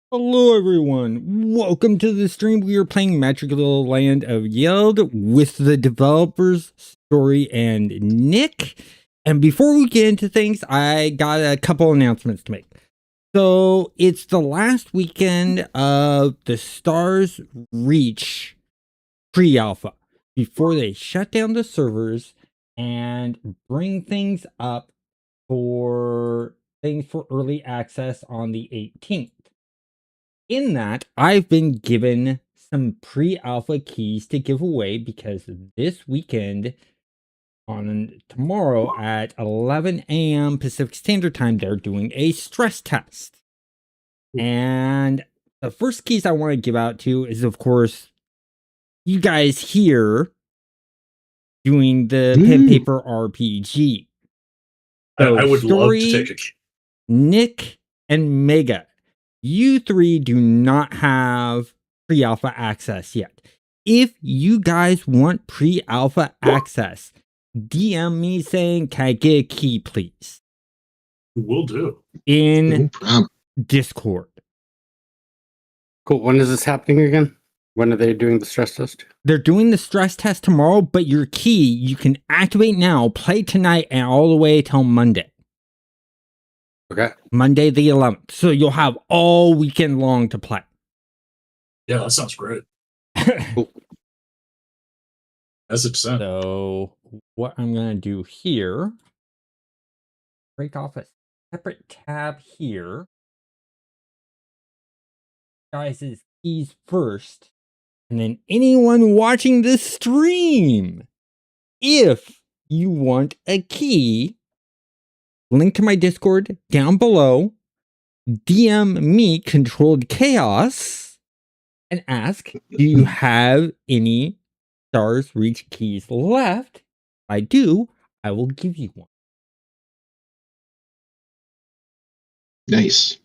Hello everyone, welcome to the stream. We are playing Magical Land of Yeld with the developers, Story and Nick. And before we get into things, I got a couple announcements to make. So it's the last weekend of the Stars Reach pre-alpha before they shut down the servers and bring things up for early access on the 18th. In that, I've been given some pre-alpha keys to give away because this weekend, on tomorrow at 11 a.m. Pacific Standard Time, they're doing a stress test. And the first keys I want to give out to is, of course, you guys here doing the pen paper RPG. So I would Story, love to take a key. Nick, and Mega. You three do not have pre-alpha access yet. If you guys want pre-alpha access, DM me saying, can I get a key, please? Will do. In Discord. Cool. When is this happening again? When are they doing the stress test? They're doing the stress test tomorrow, but your key, you can activate now, play tonight, and all the way till Monday. Okay. Monday the 11th. So you'll have all weekend long to play. Yeah, that sounds great. Cool. As it's sent. So what I'm going to do here, break off a separate tab here. Guys' keys first. And then anyone watching this stream, if you want a key, link to my Discord down below, DM me Controlled Chaos and ask, do you have any Stars Reach keys left? If I do, I will give you one. Nice.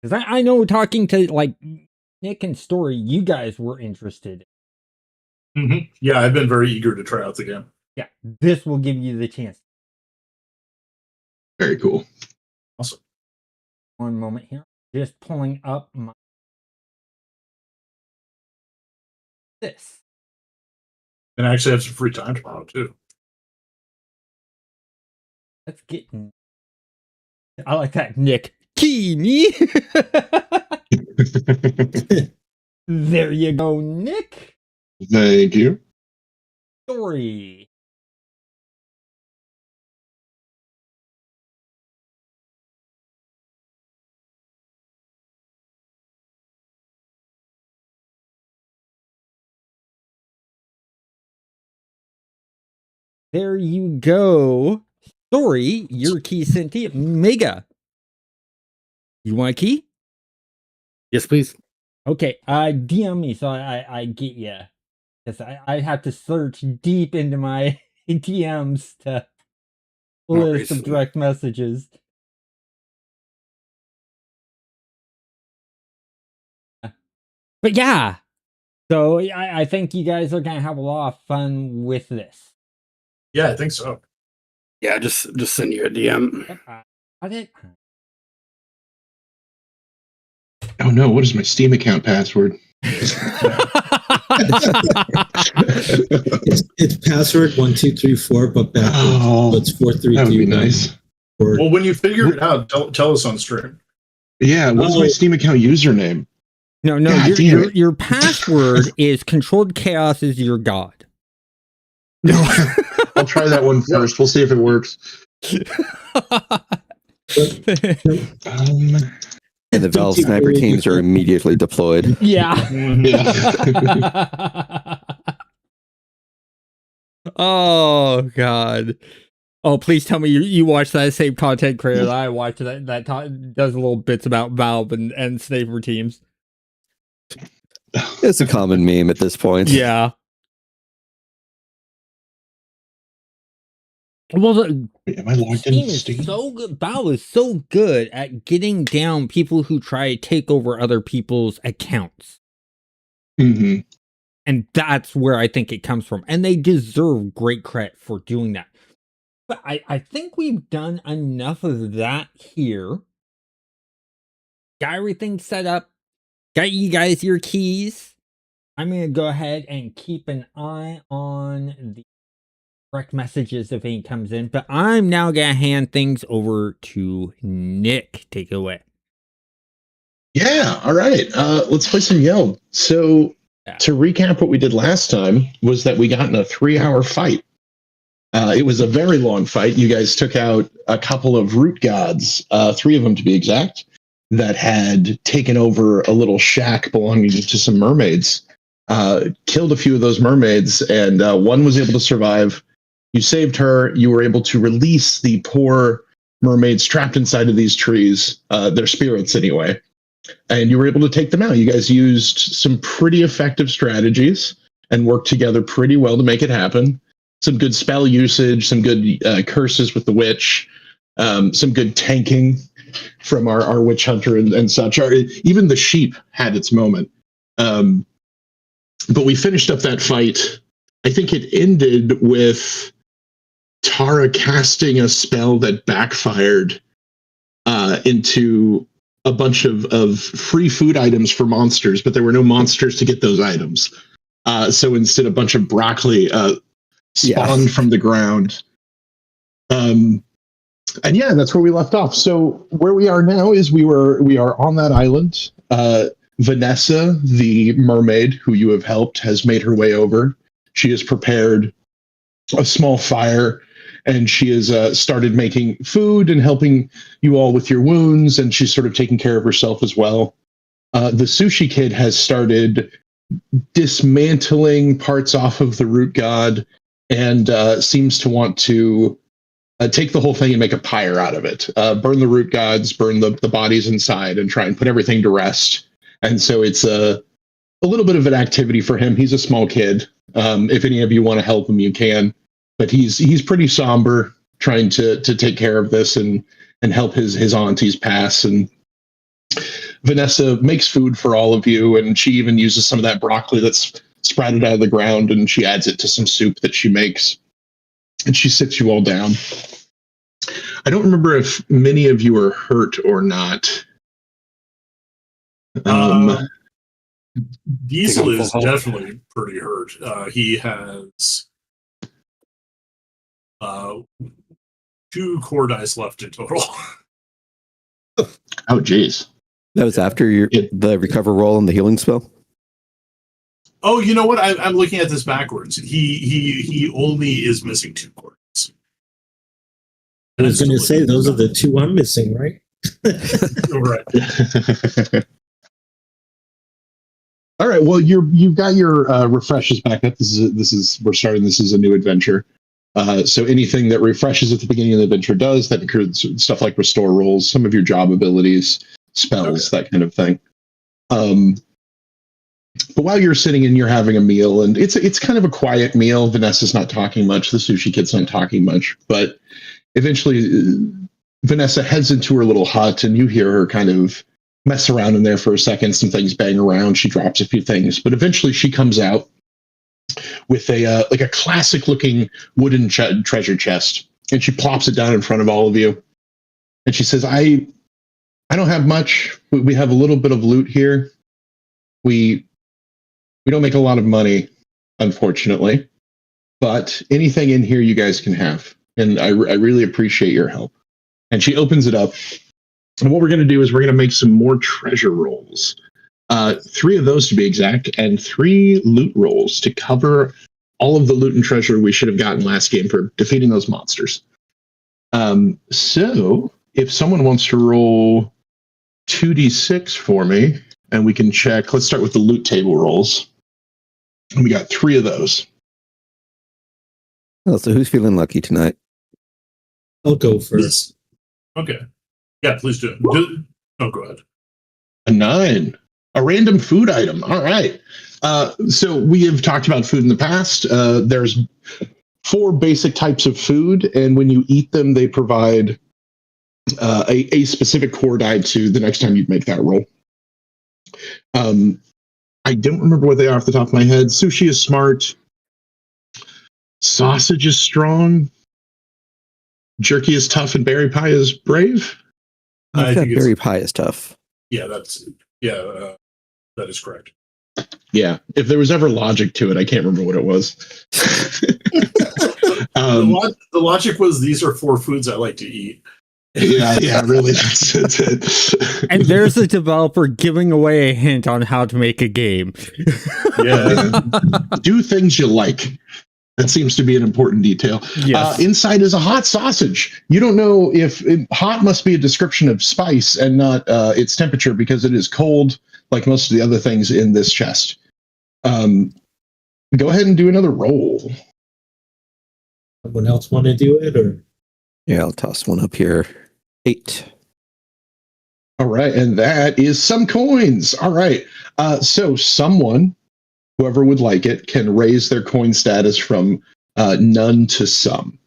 Because I know talking to like Nick and Story, you guys were interested. Mm-hmm. Yeah, I've been very eager to try out the game. Yeah, this will give you the chance. Very cool. Awesome. One moment here. Just pulling up my this. And I actually have some free time tomorrow too. Let's get. I like that, Nick. Key me. There you go, Nick. Thank you. Story. There you go. Story, your key sent to you. Mega. You want a key? Yes, please. Okay, DM me so I get you. Because I have to search deep into my DMs to list some direct messages. But yeah, so I think you guys are going to have a lot of fun with this. Yeah, I think so. Yeah, just send you a DM. Yep, got it. Oh no, what is my Steam account password? It's password 1234, but backwards. Oh, So it's 432. that would be nice. Well, when you figure it out, tell us on stream. Yeah, what's my Steam account username? No, God, your password is Controlled Chaos is your god. No, I'll try that one first. We'll see if it works. And the Valve sniper teams are immediately deployed. Yeah. Yeah. Oh God. Oh, please tell me you watch that same content creator that I watch that does little bits about Valve and sniper teams. It's a common meme at this point. Yeah. Well, Am I logged in Steam is Steam? so good. Valve is so good at getting down people who try to take over other people's accounts. Mm-hmm. And that's where I think it comes from. And they deserve great credit for doing that. But I think we've done enough of that here. Got everything set up. Got you guys your keys. I'm going to go ahead and keep an eye on the direct messages if any comes in. But I'm now going to hand things over to Nick. Take it away. Yeah, all right. Let's play some Yeld. So to recap what we did last time was that we got in a 3-hour fight. It was a very long fight. You guys took out a couple of root gods, 3 of them to be exact, that had taken over a little shack belonging to some mermaids. Killed a few of those mermaids, and one was able to survive. You saved her. You were able to release the poor mermaids trapped inside of these trees, their spirits anyway. And you were able to take them out. You guys used some pretty effective strategies and worked together pretty well to make it happen. Some good spell usage, some good curses with the witch, some good tanking from our witch hunter and such. Even the sheep had its moment. But we finished up that fight. I think it ended with Tara casting a spell that backfired into a bunch of free food items for monsters, but there were no monsters to get those items. So instead, a bunch of broccoli spawned from the ground. And yeah, that's where we left off. So where we are now is we are on that island. Vanessa, the mermaid who you have helped, has made her way over. She has prepared a small fire, and she has started making food and helping you all with your wounds, and she's sort of taking care of herself as well. The sushi kid has started dismantling parts off of the root god and seems to want to take the whole thing and make a pyre out of it. Burn the root gods, burn the bodies inside, and try and put everything to rest. And so it's a little bit of an activity for him. He's a small kid. If any of you want to help him, you can. But he's pretty somber, trying to take care of this and help his aunties pass. And Vanessa makes food for all of you, and she even uses some of that broccoli that's sprouted out of the ground, and she adds it to some soup that she makes. And she sits you all down. I don't remember if many of you are hurt or not. Diesel is definitely pretty hurt. He has 2 core dice left in total. Oh, geez. That was after the recover roll and the healing spell? Oh, you know what? I'm looking at this backwards. He only is missing 2 core dice. I was going to say, those are the 2 I'm missing, right? Right. All right. Well, you've got your refreshes back up. This is a new adventure. So anything that refreshes at the beginning of the adventure does. That includes stuff like restore rolls, some of your job abilities, spells, that kind of thing. But while you're sitting and you're having a meal, and it's kind of a quiet meal. Vanessa's not talking much. The sushi kid's not talking much. But eventually, Vanessa heads into her little hut, and you hear her kind of mess around in there for a second. Some things bang around. She drops a few things, but eventually she comes out with a classic looking wooden treasure chest, and she plops it down in front of all of you. And she says, I don't have much. We have a little bit of loot here. We don't make a lot of money, unfortunately, but anything in here you guys can have. And I really appreciate your help. And she opens it up. And what we're going to do is we're going to make some more treasure rolls. 3 of those to be exact, and 3 loot rolls to cover all of the loot and treasure we should have gotten last game for defeating those monsters. So if someone wants to roll 2d6 for me, and we can check, let's start with the loot table rolls. And we got 3 of those. Oh, so who's feeling lucky tonight? I'll go first. Okay. Yeah, please do. Go ahead. A 9. A random food item. All right. So we have talked about food in the past. There's 4 basic types of food, and when you eat them, they provide a specific core die to the next time you make that roll. I don't remember what they are off the top of my head. Sushi is smart. Sausage is strong. Jerky is tough and berry pie is brave. I I think think berry it's pie is tough. that is correct. Yeah, if there was ever logic to it, I can't remember what it was. The logic was these are 4 foods I like to eat. yeah, really. That's it. And there's a developer giving away a hint on how to make a game. Yeah. Do things you like. That seems to be an important detail. Yes. Inside is a hot sausage. You don't know if hot must be a description of spice and not its temperature because it is cold, like most of the other things in this chest. Go ahead and do another roll. Someone else want to do it, or Yeah, I'll toss one up here. 8. All right, and that is some coins. All right, so someone, whoever would like it, can raise their coin status from none to some.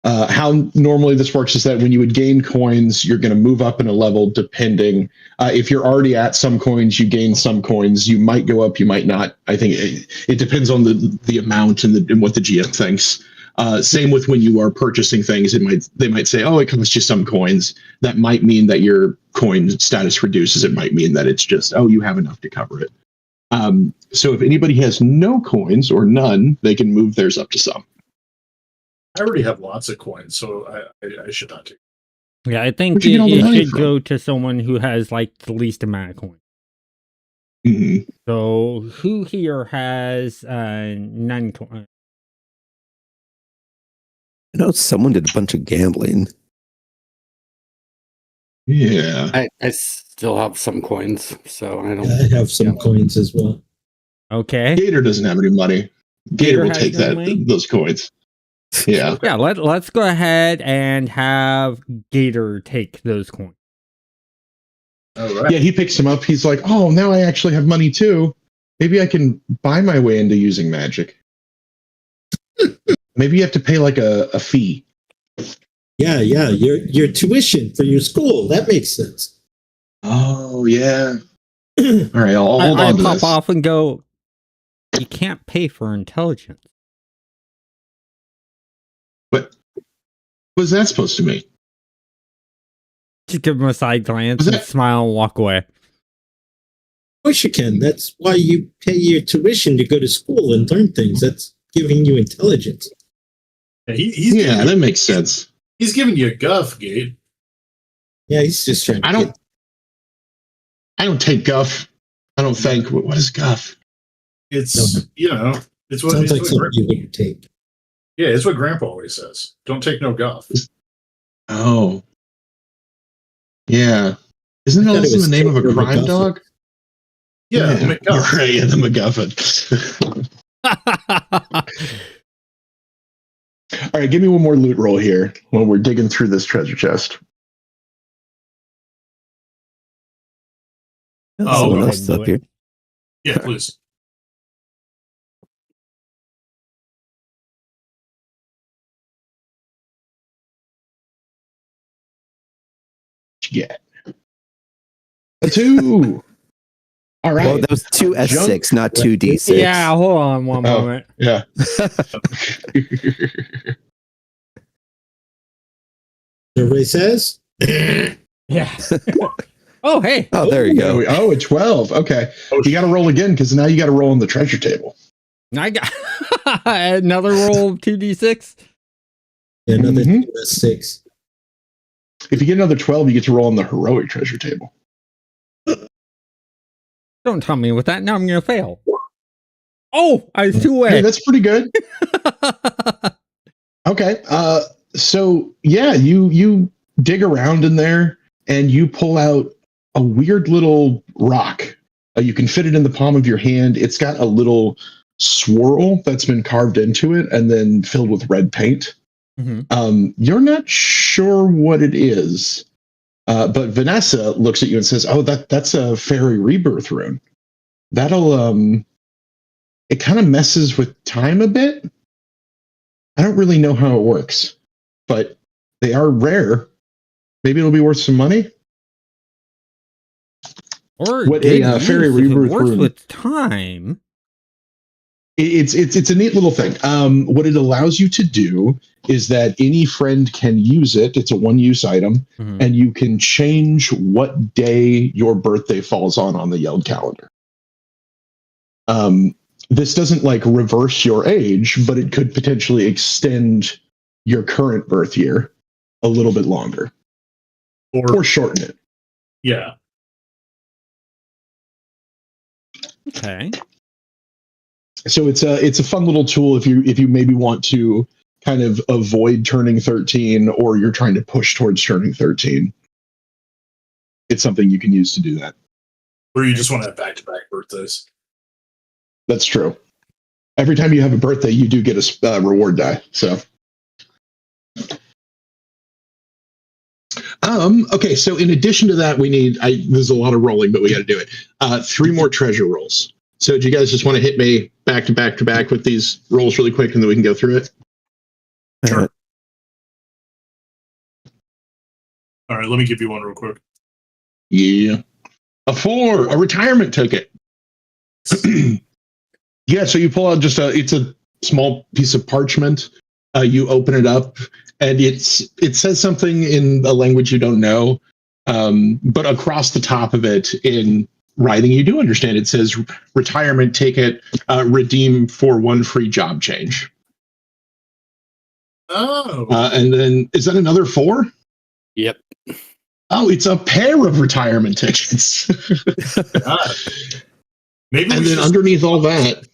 How normally this works is that when you would gain coins, you're going to move up in a level depending. If you're already at some coins, you gain some coins. You might go up, you might not. I think it depends on the amount and what the GM thinks. Same with when you are purchasing things, they might say, oh, it costs you some coins. That might mean that your coin status reduces. It might mean that it's just, oh, you have enough to cover it. So if anybody has no coins or none, they can move theirs up to some. I already have lots of coins, so I should not take. Yeah, I think Where'd you get all the it money should from? go to someone who has like the least amount of coins. Mhm. So who here has none coins? I know someone did a bunch of gambling. Yeah. I still have some coins, so I don't. I have some coins as well. Okay. Gator doesn't have any money. Gator will has take no money? those coins. Yeah. Yeah, let's go ahead and have Gator take those coins. All right. Yeah, he picks them up. He's like, oh, now I actually have money too. Maybe I can buy my way into using magic. Maybe you have to pay like a fee. Yeah, your tuition for your school. That makes sense. Oh, yeah. All right, I'll hold I on to pop this. off and go, you can't pay for intelligence. What was that supposed to mean? Just give him a side glance Was and that- smile and walk away. Of course you can. That's why you pay your tuition to go to school and learn things. That's giving you intelligence. Yeah, he's Yeah, giving, that makes sense. he's giving you a guff, Gate. Yeah, he's just trying to I don't take guff. I don't think. What is guff? It's No. it's what, sounds like it's something what you wouldn't take. yeah, it's what Grandpa always says. Don't take no guff. Oh. Yeah. Isn't I that thought it also was the name of a Tate or crime MacGuffin. dog? Yeah, the McGuff. Right, yeah, the MacGuffin. All right, give me one more loot roll here when we're digging through this treasure chest. Oh, Someone go else is ahead up and here. Yeah, please. Yeah. A 2. All right. Well, that was 2 Junk. S6, not 2 D6. Yeah, hold on one Oh. moment. Yeah. Everybody says? Yeah. Oh, hey. Oh, there you go. Oh, a 12. Okay. Oh, You got to roll again because now you got to roll on the treasure table. I got another roll of 2d6. Another Mhm. 6. If you get another 12, you get to roll on the heroic treasure table. Don't tell me with that. Now I'm going to fail. Oh, I was 2 Hey, away. that's pretty good. Okay. So yeah, you dig around in there and you pull out a weird little rock. You can fit it in the palm of your hand. It's got a little swirl that's been carved into it and then filled with red paint. Mhm. You're not sure what it is, but Vanessa looks at you and says, "Oh, that's a fairy rebirth rune. That'll it kind of messes with time a bit. I don't really know how it works, but they are rare. Maybe it'll be worth some money." Or What good a fairy use if it rebirth works rune. with time. It's a neat little thing. What it allows you to do is that any friend can use it. It's a one-use item, and you can change what day your birthday falls on the Yeld calendar. This doesn't like reverse your age, but it could potentially extend your current birth year a little bit longer, or shorten it. Yeah. Okay. So it's a fun little tool if you maybe want to kind of avoid turning 13, or you're trying to push towards turning 13. It's something you can use to do that. Or you just want to have back-to-back birthdays. That's true. Every time you have a birthday, you do get a reward die. So, okay. So in addition to that, we need. There's a lot of rolling, but we got to do it. 3 more treasure rolls. So do you guys just want to hit me back to back to back with these rolls really quick, and then we can go through it? Sure. All right, let me give you one real quick. Yeah. A 4, a retirement ticket. Yeah, so you pull out it's a small piece of parchment. You open it up, and it says something in a language you don't know, but across the top of it in writing you do understand. It says retirement ticket, redeem for 1 free job change. Oh. And then is that another 4? Yep. Oh, it's a pair of retirement tickets. Maybe. And then underneath all that,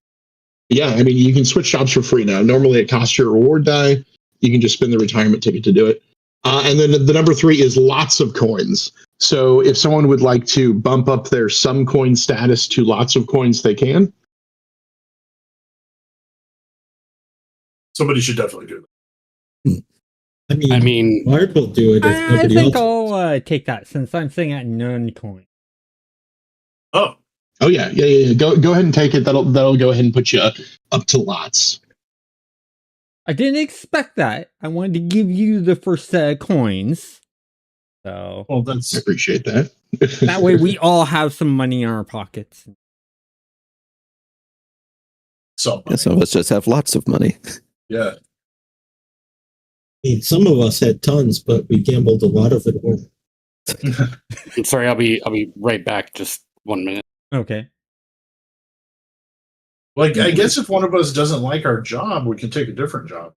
yeah, I mean, you can switch jobs for free now. Normally it costs you a reward die. You can just spend the retirement ticket to do it. And then the number 3 is lots of coins. So if someone would like to bump up their some coin status to lots of coins, they can. Somebody should definitely do that. I mean, Mark will do it if I nobody think else. I'll take that since I'm sitting at none coin. Oh. Oh yeah. Go ahead and take it. That'll go ahead and put you up to lots. I didn't expect that. I wanted to give you the first set of coins. So Well, I appreciate that. that way we all have some money in our pockets. some. Yeah, some of us just have lots of money. Yeah. I mean, some of us had tons, but we gambled a lot of it away. I'm sorry, I'll be right back. Just 1 minute. Okay. Like, I guess if one of us doesn't like our job, we can take a different job.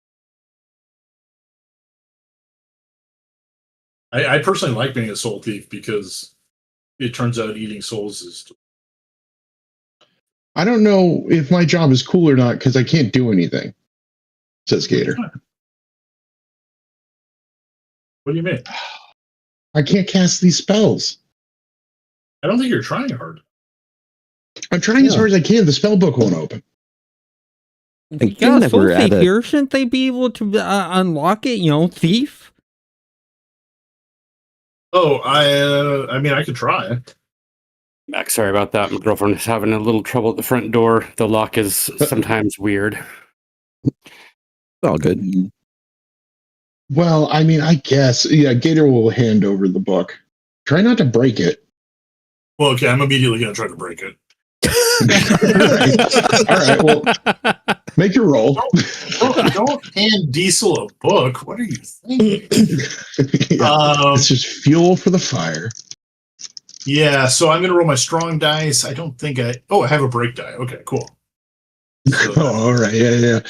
I personally like being a soul thief because it turns out eating souls is. I don't know if my job is cool or not because I can't do anything, says Gator. What do you mean? I can't cast these spells. I don't think you're trying hard. I'm trying as hard as I can. The spell book won't open. You got a soul thief here. Shouldn't they be able to unlock it? You know, thief? Oh, I mean, I could try. Max, sorry about that. My girlfriend is having a little trouble at the front door. The lock is sometimes weird. All good. Well, I mean, I guess, yeah, Gator will hand over the book. Try not to break it. Well, okay, I'm immediately going to try to break it. All right, well, make your roll. Don't hand Diesel a book. What are you thinking? It's just fuel for the fire. Yeah, so I'm going to roll my strong dice. I don't think I have a break die. Okay, cool. So, all right, yeah.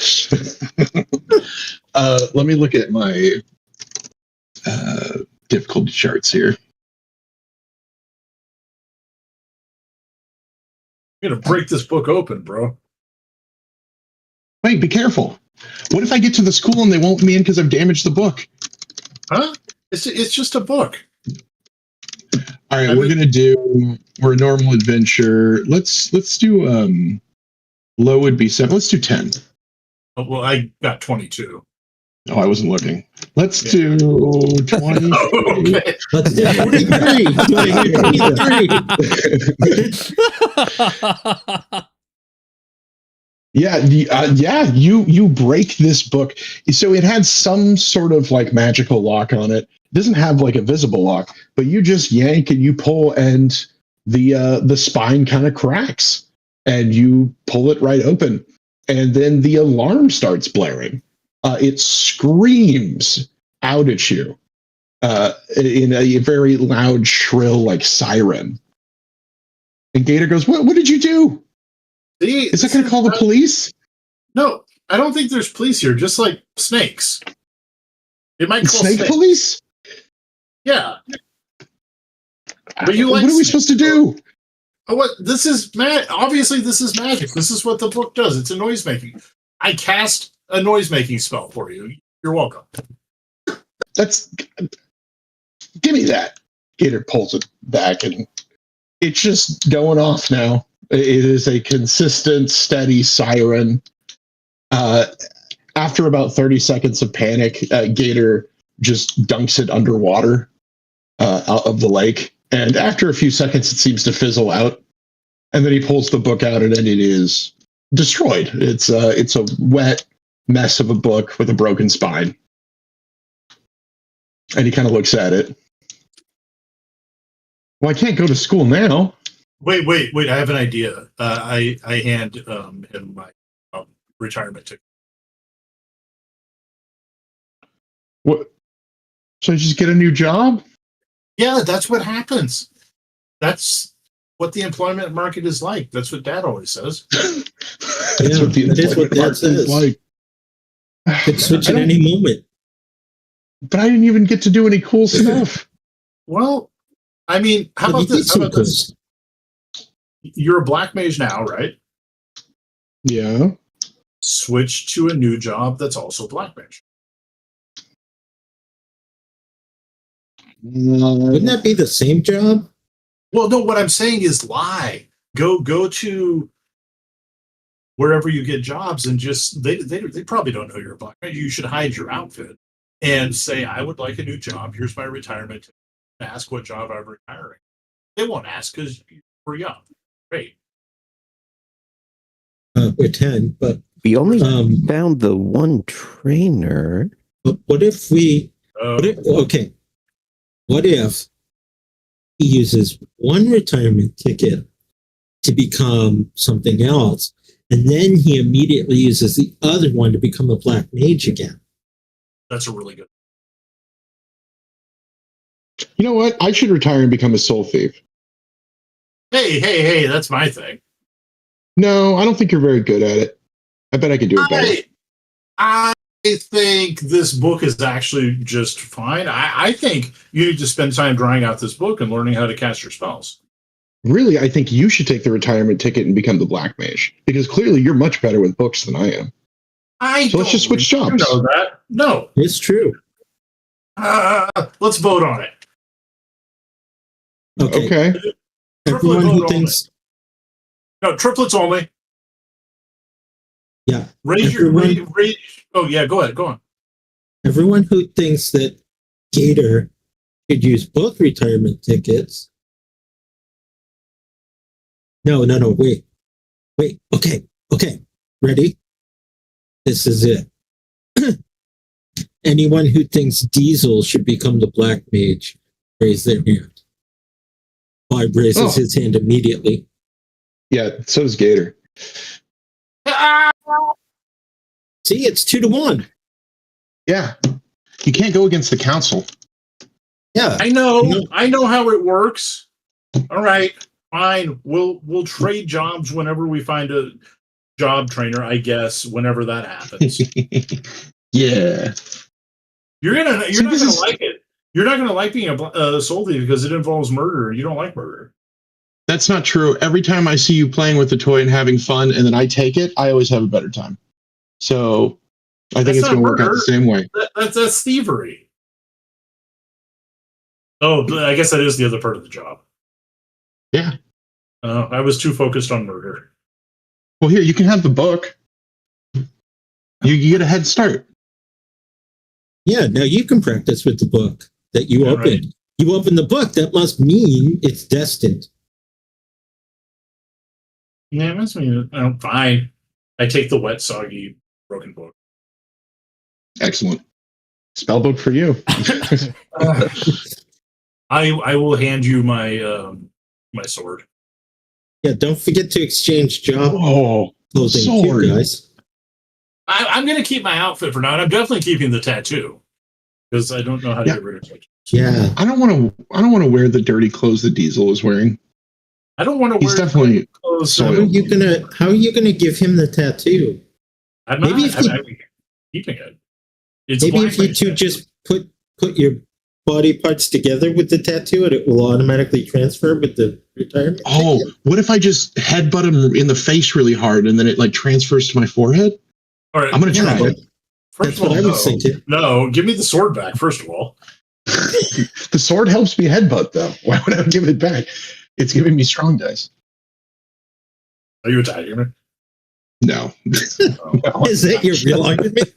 Let me look at my difficulty charts here. I'm going to break this book open, bro. Wait, be careful. What if I get to the school and they won't let me in because I've damaged the book? Huh? It's just a book. All right, we're a normal adventure. Let's do low would be 7. Let's do 10. Oh, well, I got 22. Oh, I wasn't looking. Let's do 20. Okay. Let's do 23. Yeah, you break this book. So it had some sort of like magical lock on it. It doesn't have like a visible lock, but you just yank and you pull, and the spine kind of cracks, and you pull it right open, and then the alarm starts blaring. it screams out at you in a very loud, shrill, like siren. And Gator goes, "What did you do? See, Is that going to call the police?" No, I don't think there's police here. Just like snakes. It might call Snake police? Yeah. But you like what are we snakes. supposed to do? Oh, what? This is obviously this is magic. This is what the book does. It's a noise making. I cast a noise making spell for you. You're welcome. Give me that. Gator pulls it back, and it's just going off now. It is a consistent, steady siren. After about 30 seconds of panic, Gator just dunks it underwater out of the lake. And after a few seconds, it seems to fizzle out. And then he pulls the book out, and then it is destroyed. It's a wet mess of a book with a broken spine. And he kind of looks at it. Well, I can't go to school now. Wait! I have an idea. I hand him my retirement ticket. What? So I just get a new job? Yeah, that's what happens. That's what the employment market is like. That's what Dad always says. That's what the that is what employment Dad market is says. like. Could switch at any moment. But I didn't even get to do any cool stuff. Well, I mean, how about this? How about this? You're a black mage now, right? Yeah. Switch to a new job that's also black mage. Wouldn't that be the same job? Well, no, what I'm saying is lie. Go to wherever you get jobs and just they probably don't know you're a black mage. You should hide your outfit and say, I would like a new job. Here's my retirement. Ask what job I'm retiring. They won't ask because you're young. Great. We're 10, but We only found the one trainer. what if we... What if he uses one retirement ticket to become something else, and then he immediately uses the other one to become a black mage again? That's a really good. You know what? I should retire and become a soul thief. Hey, that's my thing. No, I don't think you're very good at it. I bet I could do it better. I think this book is actually just fine. I think you need to spend time drawing out this book and learning how to cast your spells. Really, I think you should take the retirement ticket and become the black mage, because clearly you're much better with books than I am. So let's just switch jobs. You know that? No. It's true. Let's vote on it. Okay. Everyone who thinks... No, triplets only. Yeah. Raise. Oh, yeah, go ahead. Go on. Everyone who thinks that Gator could use both retirement tickets... No, wait. Okay. Ready? This is it. Anyone who thinks Diesel should become the black mage, raise their hand. Bob raises his hand immediately. Yeah, so does Gator. See, it's 2-1. Yeah. You can't go against the council. Yeah. I know how it works. All right, fine. We'll trade jobs whenever we find a job trainer, I guess, whenever that happens. Yeah. You're not gonna like it. You're not gonna like being a soul thief because it involves murder. You don't like murder. That's not true. Every time I see you playing with the toy and having fun, and then I take it, I always have a better time. So I think it's going to work out the same way. That's thievery. Oh, I guess that is the other part of the job. Yeah. I was too focused on murder. Well, here, you can have the book. You get a head start. Yeah, now you can practice with the book that you opened. Right. You open the book, that must mean it's destined. Yeah, it must mean fine. I take the wet, soggy, broken book. Excellent. Spell book for you. I will hand you my my sword. Yeah, don't forget to exchange job clothing sword, too, guys. I'm going to keep my outfit for now, and I'm definitely keeping the tattoo because I don't know how to get rid of it. Yeah. I don't want to wear the dirty clothes that Diesel is wearing. I don't want to He's wear definitely clothes. How are you gonna give him the tattoo? I'm Maybe not. if you- I'm keeping it. It's Maybe if you black two tattoo. just put your body parts together with the tattoo, and it will automatically transfer with the retirement. Oh, ticket. what if I just headbutt him in the face really hard and then it like transfers to my forehead? All right, I'm gonna Yeah, try that- it. First that's of all, what I was thinking. no, give me the sword back. First of all, The sword helps me headbutt though. Why would I give it back? It's giving me strong dice. are you attacking me? No. No. Is that your real argument?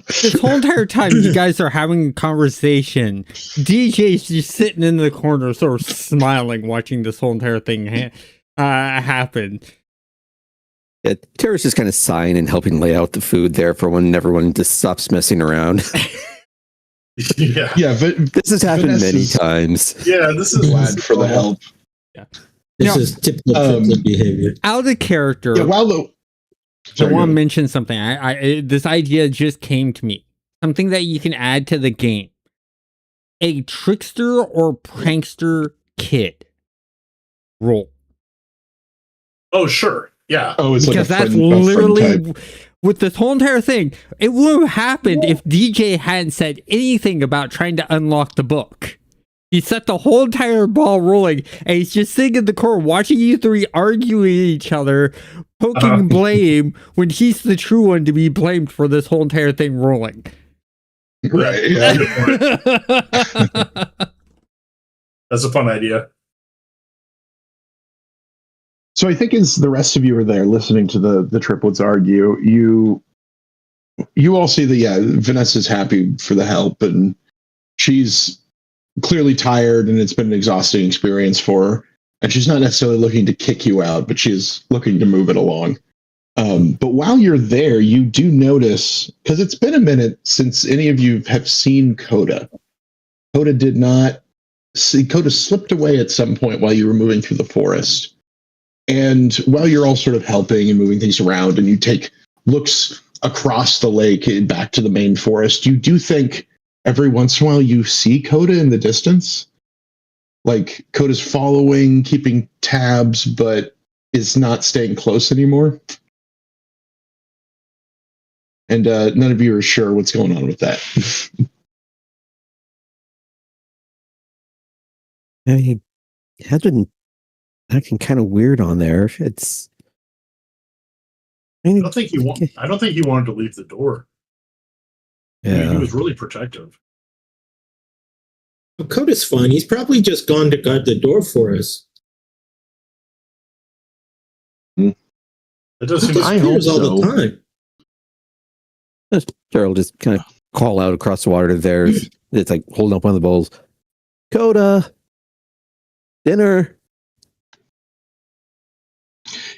This whole entire time, you guys are having a conversation. DJ's just sitting in the corner, sort of smiling, watching this whole entire thing happen. Yeah, Tara's just kind of sighing and helping lay out the food there for when everyone just stops messing around. Yeah, Yeah, but This has happened many Vanessa's times. yeah. This is glad for the help. This No. is typical Triplet behavior. Out of character, Yeah, while the I Sorry, want to go mention something. This idea just came to me. Something that you can add to the game. A trickster or prankster kid role. Oh, sure. Yeah. oh, it's Because like a that's friend, a friend literally type. with this whole entire thing. It would have happened if DJ hadn't said anything about trying to unlock the book. He set the whole entire ball rolling, and he's just sitting in the corner watching you three argue with each other, poking blame when he's the true one to be blamed for this whole entire thing rolling. Right. Yeah. That's a fun idea. So I think as the rest of you are there listening to the triplets argue, you all see that Vanessa's happy for the help and she's clearly tired and it's been an exhausting experience for her. And she's not necessarily looking to kick you out, but she's looking to move it along. But while you're there, you do notice, because it's been a minute since any of you have seen Coda. Coda did not see, Coda slipped away at some point while you were moving through the forest. And while you're all sort of helping and moving things around and you take looks across the lake and back to the main forest, you do think every once in a while you see Coda in the distance. Like Coda's following, keeping tabs, but is not staying close anymore. And none of you are sure what's going on with that. He has been acting kind of weird on there. It's. I don't think he wanted to leave the door. I mean, Yeah. he was really protective. Well, Coda's fine. He's probably just gone to guard the door for us. It does He seem I hope disappears all so. the time. Gerald just kind of call out across the water to there. It's like holding up one of the bowls. Coda, dinner.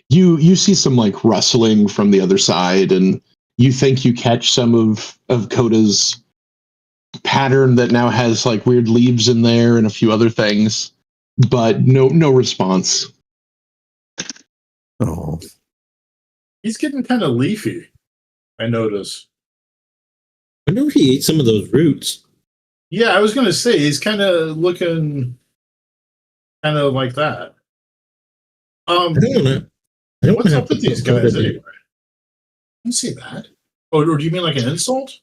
You see some like rustling from the other side, and you think you catch some of Coda's pattern that now has like weird leaves in there and a few other things, but no response. Oh, he's getting kind of leafy. I notice. I wonder if he ate some of those roots. Yeah, I was going to say he's kind of looking kind of like that. I don't know. I don't What's have up with to these put Coda guys there. anyway? I don't see that. Oh, or do you mean like an insult?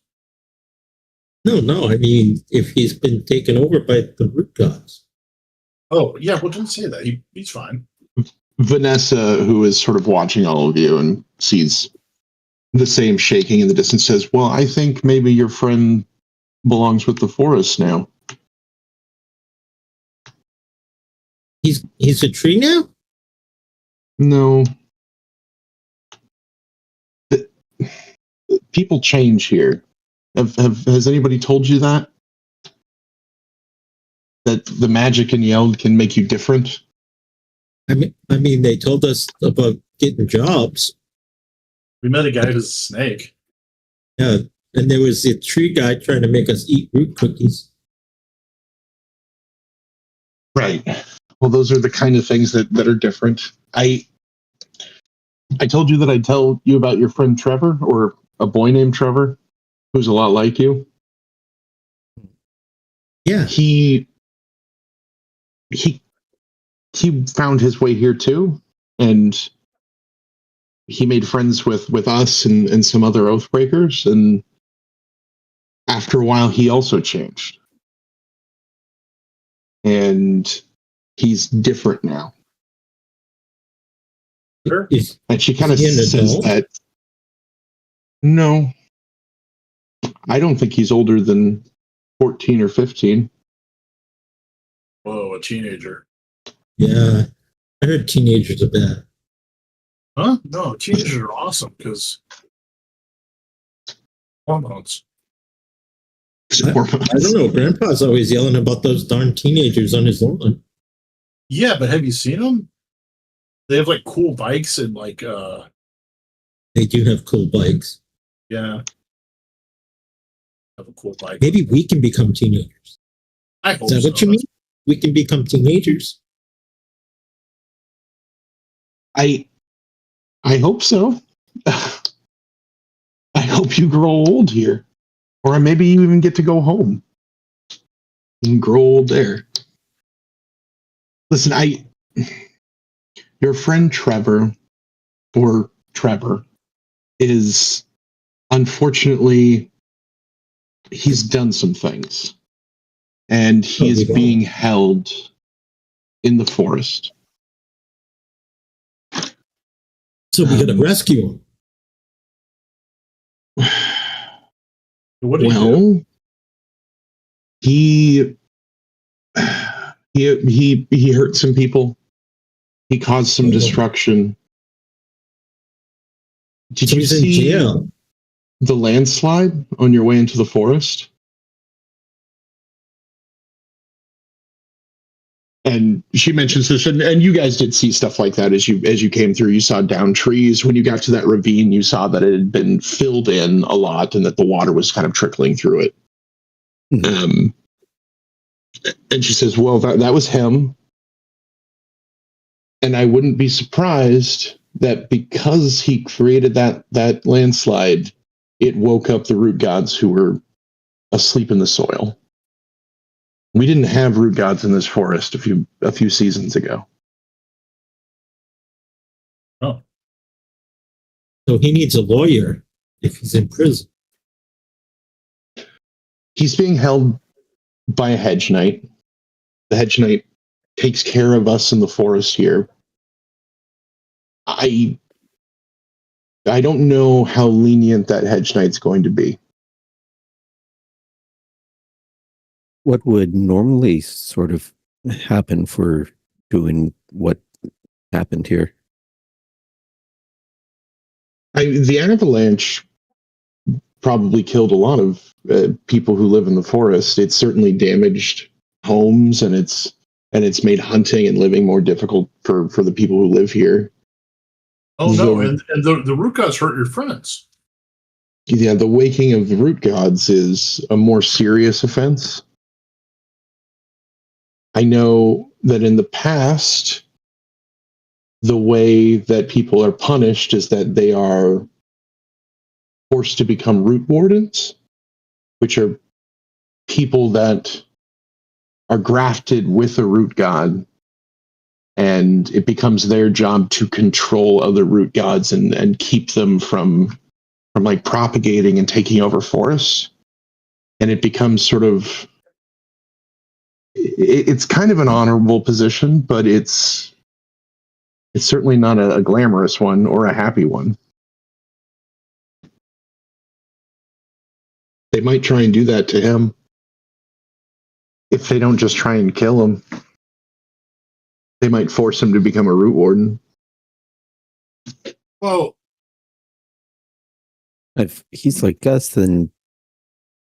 No. I mean, if he's been taken over by the root gods. Oh, yeah. Well, don't say that. He's fine. Vanessa, who is sort of watching all of you and sees the same shaking in the distance, says, "Well, I think maybe your friend belongs with the forest now." He's a tree now? No. People change here. Has anybody told you that? That the magic in Yeld can make you different? I mean, they told us about getting jobs. We met a guy who's a snake. Yeah, and there was a tree guy trying to make us eat root cookies. Right. Well, those are the kind of things that are different. I told you that I'd tell you about your friend Trevor, or a boy named Trevor who's a lot like you. Yeah. He found his way here too, and he made friends with us and some other Oathbreakers, and after a while he also changed. And he's different now. Sure. And she kind of Is he an says adult? that, no, I don't think he's older than 14 or 15. Whoa, a teenager. Yeah. I heard teenagers are bad. Huh? No, teenagers are awesome because hormones. I don't know. Grandpa's always yelling about those darn teenagers on his lawn. Yeah, but have you seen them? They have like cool bikes and like They do have cool bikes. yeah. Have a cool bike. Maybe we can become teenagers. I hope Is that so. what you mean? We can become teenagers. I hope so. I hope you grow old here. Or maybe you even get to go home and grow old there. Listen, your friend Trevor, is unfortunately, he's done some things. And he is being held in the forest. So we gotta rescue him. What do you do? Well, he hurt some people. He caused some destruction. Did So you he's in see jail. the landslide on your way into the forest? And she mentions this, and you guys did see stuff like that as you came through. You saw down trees. When you got to that ravine, you saw that it had been filled in a lot, and that the water was kind of trickling through it. And she says, "Well, that was him, and I wouldn't be surprised that because he created that landslide, it woke up the root gods who were asleep in the soil." We didn't have root gods in this forest a few seasons ago. Oh, So he needs a lawyer if he's in prison. He's being held by a hedge knight. The hedge knight takes care of us in the forest here. I don't know how lenient that hedge knight's going to be. What would normally sort of happen for doing what happened here? The avalanche probably killed a lot of people who live in the forest. It certainly damaged homes, and it's made hunting and living more difficult for the people who live here. oh no, and the root gods hurt your friends. Yeah, the waking of the root gods is a more serious offense. I know that in the past, the way that people are punished is that they are forced to become root wardens, which are people that are grafted with a root god, and it becomes their job to control other root gods and keep them from like propagating and taking over forests. And it becomes sort of, it's kind of an honorable position, but it's certainly not a glamorous one or a happy one. They might try and do that to him if they don't just try and kill him. They might force him to become a root warden. Well, If he's like us, then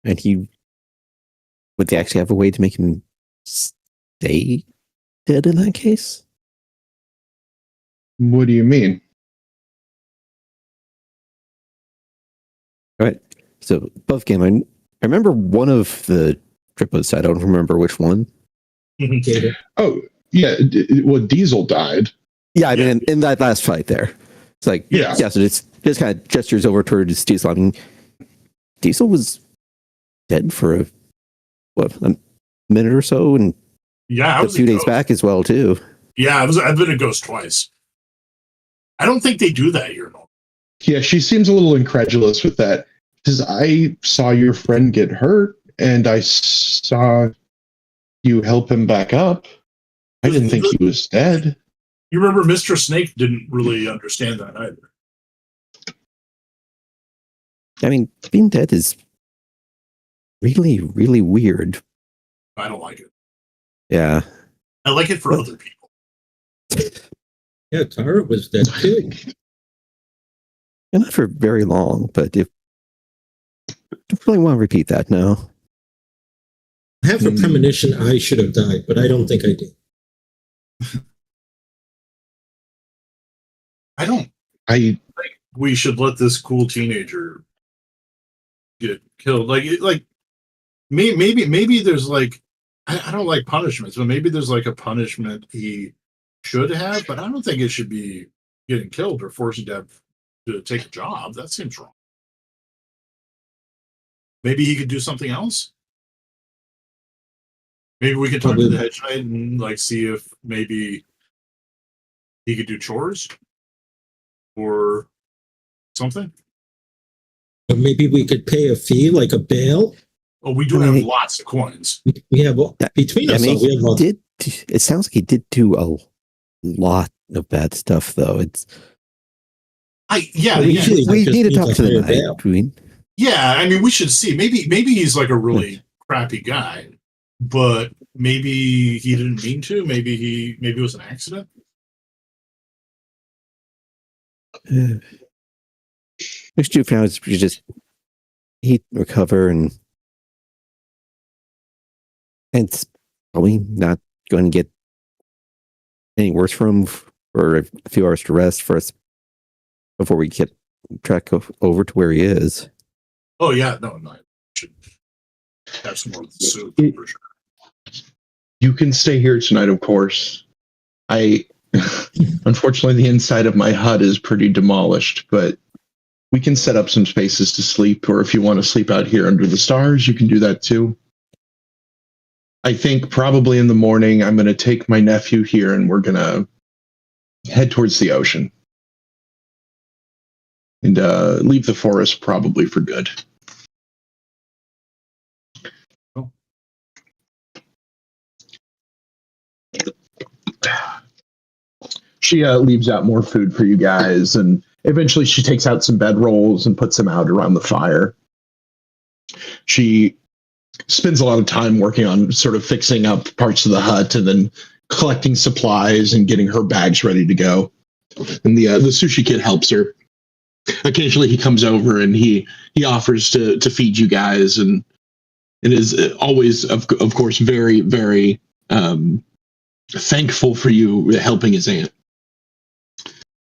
would they actually have a way to make him stay dead in that case? What do you mean? All right. So above game, I remember one of the triplets. I don't remember which one. Gator. Oh, yeah. Well, Diesel died. Yeah, I mean, in that last fight there. It's like, Yeah. so it's just kind of gestures over towards Diesel. I mean, Diesel was dead for a minute or so, and Yeah, I a was few days ghost. back as well too. Yeah, I've been a ghost twice. I don't think they do that here. Yeah, she seems a little incredulous with that. Because I saw your friend get hurt, and I saw you help him back up. I didn't think he was dead. You remember Mr. Snake didn't really understand that either. I mean, being dead is really, really weird. I don't like it. Yeah. I like it for other people. Yeah, Tara was dead too. And not for very long, but if don't really want to repeat that, no. I have a premonition I should have died, but I don't think I did. I don't think we should let this cool teenager get killed. Like maybe there's like I don't like punishments, but maybe there's like a punishment he should have, but I don't think it should be getting killed or forcing to take a job. That seems wrong. Maybe he could do something else. Maybe we could talk to the head knight and like see if maybe he could do chores or something. Or maybe we could pay a fee, like a bail. Oh, we do have lots of coins. We have between us. We have did. It sounds like he did do a lot of bad stuff, though. It's. We need to talk to the knight. Yeah, I mean, we should see. Maybe he's like a really crappy guy, but maybe he didn't mean to. Maybe it was an accident. Next you found is just he'd recover and it's probably not going to get any worse for him for a few hours to rest for us before we get track over to where he is. Oh yeah, no, should have some more of the soup for sure. You can stay here tonight, of course. Unfortunately, the inside of my hut is pretty demolished, but we can set up some spaces to sleep, or if you want to sleep out here under the stars, you can do that too. I think probably in the morning, I'm going to take my nephew here and we're going to head towards the ocean and leave the forest probably for good. Oh. She leaves out more food for you guys, and eventually she takes out some bedrolls and puts them out around the fire. She spends a lot of time working on sort of fixing up parts of the hut and then collecting supplies and getting her bags ready to go. And the sushi kid helps her. Occasionally he comes over and he offers to feed you guys, and it is always, of course, very, very thankful for you helping his aunt.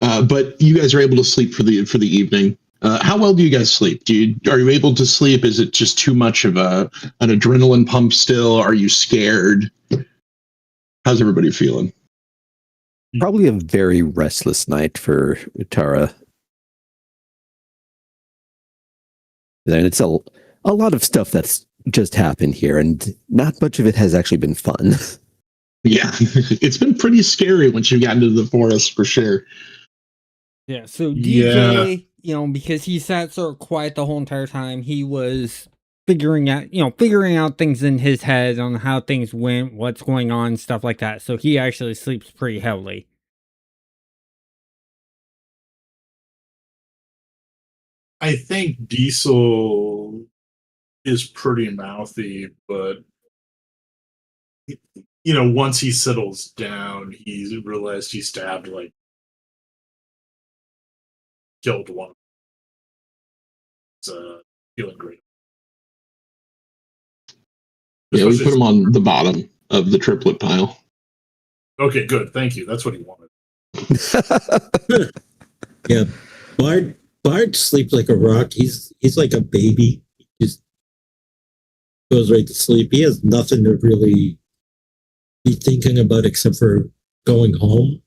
But you guys are able to sleep for the evening. How well do you guys sleep? Are you able to sleep? Is it just too much of an adrenaline pump still? Are you scared? How's everybody feeling? Probably a very restless night for Tara. And it's a lot of stuff that's just happened here, and not much of it has actually been fun. Yeah, it's been pretty scary once you got into the forest, for sure. Yeah, so DJ, because he sat so quiet the whole entire time, he was figuring out things in his head on how things went, what's going on, stuff like that. So he actually sleeps pretty heavily. I think Diesel is pretty mouthy, but once he settles down, he realized he stabbed killed one. It's feeling great. Yeah, we put him on the bottom of the triplet pile. Okay, good. Thank you. That's what he wanted. Yeah, Bard sleeps like a rock. He's like a baby. He just goes right to sleep. He has nothing to really be thinking about except for going home.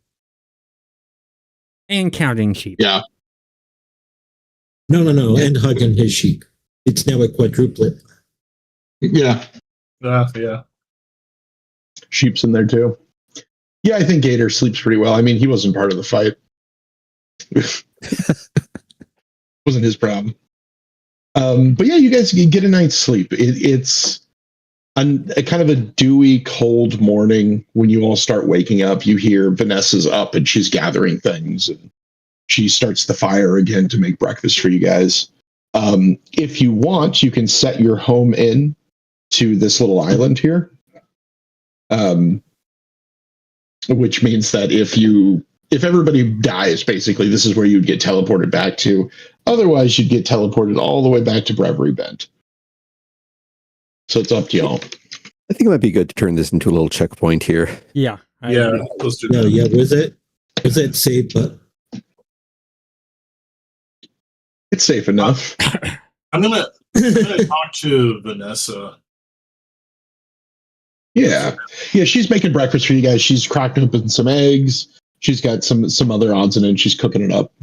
And counting sheep. Yeah. No, and hugging his sheep. It's now a quadruplet. Yeah. Yeah. Sheep's in there too. Yeah, I think Gator sleeps pretty well. I mean, he wasn't part of the fight. Wasn't his problem. But yeah, you guys get a night's sleep. It's a kind of a dewy, cold morning when you all start waking up. You hear Vanessa's up and she's gathering things, and she starts the fire again to make breakfast for you guys. If you want, you can set your home in to this little island here, which means that if everybody dies, basically, this is where you'd get teleported back to. Otherwise, you'd get teleported all the way back to Brevery Bend. So it's up to y'all. I think it might be good to turn this into a little checkpoint here. Yeah. Let's do that. Yeah. Was it safe? But It's safe enough. I'm gonna talk to Vanessa. Yeah. She's making breakfast for you guys. She's cracking open some eggs. She's got some other odds in it. And she's cooking it up.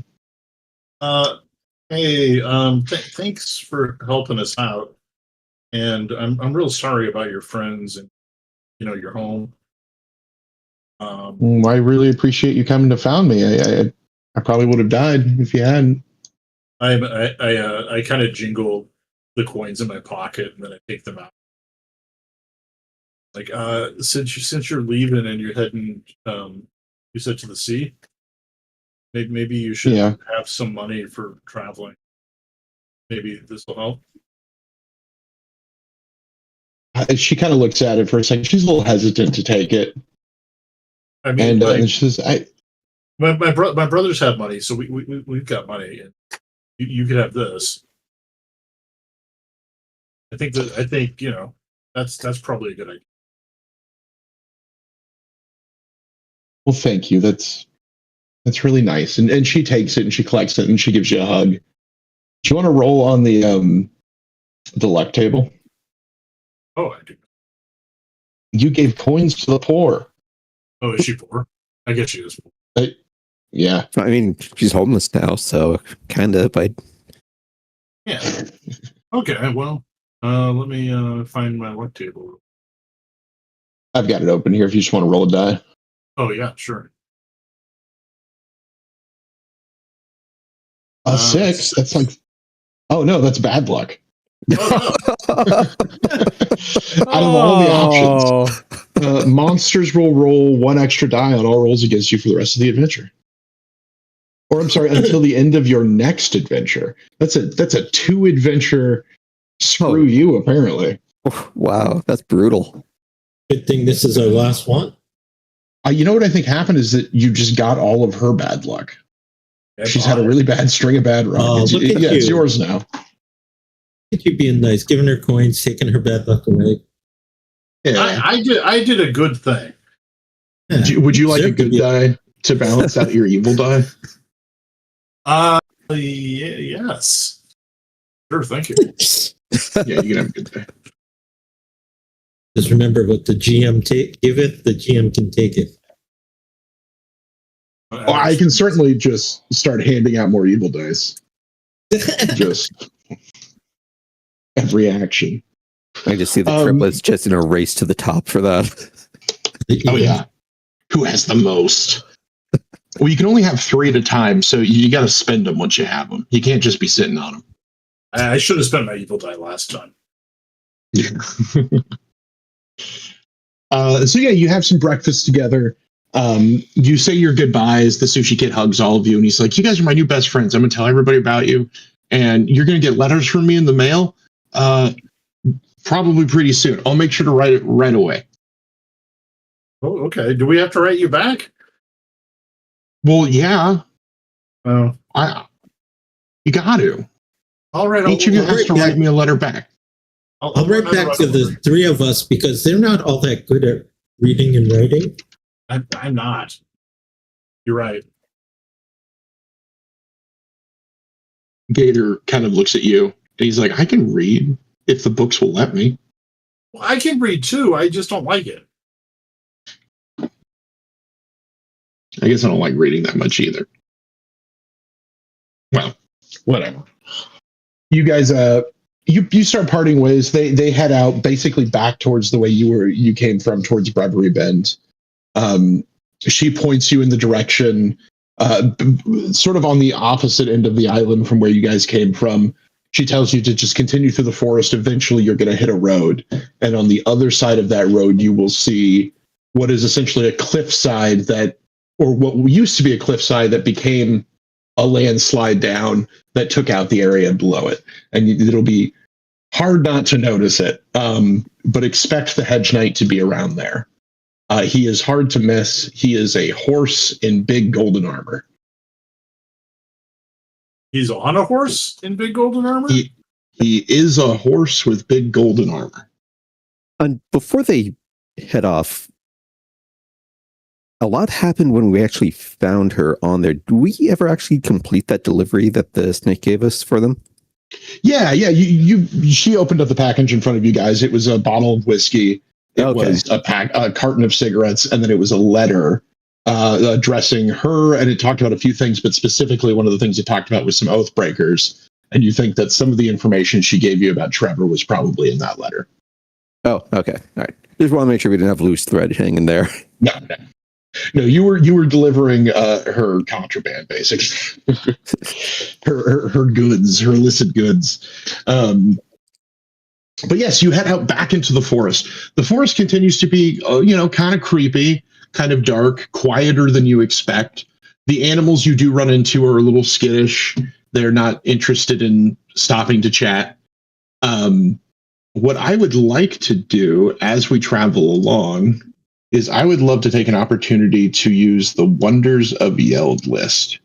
Hey, thanks for helping us out. And I'm real sorry about your friends and your home. I really appreciate you coming to found me. I probably would have died if you hadn't. I kind of jingle the coins in my pocket and then I take them out. Like, since you're leaving and you're heading, you said to the sea, maybe you should have some money for traveling. Maybe this will help. She kind of looks at it for a second. She's a little hesitant to take it. I mean, and she says, my brothers have money, so we've got money, and you could have this. I think that's probably a good idea. well, thank you. That's really nice. And she takes it and she collects it and she gives you a hug. Do you want to roll on the luck table? Oh, I do. You gave coins to the poor. Oh, is she poor? I guess she is poor. Yeah. I mean, she's homeless now, so kind of. Yeah. Okay. Well, let me find my luck table. I've got it open here if you just want to roll a die. Oh yeah, sure. 6. That's like, oh no, that's bad luck. Oh, Out of all the options, monsters will roll 1 extra die on all rolls against you for the rest of the adventure. Or I'm sorry, until the end of your next adventure. That's a 2 adventure screw you, apparently. Wow, that's brutal. good thing this is our last one. You know what I think happened is that you just got all of her bad luck. She's had a really bad string of bad runs. It's yours now. Look at you being nice, giving her coins, taking her bad luck away. Yeah. I did a good thing. Yeah. Would you like a good die to balance out your evil die? Yes. Sure, thank you. Yeah, you can have a good die. Just remember what the GM give it, the GM can take it. Well, I can certainly just start handing out more evil dice. Just every action. I just see the triplets just in a race to the top for that. Oh yeah. Who has the most? Well, you can only have 3 at a time, so you got to spend them once you have them. You can't just be sitting on them. I should have spent my evil die last time. So yeah, you have some breakfast together. You say your goodbyes. The sushi kid hugs all of you, and he's like, "You guys are my new best friends. I'm gonna tell everybody about you, and you're gonna get letters from me in the mail, probably pretty soon. I'll make sure to write it right away." Oh, okay. Do we have to write you back? Well, yeah. Oh, You got to. all right. Each of you has to write me a letter back. I'll write back to the 3 of us because they're not all that good at reading and writing. I'm not. You're right. Gator kind of looks at you, and he's like, "I can read if the books will let me." Well, I can read too. I just don't like it. I guess I don't like reading that much either. whatever. You guys, you start parting ways. They head out basically back towards the way you came from, towards Brewery Bend. She points you in the direction, sort of on the opposite end of the island from where you guys came from. She tells you to just continue through the forest. Eventually, you're going to hit a road, and on the other side of that road, you will see what is essentially a cliffside or what used to be a cliffside that became a landslide down that took out the area below it. And it'll be hard not to notice it, but expect the Hedge Knight to be around there. He is hard to miss. He is a horse in big golden armor. He's on a horse in big golden armor? He is a horse with big golden armor. And before they head off, a lot happened when we actually found her on there. Do we ever actually complete that delivery that the snake gave us for them? Yeah. She opened up the package in front of you guys. It was a bottle of whiskey. It was a carton of cigarettes, and then it was a letter addressing her. And it talked about a few things, but specifically one of the things it talked about was some oath breakers. And you think that some of the information she gave you about Trevor was probably in that letter. Oh, okay. All right. Just want to make sure we didn't have loose thread hanging there. No, you were delivering her contraband, basically. her goods, her illicit goods. But yes, you head out back into the forest. The forest continues to be, kind of creepy, kind of dark, quieter than you expect. The animals you do run into are a little skittish. They're not interested in stopping to chat. What I would like to do as we travel along is I would love to take an opportunity to use the Wonders of Yeld list.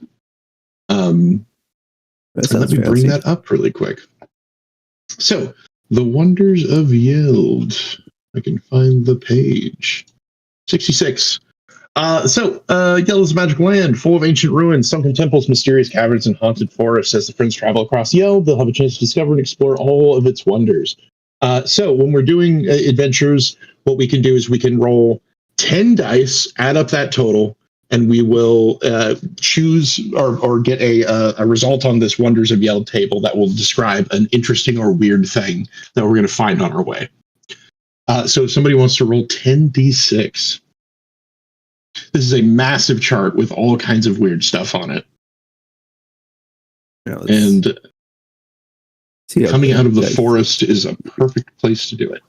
Let me bring that up really quick. So, the Wonders of Yeld. I can find the page. 66. Yeld is a magical land full of ancient ruins, sunken temples, mysterious caverns, and haunted forests. As the friends travel across Yeld, they'll have a chance to discover and explore all of its wonders. So when we're doing adventures, what we can do is we can roll 10 dice, add up that total, and we will choose or get a result on this Wonders of Yeld table that will describe an interesting or weird thing that we're going to find on our way. So if somebody wants to roll 10d6, this is a massive chart with all kinds of weird stuff on it. And coming out of the forest is a perfect place to do it.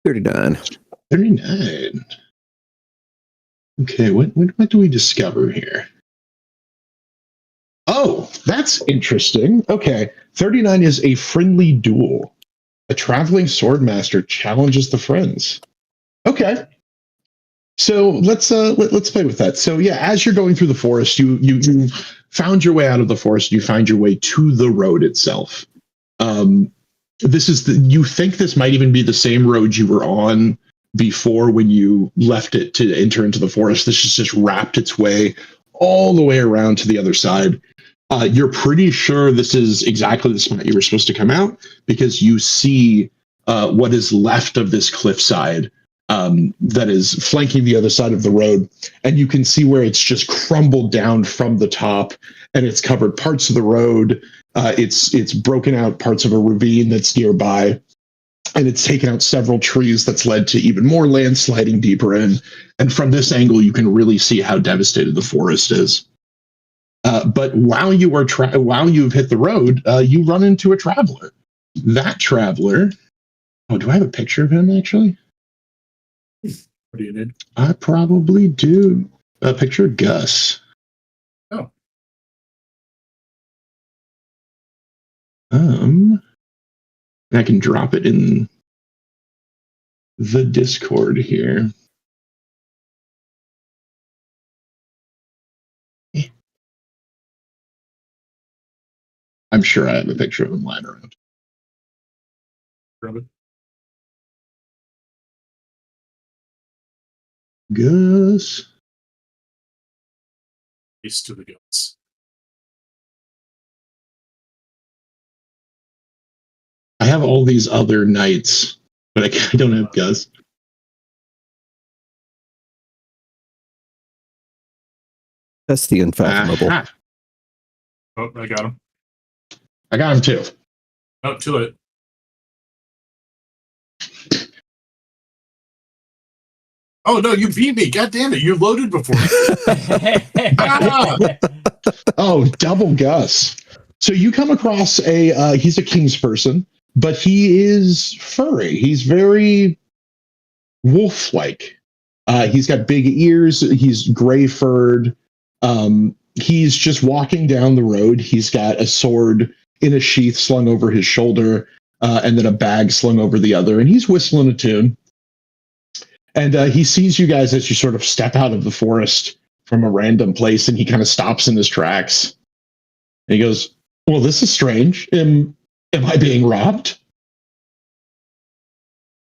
39. 39. Okay, what do we discover here? Oh, that's interesting. Okay, 39 is a friendly duel. A traveling swordmaster challenges the friends. Okay. So let's play with that. So yeah, as you're going through the forest, you found your way out of the forest. You find your way to the road itself. You think this might even be the same road you were on before when you left it to enter into the forest. This has just wrapped its way all the way around to the other side. You're pretty sure this is exactly the spot you were supposed to come out because you see what is left of this cliffside that is flanking the other side of the road. And you can see where it's just crumbled down from the top and it's covered parts of the road. It's broken out parts of a ravine that's nearby. And it's taken out several trees that's led to even more landsliding deeper in. And from this angle, you can really see how devastated the forest is. But while you've hit the road, you run into a traveler. That traveler. Oh, do I have a picture of him actually? What do you need? I probably do. A picture of Gus. Oh. I can drop it in the Discord here. I'm sure I have a picture of him lying around. Grab it. Gus. Ace to the guts. I have all these other knights, but I don't have Gus. That's the unfathomable. Aha. Oh, I got him. I got him too. Oh, too late. Oh no, you beat me! God damn it! You loaded before. Ah! Oh, double Gus. So you come across he's a king's person, but he is furry. He's very wolf-like. He's got big ears. He's gray-furred. He's just walking down the road. He's got a sword in a sheath slung over his shoulder, and then a bag slung over the other, and he's whistling a tune. And he sees you guys as you sort of step out of the forest from a random place, and he kind of stops in his tracks. And he goes, "Well, this is strange. Am I being robbed?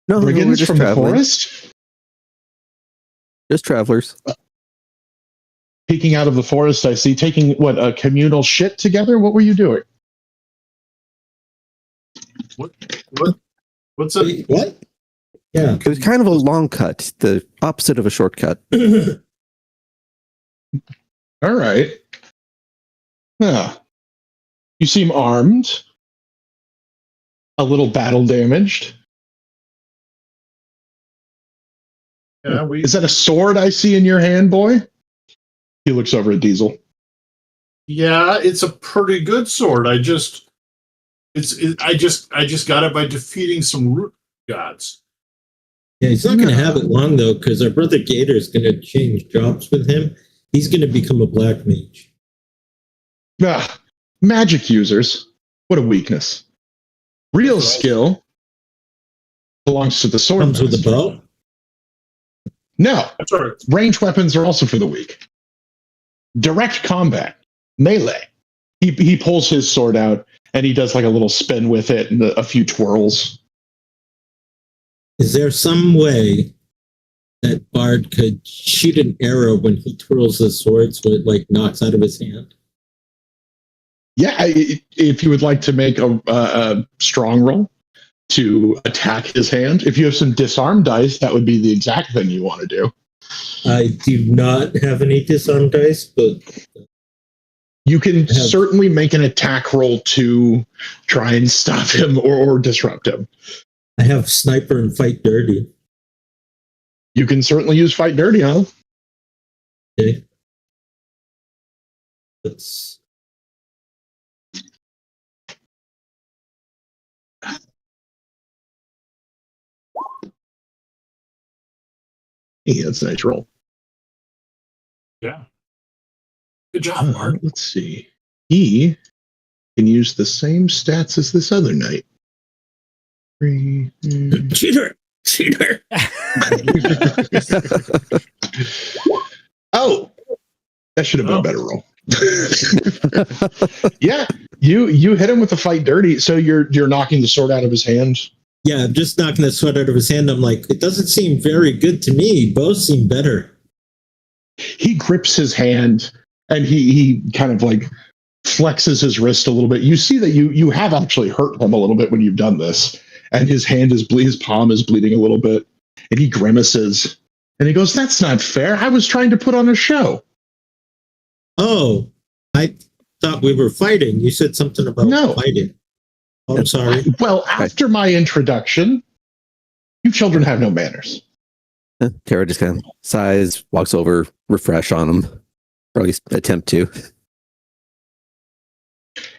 No, we're Brigands just from traveling. the forest? Just travelers. Peeking out of the forest, I see. Taking what, a communal shit together? What were you doing?" What's up? Wait, what? Yeah. It was kind of a long cut, the opposite of a shortcut. All right. Yeah. You seem armed. A little battle damaged. Yeah, Is that a sword I see in your hand, boy? He looks over at Diesel. yeah, it's a pretty good sword. I just got it by defeating some root gods. Yeah, he's not going to have it long, though, because our brother Gator is going to change jobs with him. He's going to become a black mage. Ah, magic users. What a weakness. Real skill belongs to the sword Comes with a master. bow. No, That's right. ranged weapons are also for the weak. Direct combat, melee. He pulls his sword out and he does like a little spin with it and a few twirls. Is there some way that Bard could shoot an arrow when he twirls the sword so it like knocks out of his hand? Yeah, if you would like to make a strong roll to attack his hand, if you have some disarm dice, that would be the exact thing you want to do. I do not have any disarm dice, but You can certainly make an attack roll to try and stop him or disrupt him. I have sniper and fight dirty. You can certainly use fight dirty, huh? Okay. Let's. Yeah, that's a nice roll. Yeah. Good job, Mark. Let's see. He can use the same stats as this other knight. Cheater! Cheater! Oh, that should have been a better roll. Yeah, you hit him with the fight dirty, so you're knocking the sword out of his hand. Yeah, I'm just knocking the sword out of his hand. I'm like, it doesn't seem very good to me. Both seem better. He grips his hand and he kind of like flexes his wrist a little bit. You see that you have actually hurt him a little bit when you've done this, and his palm is bleeding a little bit, and he grimaces and he goes, "That's not fair. I was trying to put on a show." Oh, I thought we were fighting. You said something about fighting. Oh, I'm sorry. Well, after my introduction, you children have no manners. Tara just kind of sighs, walks over, refresh on him, or at least attempt to.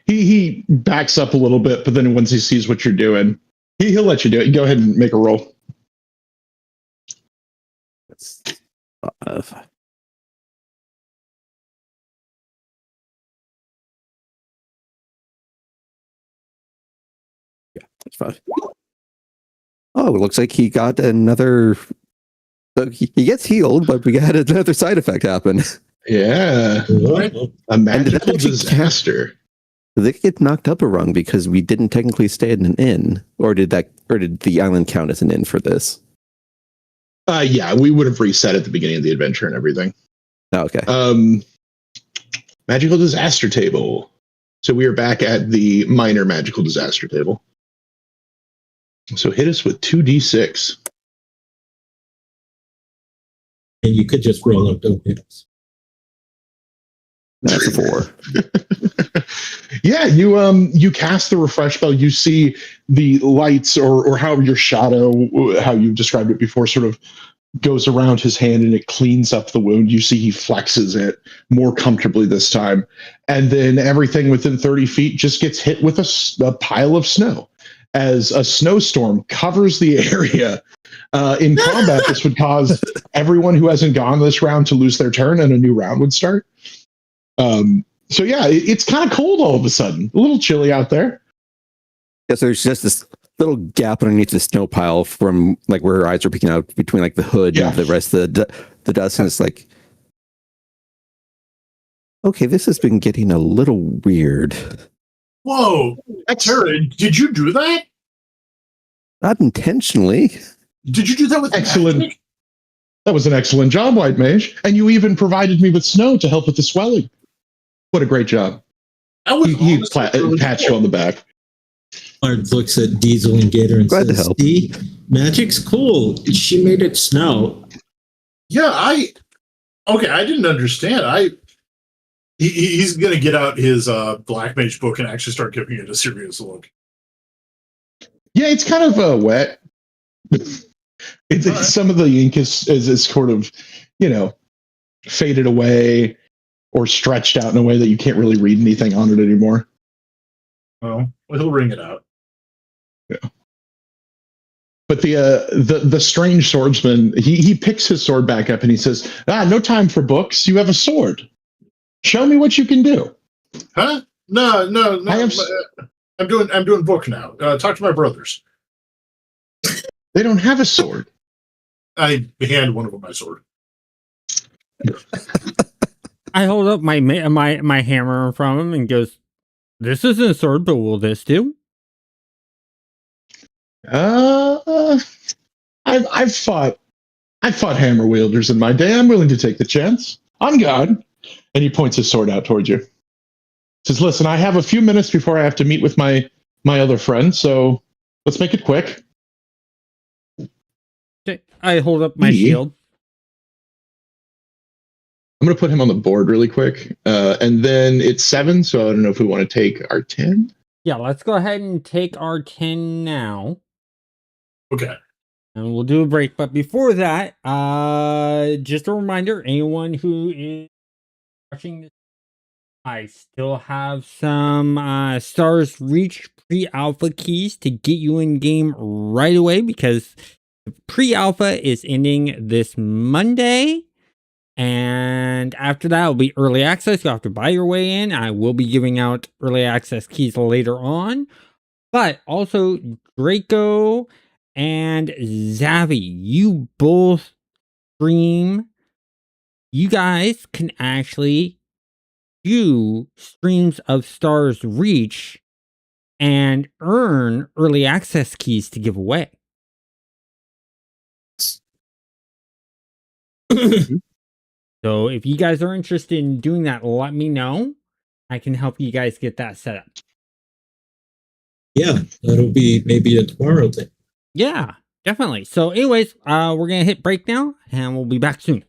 He backs up a little bit, but then once he sees what you're doing, he'll let you do it. Go ahead and make a roll. That's yeah, that's fine. Oh, it looks like he got another. He gets healed, but we had another side effect happen. Yeah, a magical disaster. Did they get knocked up a rung because we didn't technically stay in an inn, or did the island count as an inn for this? Yeah, we would have reset at the beginning of the adventure and everything. Oh, okay. Magical disaster table. So we are back at the minor magical disaster table. So hit us with 2d6. And you could just roll up, don't hit us. That's a 4. Yeah, you cast the refresh spell. You see the lights, or how your shadow, how you described it before, sort of goes around his hand and it cleans up the wound. You see he flexes it more comfortably this time, and then everything within 30 feet just gets hit with a pile of snow as a snowstorm covers the area. In combat, this would cause everyone who hasn't gone this round to lose their turn, and a new round would start. So yeah, it's kind of cold all of a sudden. A little chilly out there. Yeah, so there's just this little gap underneath the snow pile from like where her eyes are peeking out between like the hood and the rest of the dust, and it's like, okay, this has been getting a little weird. Whoa, Tara, did you do that? Not intentionally. Did you do that with Excellent. magic? That was an excellent job, White Mage. And you even provided me with snow to help with the swelling. What a great job. That was He really pats cool. you on the back. Bard looks at Diesel and Gator and Glad to says, help. "See, magic's cool. She made it snow." Yeah, I didn't understand. He's gonna get out his Black Mage book and actually start giving it a serious look. Yeah, it's kind of wet. Some of the ink is sort of, faded away or stretched out in a way that you can't really read anything on it anymore. Oh, well, he'll ring it out. Yeah. But the strange swordsman, he picks his sword back up and he says, no time for books. You have a sword. Show me what you can do. Huh? No. I'm doing book now. Talk to my brothers. They don't have a sword. I hand one of them my sword. I hold up my hammer in front of him and goes, "This isn't a sword, but will this do?" I've fought hammer wielders in my day. I'm willing to take the chance. On God. And he points his sword out towards you. Says, "Listen, I have a few minutes before I have to meet with my other friend, so let's make it quick." Okay, I hold up my shield. I'm going to put him on the board really quick. And then it's 7, so I don't know if we want to take our 10. Yeah, let's go ahead and take our 10 now. Okay. And we'll do a break. But before that, just a reminder, anyone who is watching this, I still have some Stars Reach pre-alpha keys to get you in game right away, because the pre-alpha is ending this Monday. And after that will be early access. You'll have to buy your way in. I will be giving out early access keys later on. But also Draco and Zavi, you both stream. You guys can actually do streams of Stars Reach and earn early access keys to give away. So if you guys are interested in doing that, let me know. I can help you guys get that set up. Yeah, that'll be maybe a tomorrow thing. Yeah, definitely. So anyways, we're going to hit break now and we'll be back soon.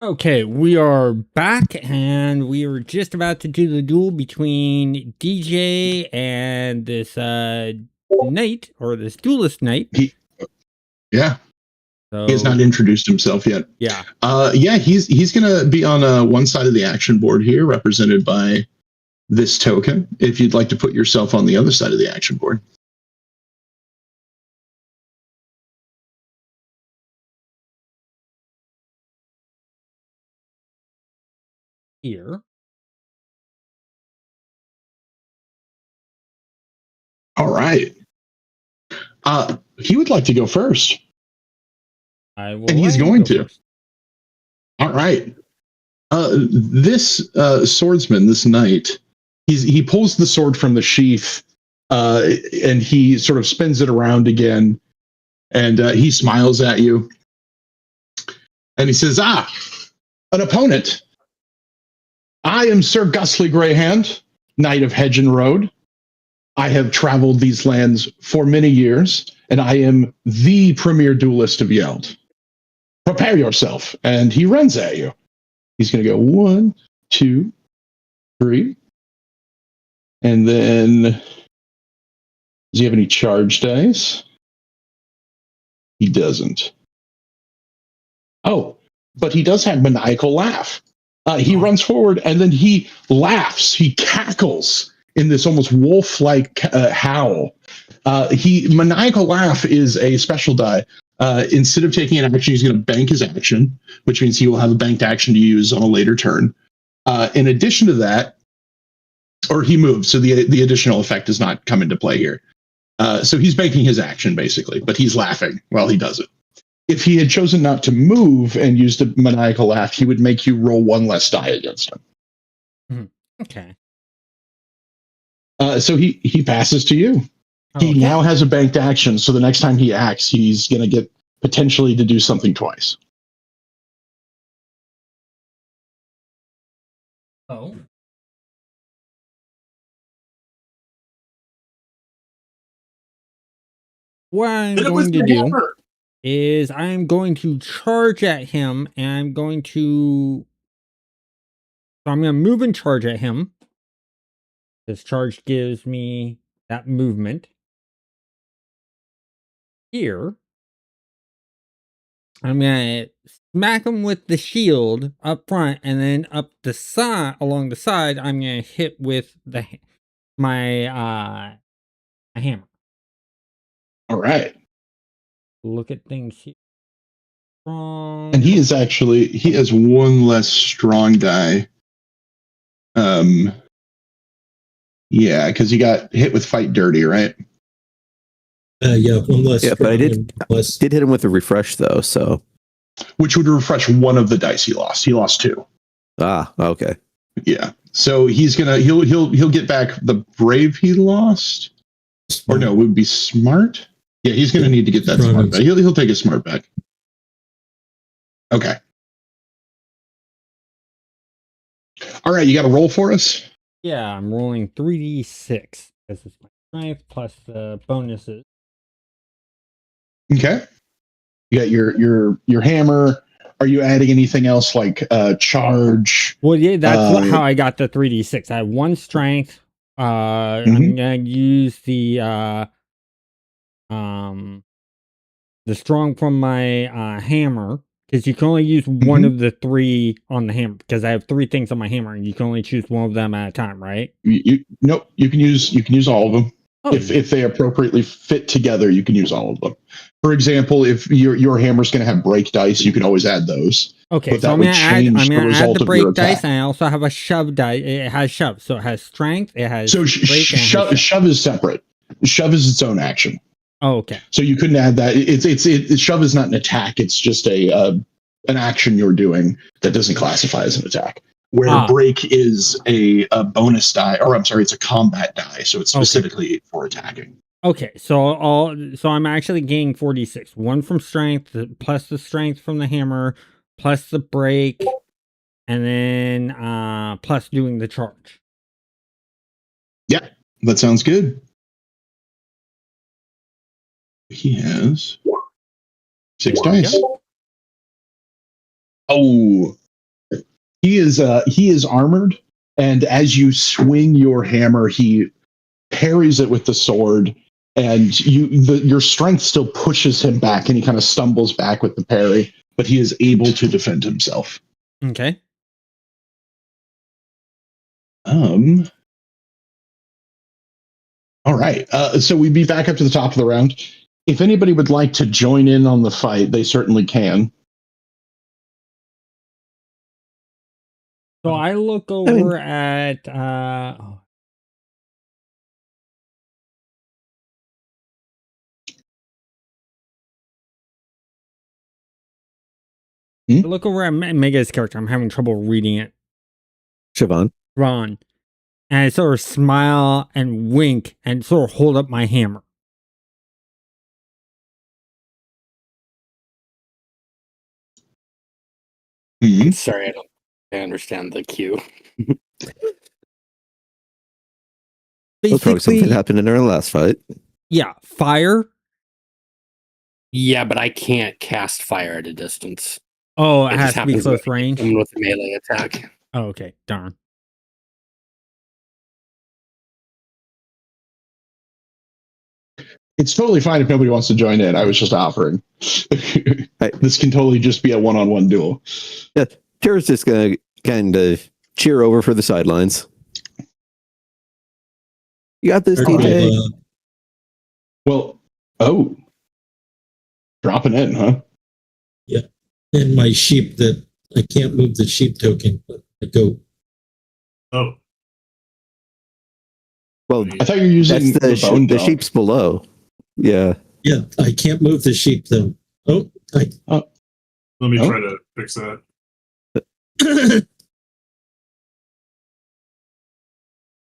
Okay, we are back, and we were just about to do the duel between DJ and this knight, or this duelist knight. Yeah, So he has not introduced himself yet. yeah, yeah, he's gonna be on one side of the action board here, represented by this token. If you'd like to put yourself on the other side of the action board. here. All right. He would like to go first. I will And he's let him going go to. first. All right. This swordsman, this knight, he pulls the sword from the sheath, and he sort of spins it around again, and he smiles at you, and he says, "Ah, an opponent. I am Sir Gusly Greyhand, Knight of Hedge and Road. I have traveled these lands for many years, and I am the premier duelist of Yeld. Prepare yourself." And he runs at you. He's going to go 1, 2, 3. And then, does he have any charge dice? He doesn't. Oh, but he does have Maniacal Laugh. He runs forward and then he laughs. He cackles in this almost wolf-like howl. Maniacal Laugh is a special die. Instead of taking an action, he's going to bank his action, which means he will have a banked action to use on a later turn. In addition to that, or he moves, so the additional effect does not come into play here. So he's banking his action, basically, but he's laughing while he does it. If he had chosen not to move and used a Maniacal Laugh, he would make you roll one less die against him. Okay. So he passes to you. He Okay. now has a banked action, so the next time he acts, he's going to get potentially to do something twice. Oh. What I'm Hit it with going to your do hammer. is I'm going to charge at him, and I'm going to move and charge at him. This charge gives me that movement. Here, I'm gonna smack him with the shield up front, and then up the side, along the side, I'm gonna hit with my hammer. All right. Look at things here. Strong. And he has one less strong die. Yeah, because he got hit with Fight Dirty, right? Yeah, one less. Yeah, but I strong did and less. hit him with a refresh though, so Which would refresh one of the dice he lost. He lost 2. okay. Yeah. So he'll get back the brave he lost. Or no, it would be smart. Yeah, he's gonna need to get that smart back. He'll take his smart back. Okay. All right, you got a roll for us? Yeah, I'm rolling 3d6. This is my strength plus the bonuses. Okay. You got your hammer. Are you adding anything else like charge? Well, yeah, that's how I got the 3d6. I have 1 strength. I'm gonna use the strong from my hammer, because you can only use one of the 3 on the hammer, because I have 3 things on my hammer and you can only choose one of them at a time, right? Nope. You can use all of them. Oh. If they appropriately fit together, you can use all of them. For example, if your hammer's going to have break dice, you can always add those. Okay, But so that I'm would gonna change add the result the of break your dice, attack. and I also have a shove die. It has shove, so it has strength. It has So break. And it has shove. shove is separate. Shove is its own action. Oh, okay. So you couldn't add that. It's shove is not an attack. It's just an action you're doing that doesn't classify as an attack. Where break is a bonus die, or I'm sorry, it's a combat die. So it's specifically for attacking. Okay, so I'm actually gaining 46. 1 from strength, plus the strength from the hammer, plus the break, and then plus doing the charge. Yeah, that sounds good. He has 6 dice. Oh, He is armored, and as you swing your hammer, he parries it with the sword, and your strength still pushes him back, and he kind of stumbles back with the parry, but he is able to defend himself. Okay. All right. So we'd be back up to the top of the round. If anybody would like to join in on the fight, they certainly can. So I look over at I look over at Mega's character. I'm having trouble reading it. Siobhan. Ron. And I sort of smile and wink and sort of hold up my hammer. I'm sorry, I understand the cue. That's probably something happened in our last fight. Yeah, fire. Yeah, but I can't cast fire at a distance. Oh, it It has just to be happens close range. with a melee attack. Oh, okay, darn. It's totally fine if nobody wants to join in. I was just offering. This can totally just be a one-on-one duel. Yeah, Tara's just gonna kind of cheer over for the sidelines. You got this, DJ. Well, dropping in, huh? Yeah, and my sheep that I can't move the sheep token, but I go. Oh, Well, I thought you were using that's the bone the dog. sheep's below. Yeah. Yeah, I can't move the sheep though. Oh, let me try to fix that.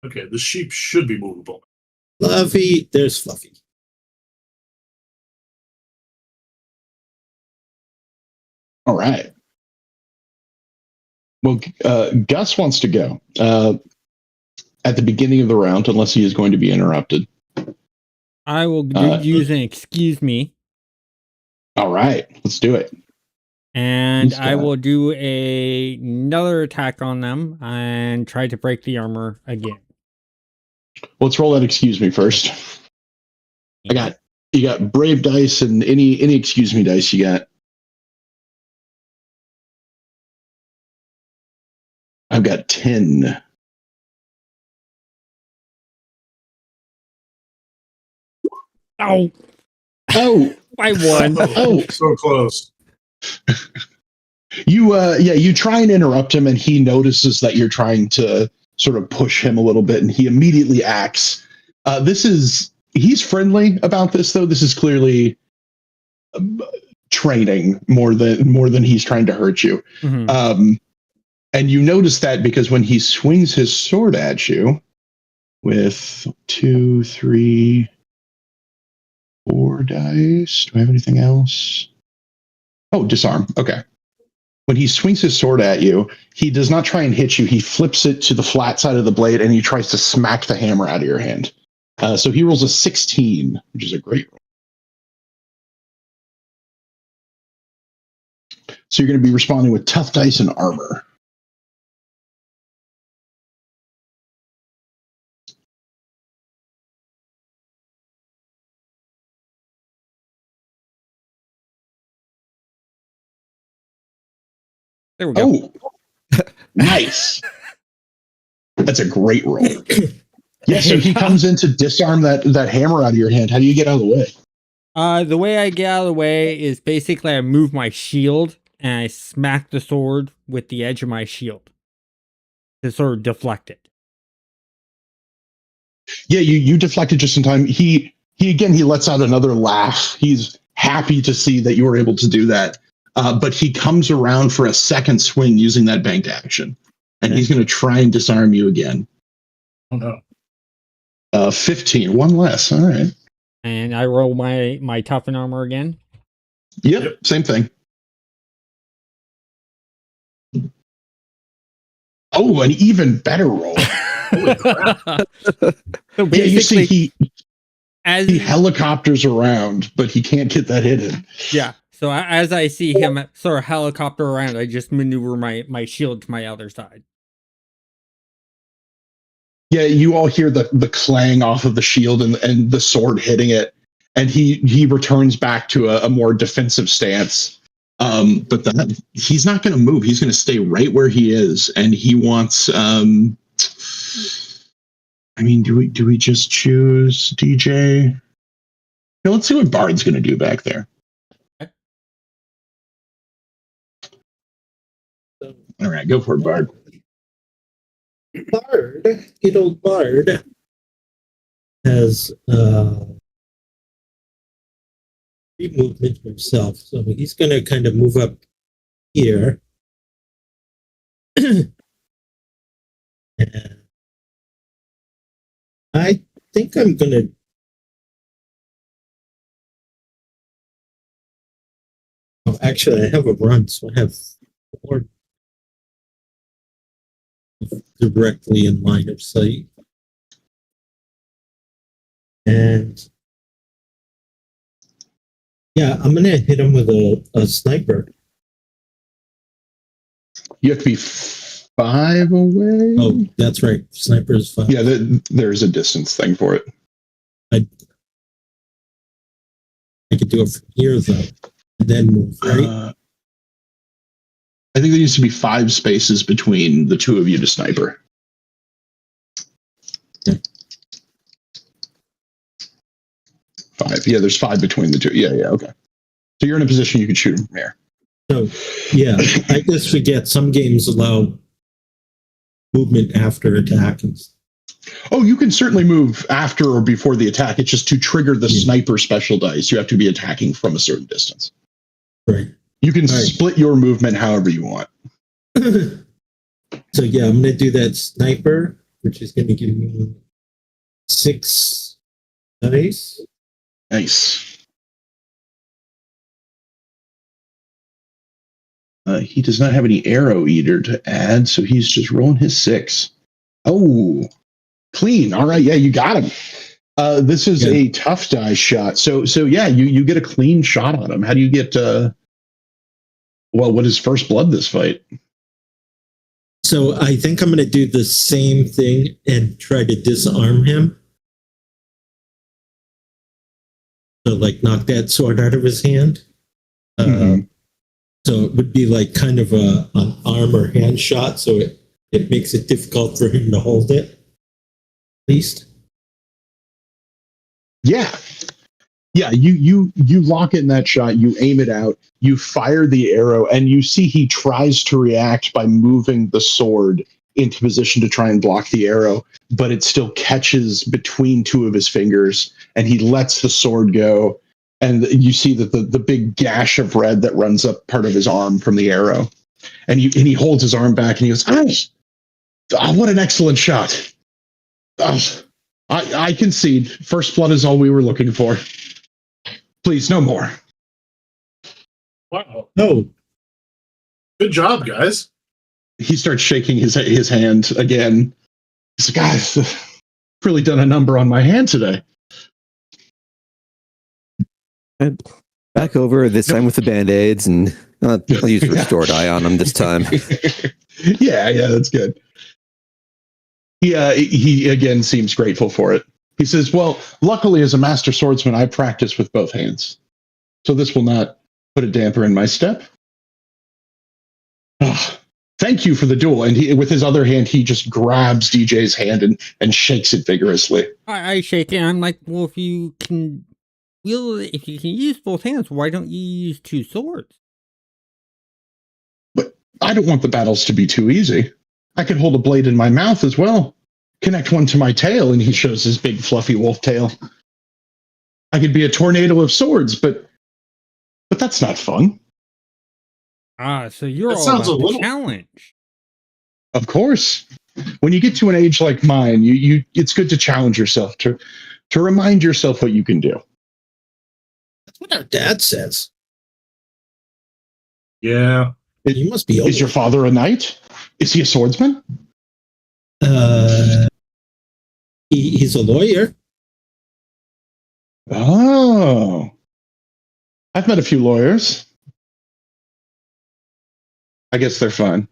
Okay, the sheep should be movable. Fluffy. There's Fluffy. All right. Well, Gus wants to go at the beginning of the round, unless he is going to be interrupted. I will use an excuse me. All right, let's do it. And I will do another attack on them and try to break the armor again. Let's roll that excuse me first. You got brave dice and any excuse me dice you got. I've got 10. Oh, I won. Oh, so close. You try and interrupt him, and he notices that you're trying to sort of push him a little bit, and he immediately acts. He's friendly about this, though. This is clearly training more than he's trying to hurt you. Mm-hmm. And you notice that because when he swings his sword at you with 2, 3, 4 dice. Do I have anything else? Oh, disarm. Okay. When he swings his sword at you, he does not try and hit you. He flips it to the flat side of the blade, and he tries to smack the hammer out of your hand. So he rolls a 16, which is a great roll. So you're going to be responding with tough dice and armor. There we go. Oh, nice. That's a great roll. Yeah, so he comes in to disarm that hammer out of your hand. How do you get out of the way? The way I get out of the way is basically I move my shield and I smack the sword with the edge of my shield to sort of deflect it. Yeah, you deflected just in time. He lets out another laugh. He's happy to see that you were able to do that. But he comes around for a second swing using that banked action. And he's going to try and disarm you again. Oh, no. 15, one less. All right. And I roll my toughen armor again. Yep, same thing. Oh, an even better roll. Holy crap. So Yeah, you see basically, he helicopters around, but he can't get that hit in. yeah. So as I see him sort of helicopter around, I just maneuver my shield to my other side. Yeah, you all hear the clang off of the shield and the sword hitting it, and he returns back to a more defensive stance. But he's not going to move. He's going to stay right where he is, and he wants. I mean, do we just choose DJ? Now, let's see what Bard's going to do back there. All right, go for it, Bard. Bard, good old Bard, has free movement himself. So he's going to kind of move up here. And I think I'm going to. Oh, actually, I have a run, so I have 4 directly in line of sight. And yeah, I'm going to hit him with a sniper. You have to be 5 away. Oh, that's right. Sniper is 5. Yeah, there's a distance thing for it. I could do it from here, though, and then move, right? I think there needs to be 5 spaces between the two of you to sniper. Okay. 5. Yeah, there's 5 between the two. Yeah, okay. So you're in a position you can shoot him from here. So, yeah, I just forget some games allow movement after attack. Oh, you can certainly move after or before the attack. It's just to trigger the sniper special dice. You have to be attacking from a certain distance. Right. You can split your movement however you want. So, yeah, I'm going to do that sniper, which is going to give me 6 dice. Nice. He does not have any arrow eater to add, so he's just rolling his 6. Oh, clean. All right, yeah, you got him. This is a tough die shot. So yeah, you get a clean shot on him. How do you get? What is first blood this fight? So I think I'm going to do the same thing and try to disarm him. So like knock that sword out of his hand. So it would be like kind of an arm or hand shot. So it makes it difficult for him to hold it. At least. Yeah. You lock it in that shot. You aim it out. You fire the arrow, and you see he tries to react by moving the sword into position to try and block the arrow, but it still catches between 2 of his fingers, and he lets the sword go. And you see that the big gash of red that runs up part of his arm from the arrow, and he holds his arm back and he goes, "Oh, what an excellent shot! Oh, I concede. First blood is all we were looking for. Please, no more." Wow. Oh, Good job, guys. He starts shaking his hand again. He's like, "Guys, really done a number on my hand today." Back over this time with the band-aids, and I'll use Restore Die on him this time. yeah, that's good. He again seems grateful for it. He says, "Well, luckily as a master swordsman, I practice with both hands. So this will not put a damper in my step. Oh, thank you for the duel." And with his other hand, he just grabs DJ's hand and shakes it vigorously. I shake it. I'm like, well, if you can use both hands, why don't you use 2 swords? But I don't want the battles to be too easy. I could hold a blade in my mouth as well. Connect one to my tail, and he shows his big fluffy wolf tail. I could be a tornado of swords, but that's not fun. So you're That all sounds about a little- the challenge. Of course. When you get to an age like mine, it's good to challenge yourself, to remind yourself what you can do. that's what our dad says. Yeah. You must be old. Is your father a knight? Is he a swordsman? He's a lawyer. Oh. I've met a few lawyers. I guess they're fine.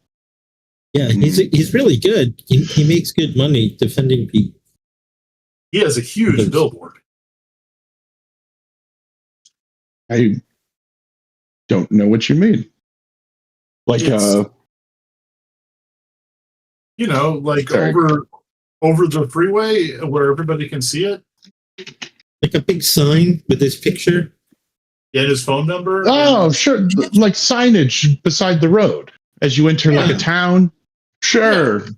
Yeah, he's really good. He makes good money defending people. He has a huge billboard. I don't know what you mean. Like, like sorry. over the freeway where everybody can see it. Like a big sign with his picture. Yeah, his phone number. Oh, sure. Like signage beside the road as you enter like a town. Sure. Yeah.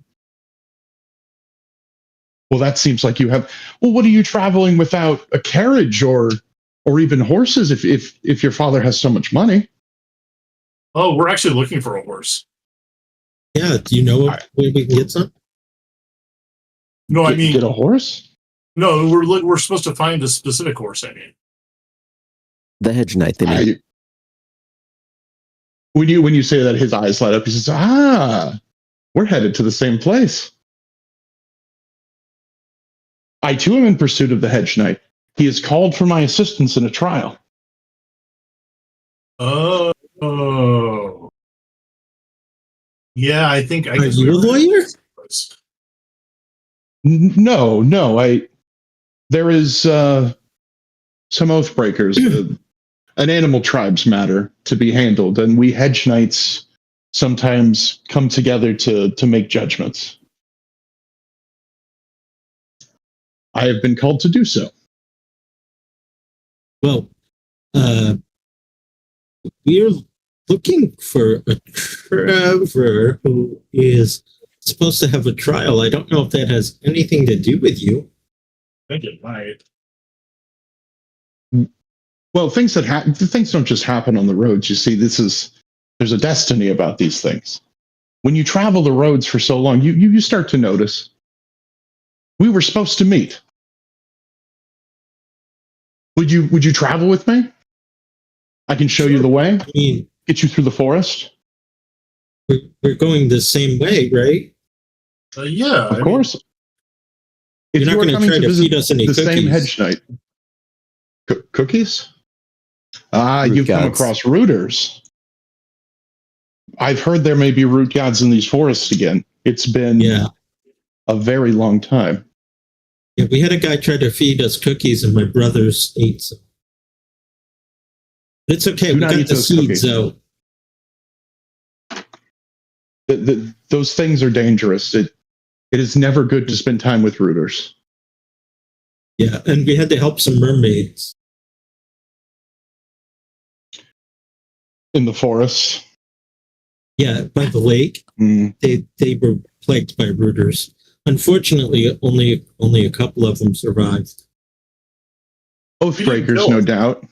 Well, that seems like you have. Well, what are you traveling without a carriage or even horses if your father has so much money? Oh, we're actually looking for a horse. Yeah, do you know where we can get some? No, I mean get a horse. No, we're supposed to find a specific horse. I mean, the hedge knight. They mean. When you say that, his eyes light up. He says, we're headed to the same place. I too am in pursuit of the hedge knight. He has called for my assistance in a trial. Oh. Yeah, I think. Are you a lawyer? No. There is some oath breakers, an animal tribes matter to be handled, and we hedge knights sometimes come together to make judgments. I have been called to do so. Well, we're looking for a Trevor who is supposed to have a trial. I don't know if that has anything to do with you. I think it might. Well, things don't just happen on the roads. You see, there's a destiny about these things. When you travel the roads for so long, you start to notice. We were supposed to meet. Would you travel with me? I can show you the way. I mean, get you through the forest. We're going the same way, right? Yeah, of course. If you're not going to try to feed us any the cookies. Same hedge knight. Cookies? You've come across rooters. I've heard there may be root gods in these forests again. It's been a very long time. Yeah, we had a guy try to feed us cookies, and my brothers ate some. It's okay. We got the seeds, though. Those things are dangerous. It is never good to spend time with rooters. Yeah, and we had to help some mermaids. In the forest? Yeah, by the lake. They were plagued by rooters. Unfortunately, only a couple of them survived. Oathbreakers, no doubt.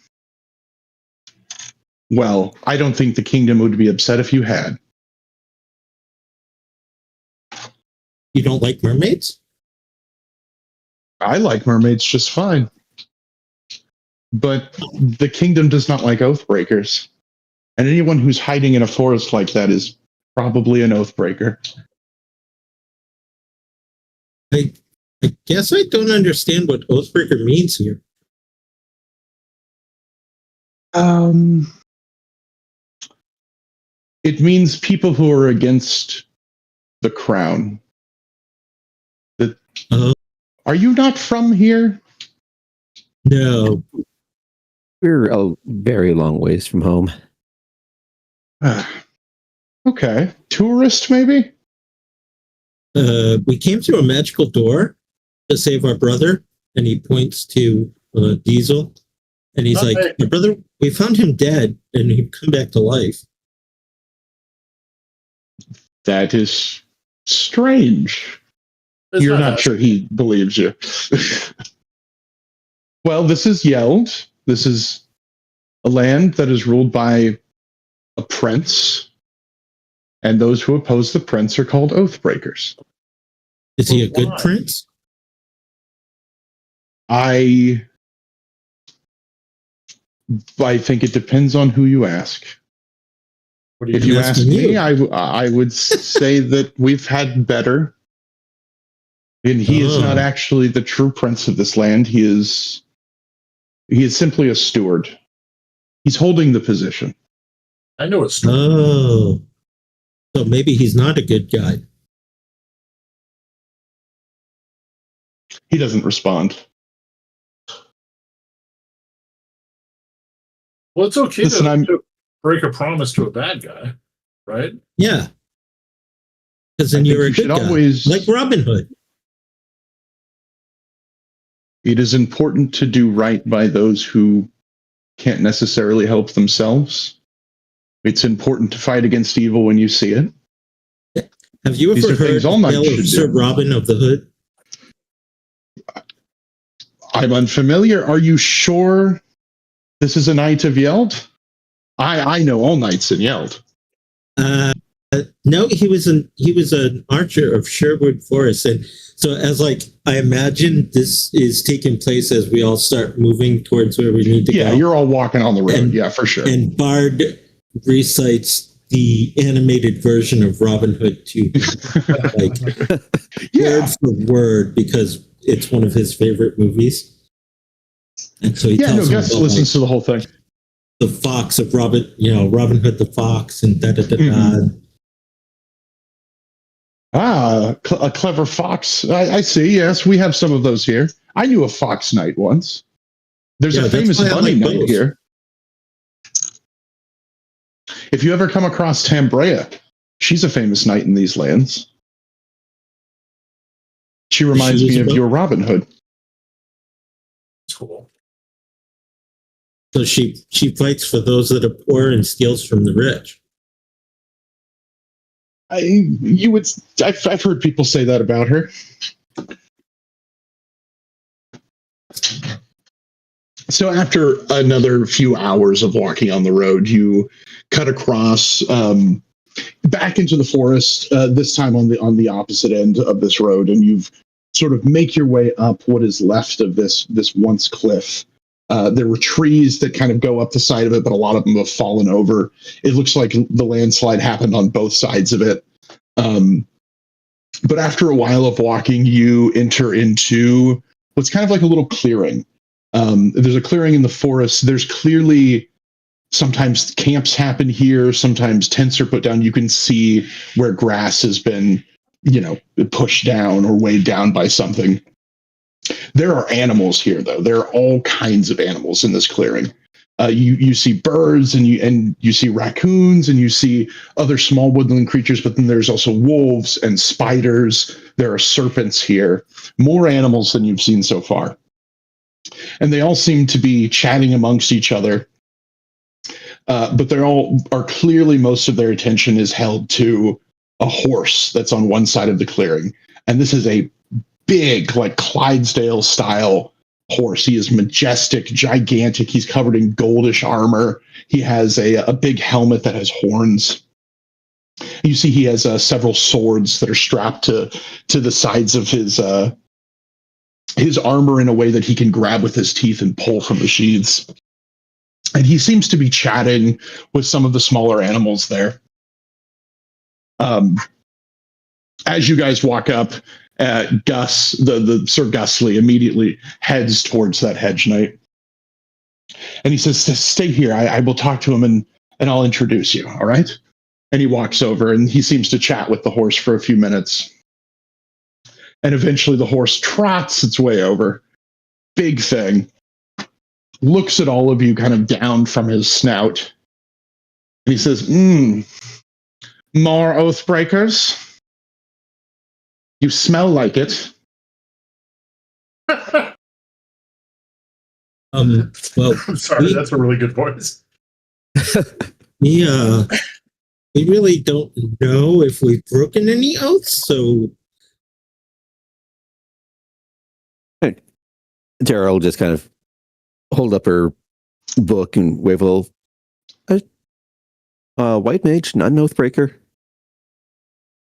Well, I don't think the kingdom would be upset if you had. You don't like mermaids? I like mermaids just fine. But the kingdom does not like oathbreakers. And anyone who's hiding in a forest like that is probably an oathbreaker. I guess I don't understand what oathbreaker means here. It means people who are against the crown. Are you not from here? No. We're a very long ways from home. Okay. Tourist, maybe? We came through a magical door to save our brother, and he points to Diesel, and he's like, "My brother, we found him dead, and he'd come back to life." That is strange. You're not sure he believes you. Well, this is Yeld. This is a land that is ruled by a prince, and those who oppose the prince are called oathbreakers. Is he a good prince? I think it depends on who you ask. If you ask me, I would say that we've had better. And he is not actually the true prince of this land. He is simply a steward. He's holding the position. I know a steward. Oh. So maybe he's not a good guy. He doesn't respond. Well, it's okay Listen, to break a promise to a bad guy, right? Yeah. Because I then think you're a you good should guy. always- Like Robin Hood. It is important to do right by those who can't necessarily help themselves. It's important to fight against evil when you see it. Have you These ever are heard things the all knights tale of should Sir do. Robin of the Hood? I'm unfamiliar. Are you sure this is a knight of Yeld? I know all knights in Yeld. No, he was an archer of Sherwood Forest, and so as I imagine this is taking place as we all start moving towards where we need to go. Yeah, you're all walking on the road. And- yeah, for sure. And Bard recites the animated version of Robin Hood to Yeah, word for word because it's one of his favorite movies. And so he yeah. No, tells him Gus about listens to the whole thing. the fox of Robin Hood the fox and da da da da. Mhm. A clever fox. I see. Yes, we have some of those here. I knew a fox knight once. There's Yeah, a that's famous why I bunny like knight both. here. If you ever come across Tambrea, she's a famous knight in these lands. She reminds me of Isabel? your Robin Hood. It's cool. So she fights for those that are poor and steals from the rich. I've heard people say that about her. So after another few hours of walking on the road, you cut across back into the forest. This time on the opposite end of this road, and you've sort of make your way up what is left of this once cliff. There were trees that kind of go up the side of it, but a lot of them have fallen over. It looks like the landslide happened on both sides of it. But after a while of walking, you enter into what's kind of like a little clearing. There's a clearing in the forest. There's clearly sometimes camps happen here. Sometimes tents are put down. You can see where grass has been, pushed down or weighed down by something. There are animals here, though. There are all kinds of animals in this clearing. You see birds and you see raccoons and you see other small woodland creatures, but then there's also wolves and spiders. There are serpents here, more animals than you've seen so far. And they all seem to be chatting amongst each other. But they're all are clearly most of their attention is held to a horse that's on one side of the clearing. And this is a big, like Clydesdale style horse. He is majestic, gigantic. He's covered in goldish armor. He has a big helmet that has horns. You see he has several swords that are strapped to the sides of his armor in a way that he can grab with his teeth and pull from the sheaths. And he seems to be chatting with some of the smaller animals there. As you guys walk up, Gus, the Sir Gusly, immediately heads towards that hedge knight. And he says, stay here. I will talk to him and I'll introduce you. All right. And he walks over and he seems to chat with the horse for a few minutes. And eventually the horse trots its way over. Big thing. Looks at all of you kind of down from his snout. And he says, more Oathbreakers? You smell like it. Well, I'm sorry, that's a really good voice. we really don't know if we've broken any oaths, so Tara will just kind of hold up her book and wave a little. White mage, not an oathbreaker.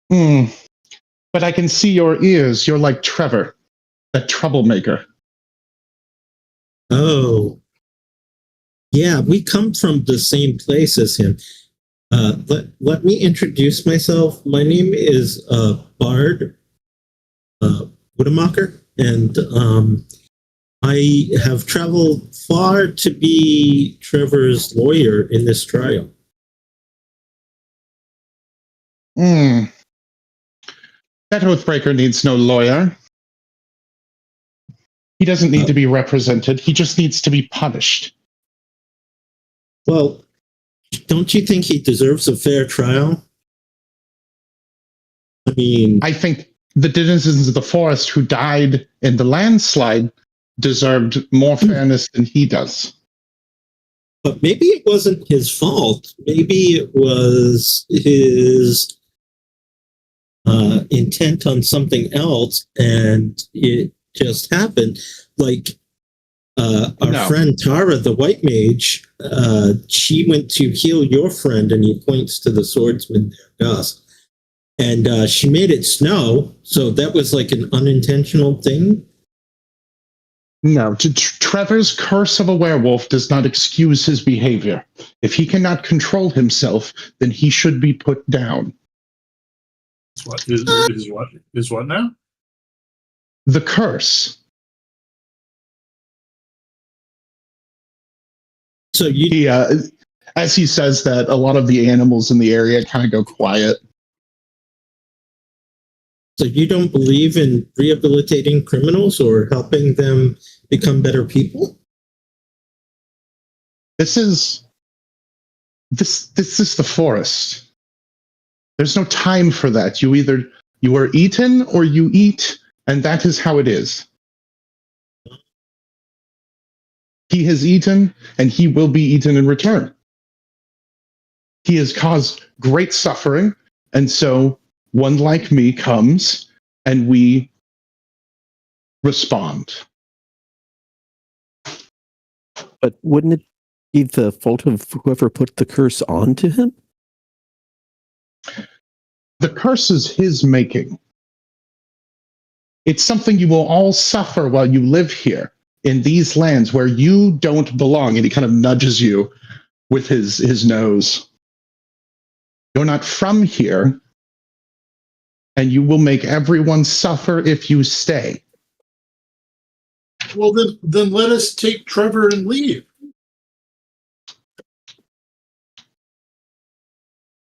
But I can see your ears. You're like Trevor, that troublemaker. oh. Yeah, we come from the same place as him. Let me introduce myself. My name is Bard Woodemacher, and I have traveled far to be Trevor's lawyer in this trial. Hmm. That Oathbreaker needs no lawyer. He doesn't need to be represented. He just needs to be punished. Well, don't you think he deserves a fair trial? I mean, I think the denizens of the forest who died in the landslide deserved more fairness than he does. but maybe it wasn't his fault. Maybe it was his intent on something else, and it just happened. Like our friend Tara, the white mage, she went to heal your friend, and he points to the swordsman there, Gus. And she made it snow, so that was like an unintentional thing. No, Trevor's curse of a werewolf does not excuse his behavior. If he cannot control himself, then he should be put down. Is what now? The curse. So you, as he says that, a lot of the animals in the area kind of go quiet. so you don't believe in rehabilitating criminals or helping them become better people? This is the forest. There's no time for that. You are eaten or you eat, and that is how it is. He has eaten, and he will be eaten in return. He has caused great suffering, and so one like me comes, and we respond. But wouldn't it be the fault of whoever put the curse onto him? The curse is his making. It's something you will all suffer while you live here in these lands where you don't belong. And he kind of nudges you with his nose. You're not from here, and you will make everyone suffer if you stay. Well, then let us take Trevor and leave.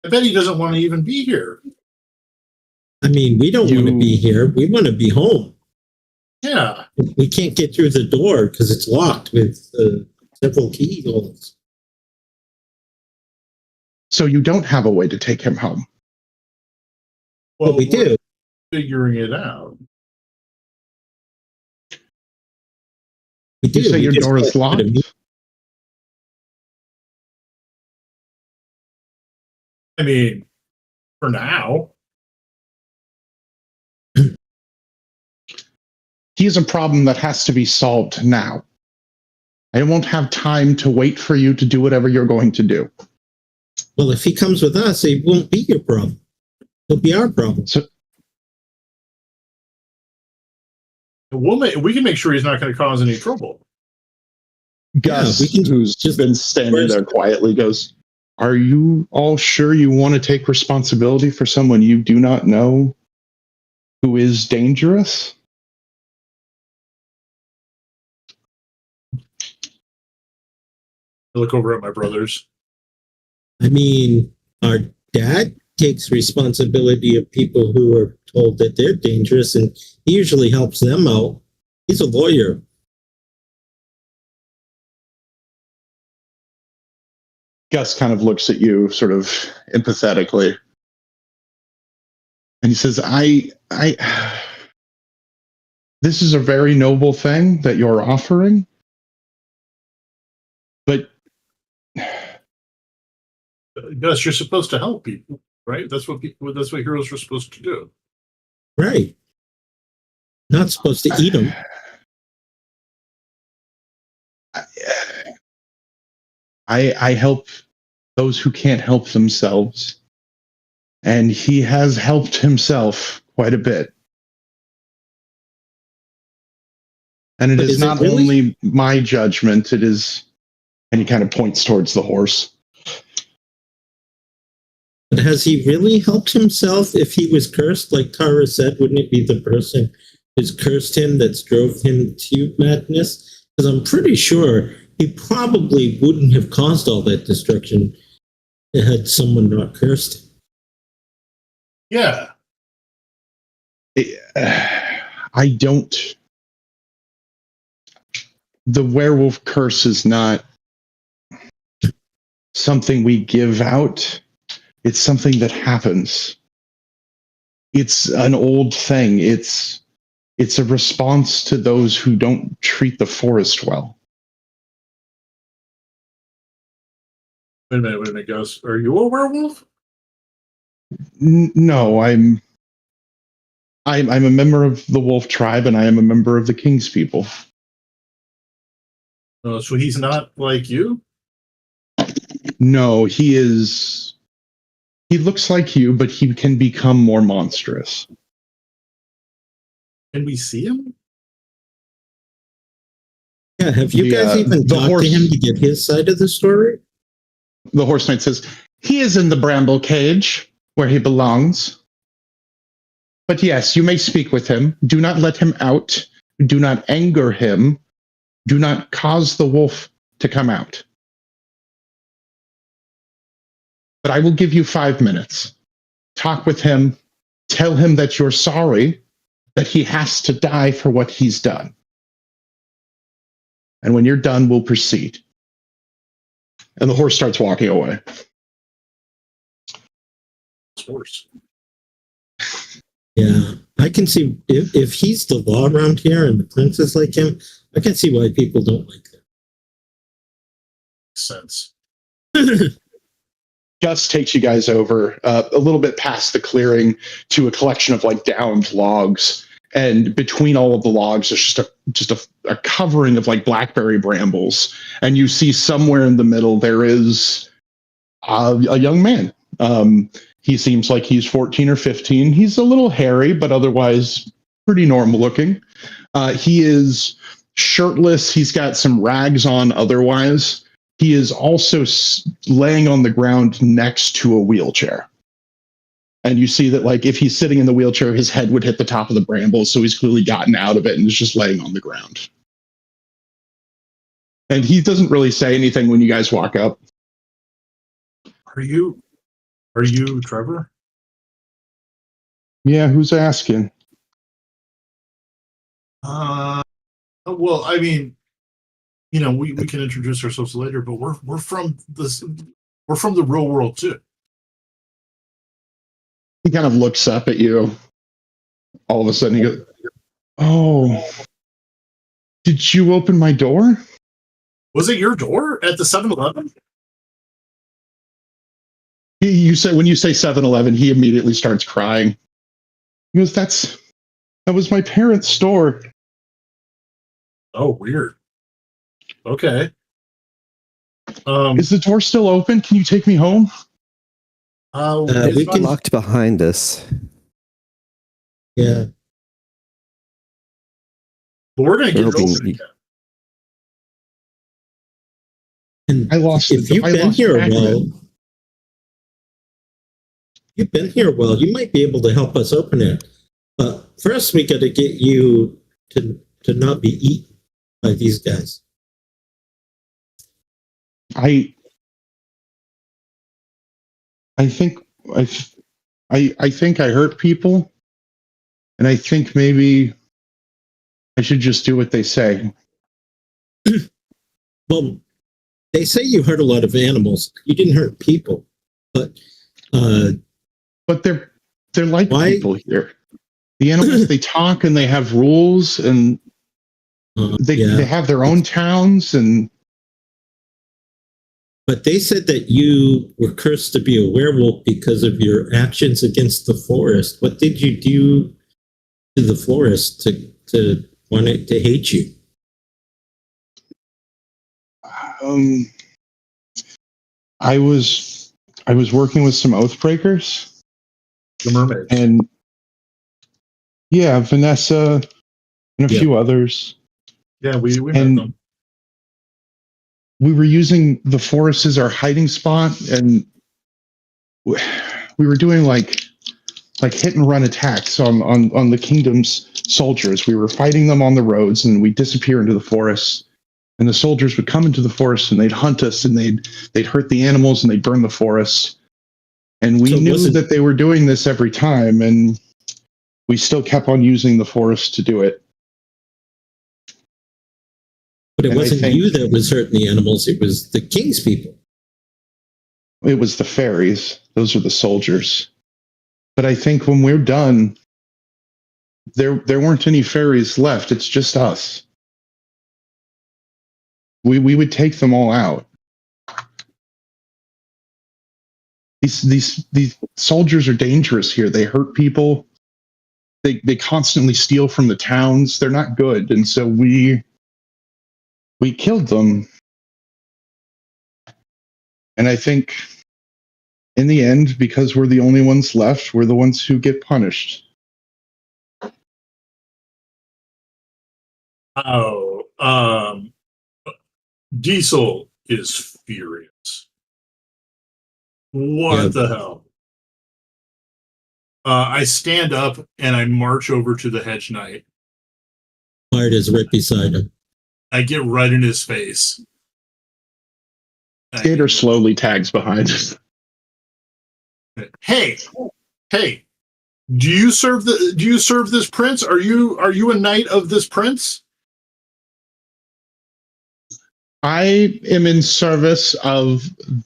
I bet he doesn't want to even be here. I mean, we don't want to be here. We want to be home. Yeah. We can't get through the door because it's locked with several keyholes. So you don't have a way to take him home. Well, But we do. Figuring it out. We do. You say We your just door is gotta locked? meet- I mean, for now. He's a problem that has to be solved now. I won't have time to wait for you to do whatever you're going to do. Well, if he comes with us, it won't be your problem. It'll be our problem. So We can make sure he's not going to cause any trouble. Gus, we can who's just been standing there quietly, goes, "Are you all sure you want to take responsibility for someone you do not know who is dangerous?" I look over at my brothers. I mean, our dad takes responsibility of people who are told that they're dangerous, and he usually helps them out. He's a lawyer. Gus kind of looks at you sort of empathetically. And he says, this is a very noble thing that you're offering, but Gus, you're supposed to help people, right? That's what heroes are supposed to do. Right. Not supposed to eat them. I help those who can't help themselves. And he has helped himself quite a bit. And it is not only my judgment, it is, and he kind of points towards the horse. But has he really helped himself if he was cursed? Like Tara said, wouldn't it be the person who's cursed him that drove him to madness? Because I'm pretty sure he probably wouldn't have caused all that destruction had someone not cursed him. Yeah. I don't. The werewolf curse is not something we give out. It's something that happens. It's an old thing. It's a response to those who don't treat the forest well. Wait a minute, Gus. Are you a werewolf? No, I'm a member of the wolf tribe, and I am a member of the King's people. So he's not like you? No, he is. He looks like you, but he can become more monstrous. Can we see him? Yeah, have you guys even talked to him to get his side of the story? The horse knight says, he is in the bramble cage, where he belongs. But yes, you may speak with him. Do not let him out. Do not anger him. Do not cause the wolf to come out. But I will give you 5 minutes. Talk with him. Tell him that you're sorry, that he has to die for what he's done. And when you're done, we'll proceed. And the horse starts walking away. Horse. Yeah, I can see if he's the law around here and the prince is like him, I can see why people don't like him. Makes sense. Gus takes you guys over a little bit past the clearing to a collection of like downed logs, and between all of the logs there's just a covering of like blackberry brambles, and you see somewhere in the middle there is a young man. He seems like he's 14 or 15. He's a little hairy, but otherwise pretty normal looking. He is shirtless. He's got some rags on otherwise. He is also laying on the ground next to a wheelchair. And you see that, like, if he's sitting in the wheelchair, his head would hit the top of the brambles, so he's clearly gotten out of it and is just laying on the ground. And he doesn't really say anything when you guys walk up. Are you Trevor? Yeah, who's asking? Well, I mean, you know, we can introduce ourselves later, but we're from the real world too. He kind of looks up at you. All of a sudden, he goes, "Oh, did you open my door?" Was it your door at the 7-Eleven? You say, when you say 7-Eleven, he immediately starts crying. He goes, that was my parents' store. Oh, weird. Okay. Is the door still open? Can you take me home? We can Locked behind us. Yeah. But we're gonna get it Hoping- open again. And I lost. if you've I been lost here a track of it. while, you've been here a while, you might be able to help us open it. But first, we got to get you to not be eaten by these guys. I think I think I hurt people, and I think maybe I should just do what they say. Well, they say you hurt a lot of animals. You didn't hurt people, but But they're like Why? people here. The animals, they talk and they have rules, and they have their own towns. And But they said that you were cursed to be a werewolf because of your actions against the forest. What did you do to the forest to want it to hate you? I was working with some Oathbreakers. The mermaids. And yeah, Vanessa and a few others. Yeah, we met And them. we were using the forest as our hiding spot, and we were doing like hit and run attacks on the kingdom's soldiers. We were fighting them on the roads, and we'd disappear into the forest. And the soldiers would come into the forest and they'd hunt us, and they'd hurt the animals and they'd burn the forest. And we So knew wasn't- that they were doing this every time, and we still kept on using the forest to do it. But it And I wasn't think- you that was hurting the animals, it was the king's people. It was the fairies. Those are the soldiers. But I think when we're done, there weren't any fairies left. It's just us. We would take them all out. These soldiers are dangerous here. They hurt people. They constantly steal from the towns. They're not good, and so we killed them. And I think in the end, because we're the only ones left, we're the ones who get punished. Oh, Diesel is furious. What Yeah. the hell? I stand up and I march over to the hedge knight. Bard is right beside him. I get right in his face. Skater slowly tags behind. Hey, do you serve this prince? Are you a knight of this prince? I am in service of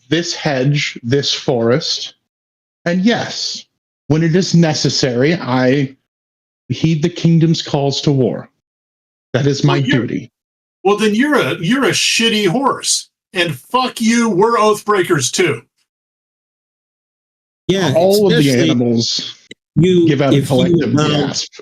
this hedge, this forest, and yes, when it is necessary, I heed the kingdom's calls to war. That is my duty. Well, then you're a shitty horse, and fuck you. We're oathbreakers too. Yeah, All of the especially animals you give out a if you collective allow- gasp.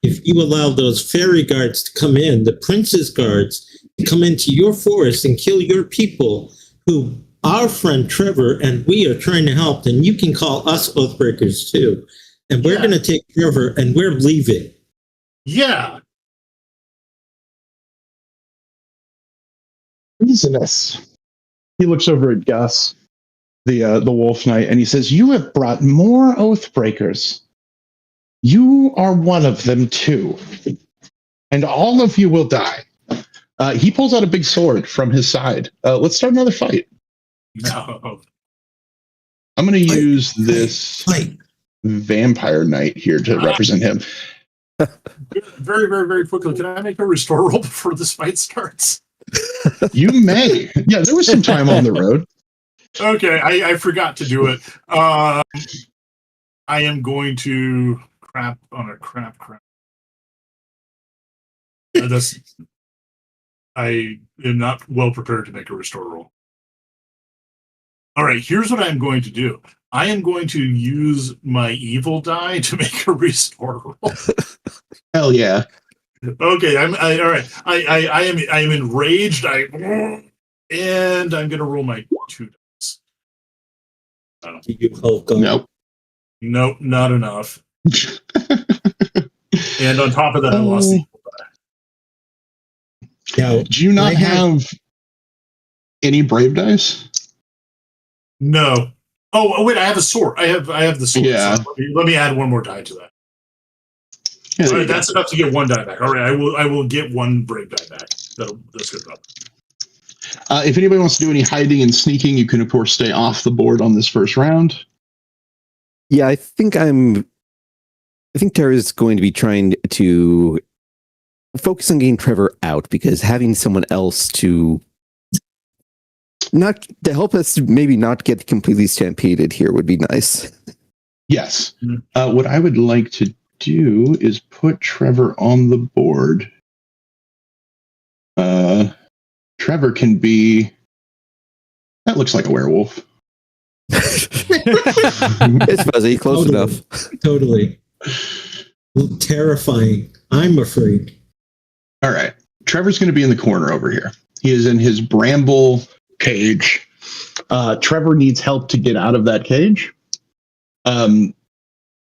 if you allow those fairy guards to come in, the prince's guards, to come into your forest and kill your people, who our friend Trevor and we are trying to help, then you can call us oathbreakers too. And we're Yeah. going to take Trevor and we're leaving. Yeah. Treasonous. He looks over at Gus, the wolf knight, and he says, "You have brought more oathbreakers. You are one of them too, and all of you will die." He pulls out a big sword from his side. Let's start another fight. No. I'm going to Fight, use this Fight. vampire knight here to represent him. Very, very, very quickly. Can I make a restore roll before this fight starts? You may. Yeah, there was some time on the road. Okay, I forgot to do it. I am going to crap on a crap. I am not well prepared to make a restore roll. All right, here's what I'm going to do. I am going to use my evil die to make a restore roll. Hell yeah. Okay, all right. I am enraged. And I'm gonna roll my 2 dice. Do you Hulk up? Nope. Nope, not enough. And on top of that, I lost the evil die. Now, Do you not I have- have any brave dice? No. Oh wait, I have a sword. I have the sword. Yeah. So let me add one more die to that. Yeah, All there right, you go. that's enough to get 1 die back. All right, I will get 1 brave die back. That's good enough. If anybody wants to do any hiding and sneaking, you can, of course, stay off the board on this first round. Yeah, I think Tara's going to be trying to focus on getting Trevor out, because having someone else to help us maybe not get completely stampeded here would be nice. Yes. Mhm. What I would like to do is put Trevor on the board. Trevor can be... That looks like a werewolf. It's fuzzy, close Totally. enough. Totally. Terrifying. I'm afraid. All right. Trevor's going to be in the corner over here. He is in his bramble cage. Trevor needs help to get out of that cage.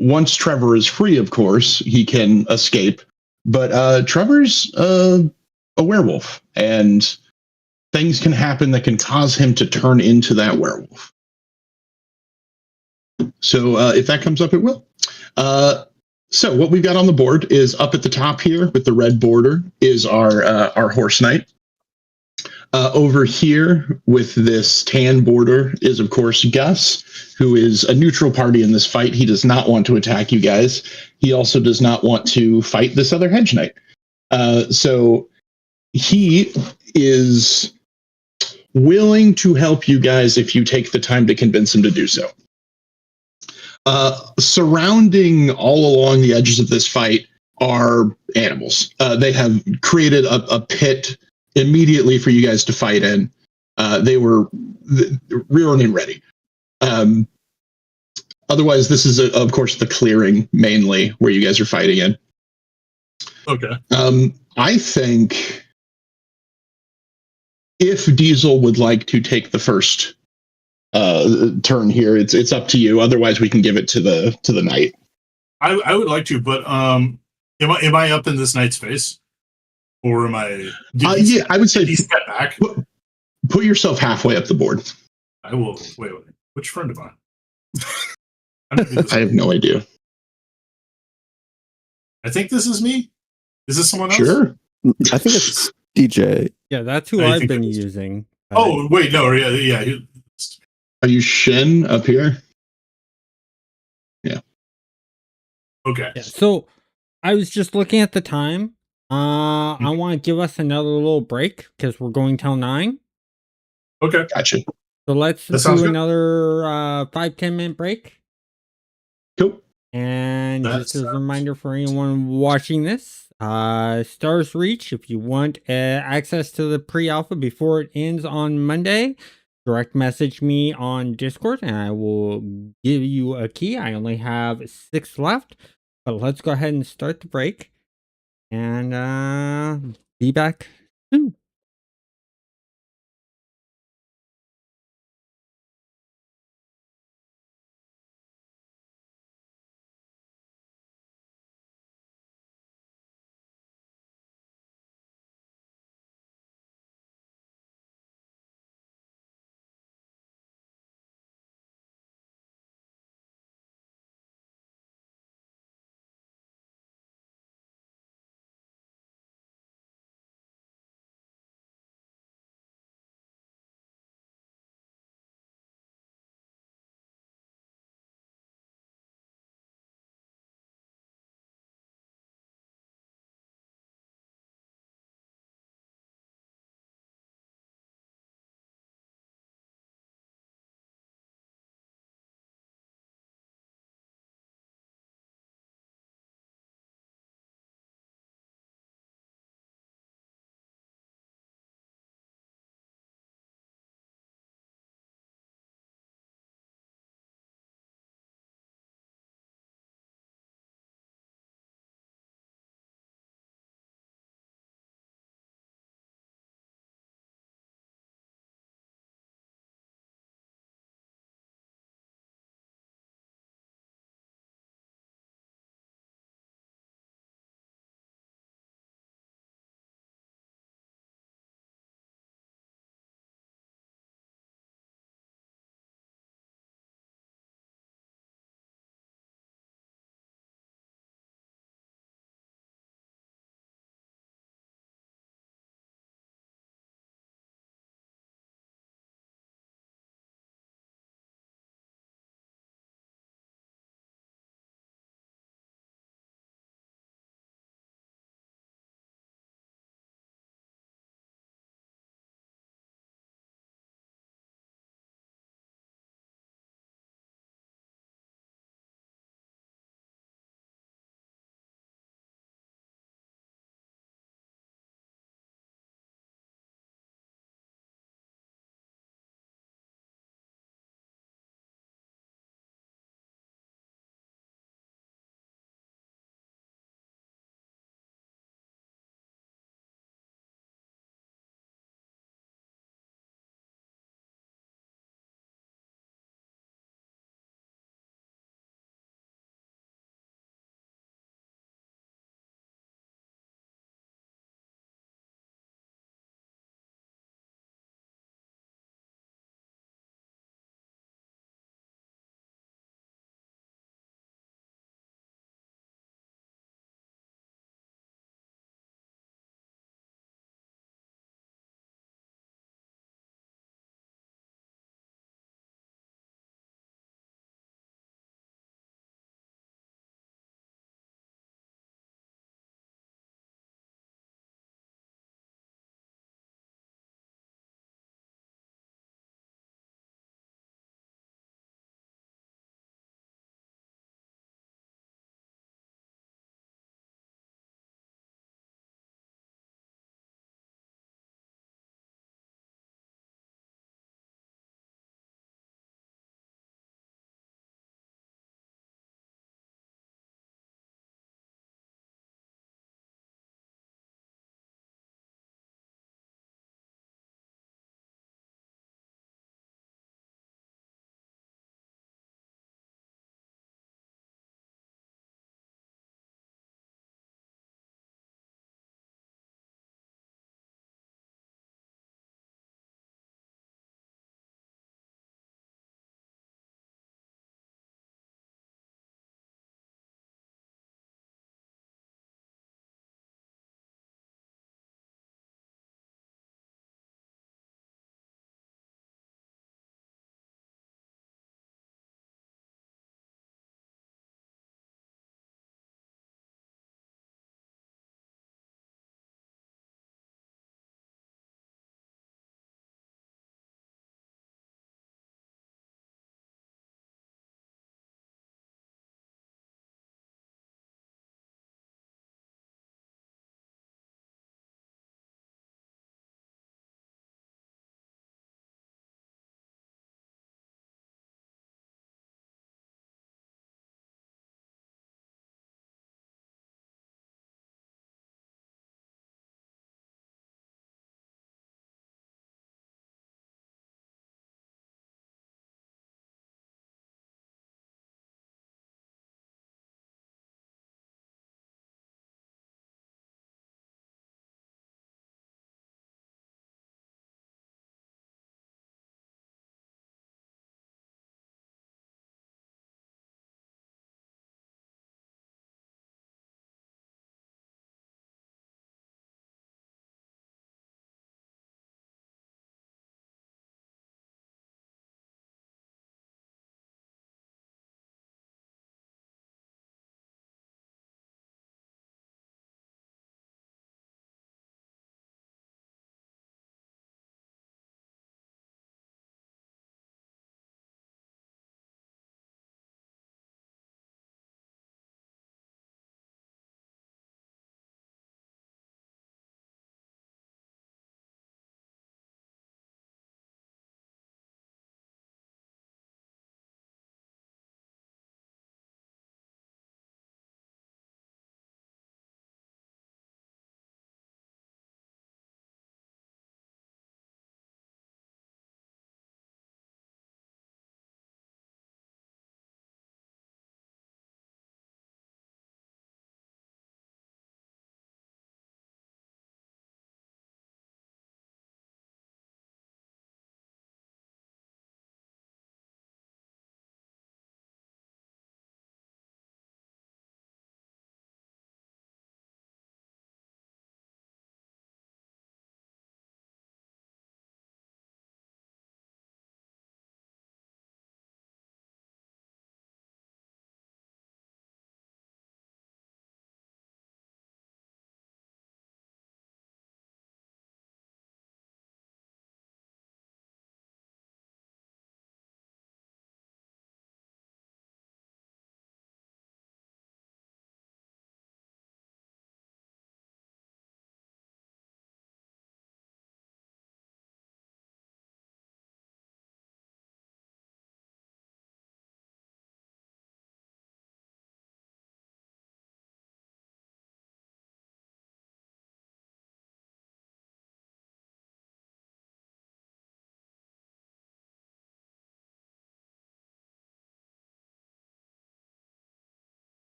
Once Trevor is free, of course, he can escape. But Trevor's a werewolf, and things can happen that can cause him to turn into that werewolf. So if that comes up, it will. So what we've got on the board is up at the top here with the red border is our horse knight. Over here with this tan border is, of course, Gus, who is a neutral party in this fight. He does not want to attack you guys. He also does not want to fight this other hedge knight. So he is willing to help you guys if you take the time to convince him to do so. Surrounding all along the edges of this fight are animals. They have created a pit immediately for you guys to fight in. They were rearing and ready. Otherwise, this is, of course, the clearing mainly where you guys are fighting in. Okay. I think if Diesel would like to take the first turn here, it's up to you. Otherwise, we can give it to the knight. I would like to, but am I up in this knight's face, or am I? Yeah, I would say step back. Put yourself halfway up the board. I will. Wait. Which friend am I? I have no idea. I think this is me. Is this someone else? Sure. I think it's DJ. Yeah, that's who I've been using. Oh, wait, no, yeah. Are you Shin up here? Yeah. Okay. Yeah, so I was just looking at the time. I want to give us another little break because we're going till 9. Okay. Gotcha. So let's That sounds do good. another 5-10 minute break. Cool. And That just as a sounds- reminder for anyone watching this, Stars Reach, if you want access to the pre-alpha before it ends on Monday, direct message me on Discord and I will give you a key. I only have 6 left, but let's go ahead and start the break and be back soon.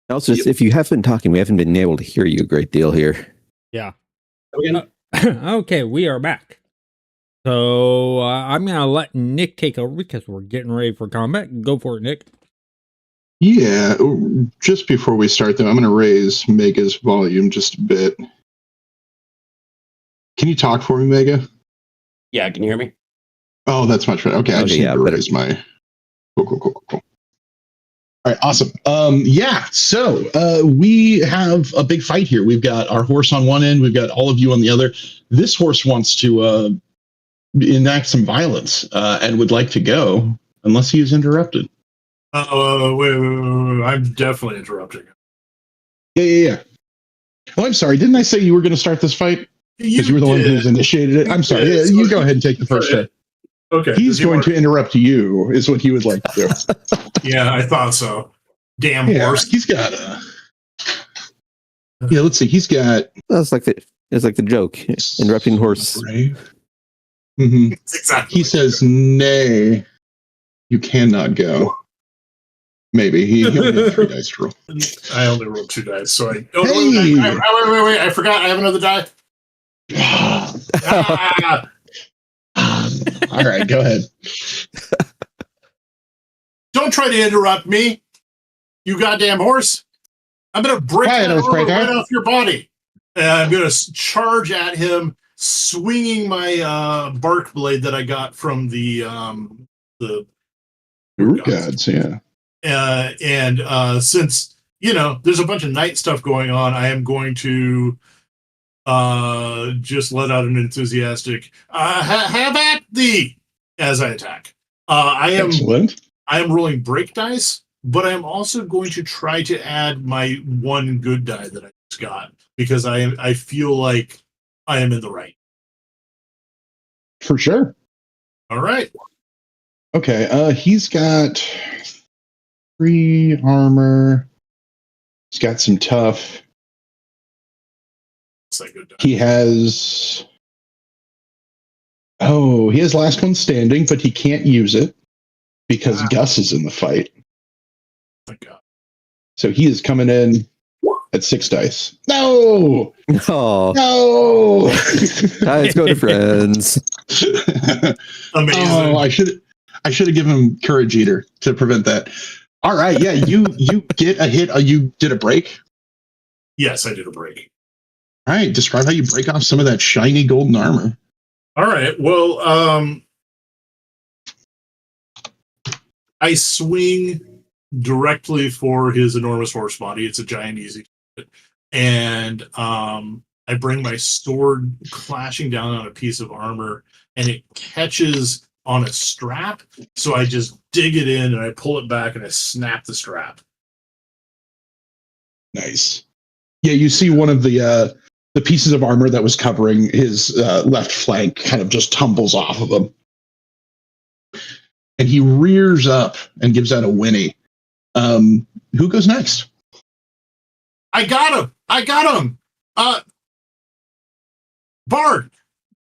Also, if you have been talking, we haven't been able to hear you a great deal here. Yeah. Okay. Okay, we are back. So I'm going to let Nick take over because we're getting ready for combat. Go for it, Nick. Yeah, just before we start, though, I'm going to raise Mega's volume just a bit. Can you talk for me, Mega? Yeah, can you hear me? Oh, that's much better. Okay, I just need to raise my... Cool. All right, awesome. So we have a big fight here. We've got our horse on one end. We've got all of you on the other. This horse wants to enact some violence and would like to go, unless he is interrupted. Wait. I'm definitely interrupting. Yeah. Oh, I'm sorry. Didn't I say you were going to start this fight? Because you were the one who's initiated it. I'm sorry. Yeah, you go ahead and take the first step. Okay. He's going to interrupt you, is what he would like to do. Yeah, I thought so. Damn Yeah, horse. he's got yeah, let's see. He's got... That's like the joke. Interrupting horse. Mm-hmm. Exactly. He says, nay, you cannot go. Maybe. He only had 3 dice to roll. I only rolled 2 dice, so I... Oh, Hey! wait. I forgot. I have another die. All right, go ahead. Don't try to interrupt me, you goddamn horse. I'm going to break that armor right off your body. And I'm going to charge at him, swinging my bark blade that I got from the Root gods, yeah. And since, there's a bunch of night stuff going on, I am going to just let out an enthusiastic have at thee as I attack. Excellent. I am rolling break dice, but I am also going to try to add my 1 good die that I just got because I feel like I am in the right. For sure. All right. Okay, he's got 3 armor. He's got some tough. Good die. He has... Oh, he has last one standing, but he can't use it because Gus is in the fight. Thank God. So he is coming in at 6 dice. No! Oh, No! let's go to friends. Amazing. Oh, I should have given him Courage Eater to prevent that. All right, yeah, you get a hit. You did a break? Yes, I did a break. All right, describe how you break off some of that shiny golden armor. All right, well, I swing directly for his enormous horse body. It's a giant easy. And I bring my sword clashing down on a piece of armor, and it catches on a strap. So I just dig it in, and I pull it back, and I snap the strap. Nice. Yeah, you see one of the pieces of armor that was covering his left flank kind of just tumbles off of him. And he rears up and gives out a whinny. Who goes next? I got him. Bard,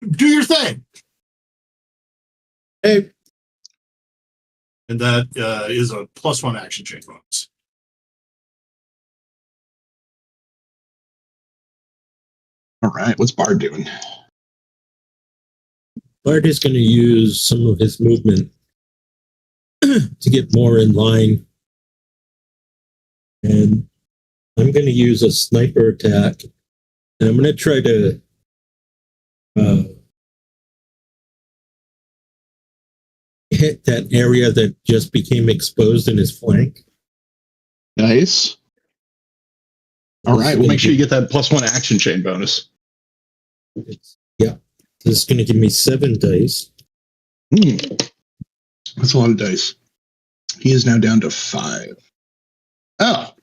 do your thing. Hey. And that is a +1 action chain bonus. All right, what's Bard doing? Bard is going to use some of his movement to get more in line. And I'm going to use a sniper attack. And I'm going to try to hit that area that just became exposed in his flank. Nice. All right, we'll make sure you get that +1 action chain bonus. Yeah, this is going to give me 7 dice. That's a lot of dice. He is now down to 5. Oh,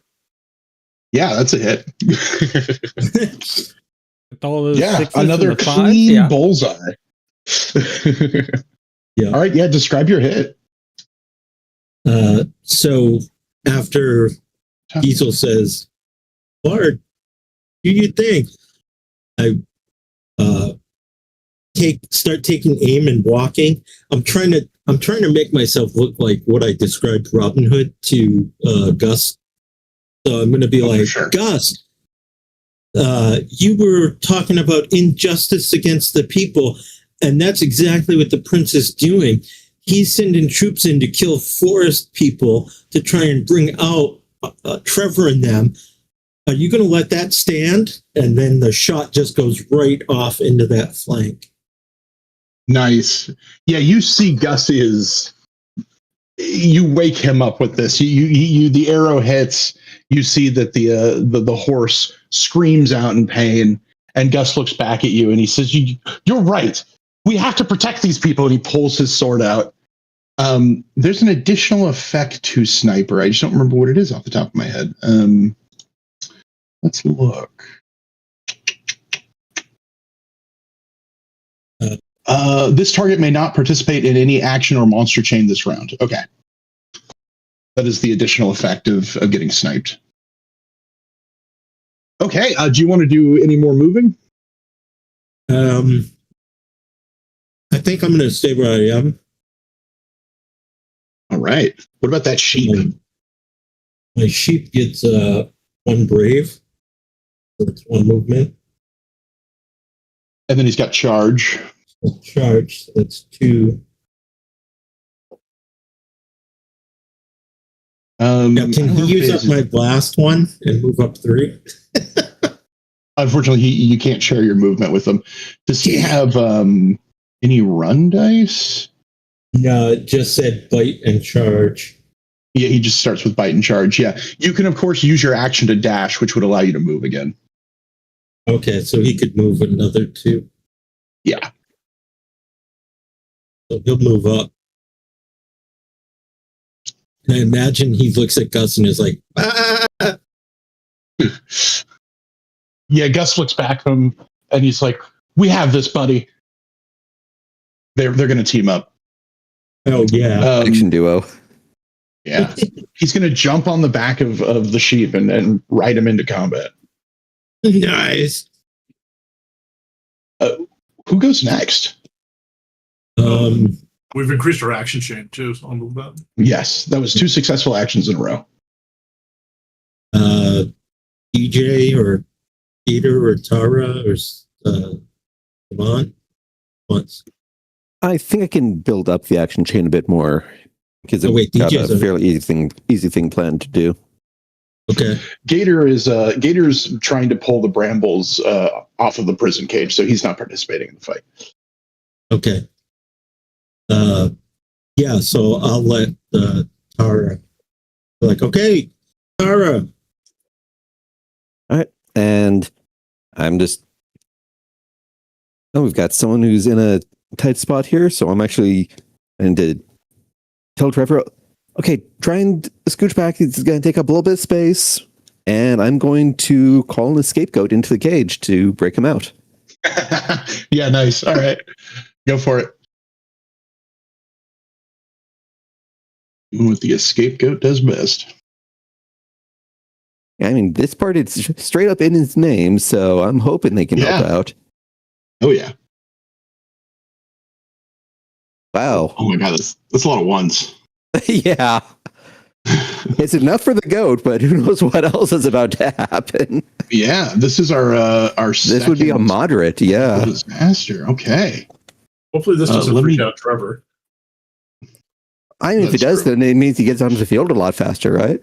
yeah, that's a hit. With all those Yeah, sixes another and the clean fives, bullseye. Yeah. All right, yeah, describe your hit. So after Diesel says, Bard, do you think? I start taking aim and walking. I'm trying to make myself look like what I described Robin Hood to Gus So I'm going to be like, sure. Gus, you were talking about injustice against the people, and that's exactly what the prince is doing. He's sending troops in to kill forest people to try and bring out Trevor and them. Are you going to let that stand? And then the shot just goes right off into that flank. Nice. Yeah, you see Gus is. You wake him up with this. You the arrow hits. You see that the horse screams out in pain, and Gus looks back at you and he says, "You're right. We have to protect these people." And he pulls his sword out. There's an additional effect to Sniper. I just don't remember what it is off the top of my head. Let's look. This target may not participate in any action or monster chain this round. Okay. That is the additional effect of getting sniped. Okay. Do you want to do any more moving? I think I'm going to stay where I am. All right. What about that sheep? My sheep gets one brave. So it's one movement. And then he's got charge. Charge, so that's 2. Now, can he use up my last one and move up 3? Unfortunately, you can't share your movement with him. Does he have any run dice? No, it just said bite and charge. Yeah, he just starts with bite and charge. Yeah. You can, of course, use your action to dash, which would allow you to move again. Okay, so he could move another 2. Yeah. So he'll move up. And I imagine he looks at Gus and is like, ah! Yeah, Gus looks back at him and he's like, "We have this, buddy." They're going to team up. Oh, yeah. Action duo. Yeah. He's going to jump on the back of the sheep and ride him into combat. Nice. Who goes next? We've increased our action chain too, so I'll move that. Yes, that was 2 successful actions in a row. DJ or Peter or Tara or Devon once. I think I can build up the action chain a bit more because I've got DJ's a fairly easy thing planned to do. Okay. Gator's trying to pull the brambles off of the prison cage, so he's not participating in the fight. Okay. Yeah, so I'll let Tara be like, okay, Tara. All right. And I'm just, we've got someone who's in a tight spot here. So I'm actually going to tell Trevor, okay, try and scooch back. It's going to take up a little bit of space. And I'm going to call in a scapegoat into the cage to break him out. Yeah, nice. All right. Go for it. Doing what the scapegoat does best. I mean, this part, it's straight up in his name, so I'm hoping they can help out. Oh, yeah. Wow. Oh, my God. That's a lot of ones. Yeah. It's enough for the goat, but who knows what else is about to happen. Yeah, this is our This would be a moderate, yeah. Disaster. Okay. Hopefully this doesn't freak out Trevor. I mean, if it does, then it means he gets onto the field a lot faster, right?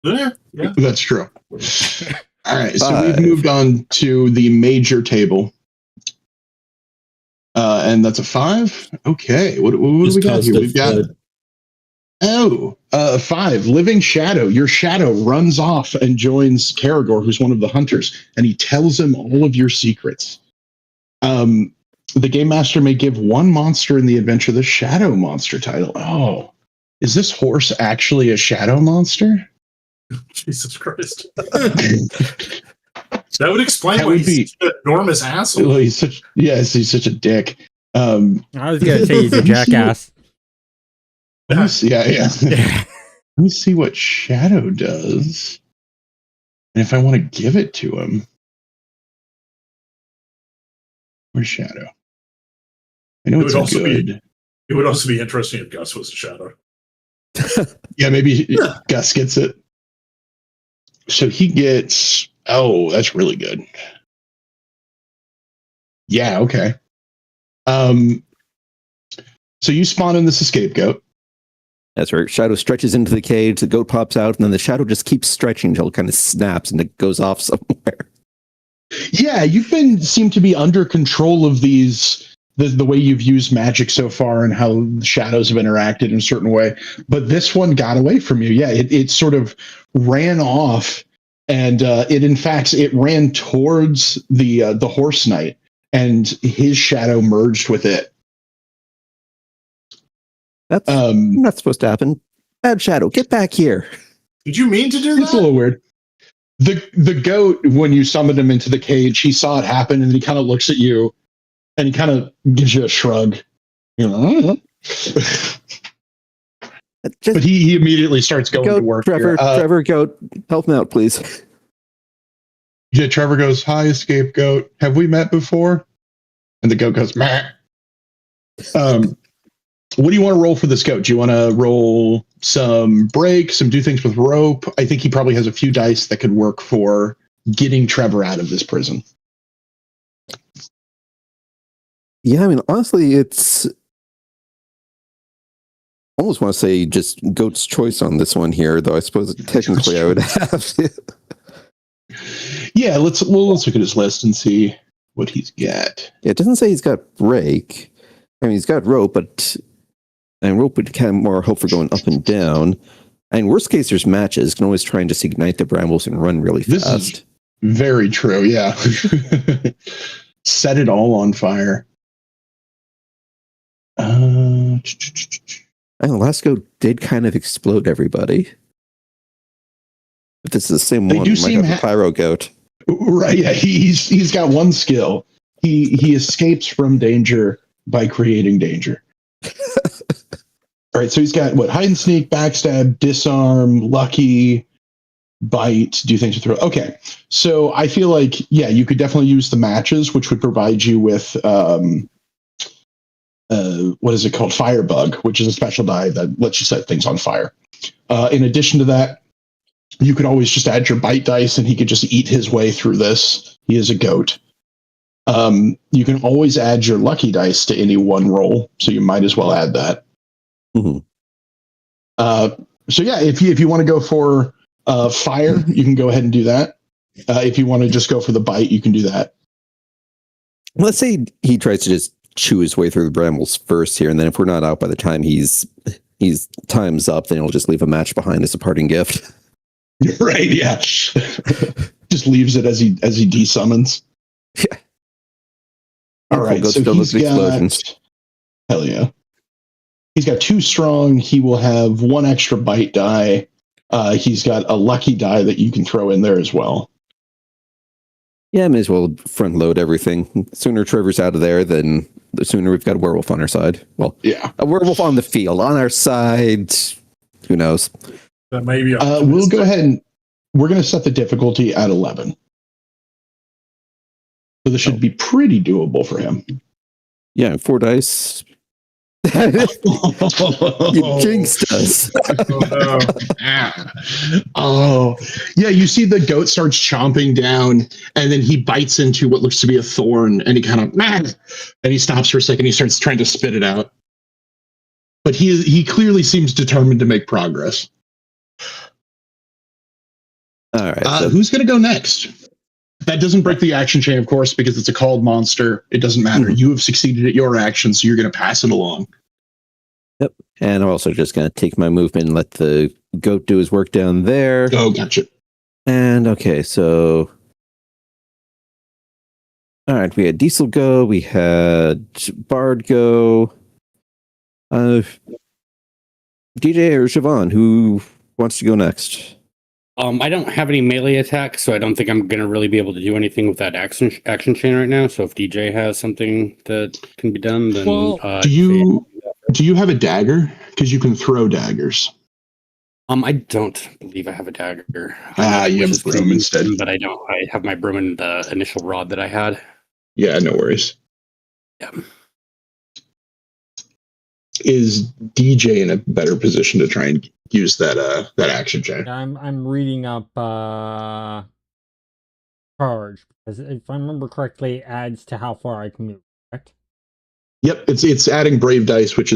Yeah. That's true. All right, so we've moved on to the major table. And that's a 5. Okay, what do we got here? We've got 5. Living Shadow. Your shadow runs off and joins Karagor, who's one of the hunters, and he tells him all of your secrets. The game master may give one monster in the adventure the shadow monster title. Oh, is this horse actually a shadow monster? Jesus Christ. That would explain why he's such an enormous asshole. Well, he's such a dick. I was going to say he's a jackass. Yeah. Let me see what Shadow does. And if I want to give it to him. Where's Shadow? I know it's good. It would also be interesting if Gus was a shadow. Yeah, maybe Gus gets it. So he gets. Oh, that's really good. Yeah. Okay. So you spawn in this escape goat. That's right. Shadow stretches into the cage, the goat pops out, and then the shadow just keeps stretching until it kind of snaps and it goes off somewhere. Yeah, seem to be under control of these, the way you've used magic so far and how the shadows have interacted in a certain way. But this one got away from you. Yeah, it sort of ran off, and it ran towards the horse knight, and his shadow merged with it. That's not supposed to happen. Bad shadow, get back here. Did you mean to do It's a that? little weird. The goat, when you summoned him into the cage, he saw it happen, and he kind of looks at you, and he kind of gives you a shrug. You know, but he immediately starts going goat, to work. Trevor, goat, help him out, please. Yeah, Trevor goes, "Hi, scapegoat. Have we met before?" And the goat goes, "Meh." What do you want to roll for this goat? Do you want to roll some break, some do things with rope? I think he probably has a few dice that could work for getting Trevor out of this prison. Yeah, I mean, honestly, it's almost want to say just goat's choice on this one here, though I suppose technically I would have to. Yeah, let's look at his list and see what he's got. Yeah, it doesn't say he's got break. I mean, he's got rope, but rope would kind of more hope for going up and down. And worst case, there's matches. You can always try and just ignite the brambles and run really fast. This is very true, yeah. Set it all on fire. And the last goat did kind of explode everybody. If this is the same one, we might have a pyro goat. Right, yeah, he's got one skill. He escapes from danger by creating danger. All right, so he's got what? Hide and sneak, backstab, disarm, lucky, bite, do things with throw. Okay, so I feel like, yeah, you could definitely use the matches, which would provide you with what is it called? Firebug, which is a special die that lets you set things on fire. In addition to that, you could always just add your bite dice, and he could just eat his way through this. He is a goat. You can always add your lucky dice to any one roll, so you might as well add that. Mm-hmm. So yeah, if you want to go for fire, you can go ahead and do that. If you want to just go for the bite, you can do that. Let's say he tries to just chew his way through the brambles first here, and then if we're not out by the time he's time's up, then he'll just leave a match behind as a parting gift. Right? Yeah. Just leaves it as he desummons. Yeah. All right. So he's got explosions. Hell yeah. He's got 2 strong. He will have 1 extra bite die. He's got a lucky die that you can throw in there as well. Yeah, may as well front load everything. The sooner Trevor's out of there, then the sooner we've got a werewolf on our side. Well, yeah, a werewolf on the field. On our side, who knows? That may be. We'll go ahead and we're going to set the difficulty at 11. So this should be pretty doable for him. Yeah, 4 dice. You jinxed us. Oh, yeah. You see the goat starts chomping down, and then he bites into what looks to be a thorn, and he kind of, and he stops for a second. He starts trying to spit it out, but he clearly seems determined to make progress. All right. So who's going to go next? That doesn't break the action chain, of course, because it's a called monster. It doesn't matter. You have succeeded at your action, so you're going to pass it along. Yep. And I'm also just going to take my movement and let the goat do his work down there. Oh, gotcha. And okay, so all right, we had Diesel go, we had Bard go. DJ or Siobhan, who wants to go next? I don't have any melee attacks, so I don't think I'm going to really be able to do anything with that action chain right now. So if DJ has something that can be done, then do you have a dagger? Because you can throw daggers. I don't believe I have a dagger. You have broom instead. But I don't. I have my broom and the initial rod that I had. Yeah, no worries. Yeah. Is DJ in a better position to try and use that action chain. I'm reading up charge, because if I remember correctly, it adds to how far I can move, correct? Yep, it's adding brave dice, which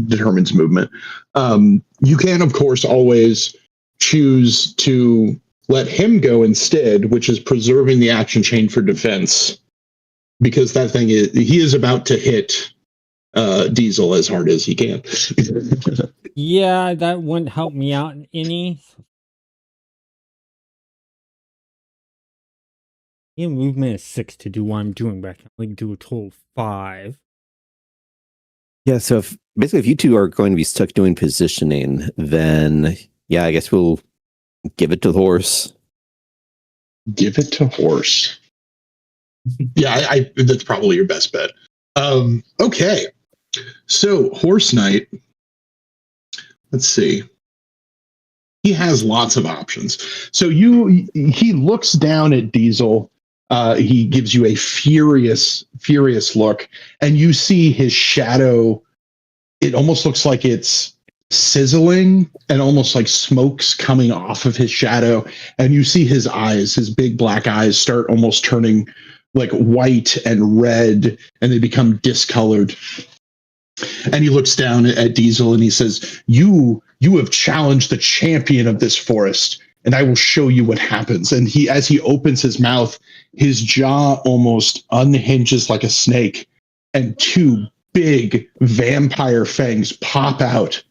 determines movement. You can, of course, always choose to let him go instead, which is preserving the action chain for defense, because that thing he is about to hit Diesel as hard as he can. Yeah, that wouldn't help me out any. Yeah, movement is 6 to do what I'm doing, but I can only do a total of 5. Yeah, so if you two are going to be stuck doing positioning, then yeah, I guess we'll give it to the horse. Give it to horse. Yeah, I that's probably your best bet. Okay, so Horse Knight. Let's see. He has lots of options. So he looks down at Diesel. He gives you a furious look, and you see his shadow. It almost looks like it's sizzling and almost like smoke's coming off of his shadow. And you see his eyes, his big black eyes, start almost turning like white and red, and they become discolored. And he looks down at Diesel and he says, you have challenged the champion of this forest, and I will show you what happens. And as he opens his mouth, his jaw almost unhinges like a snake, and 2 big vampire fangs pop out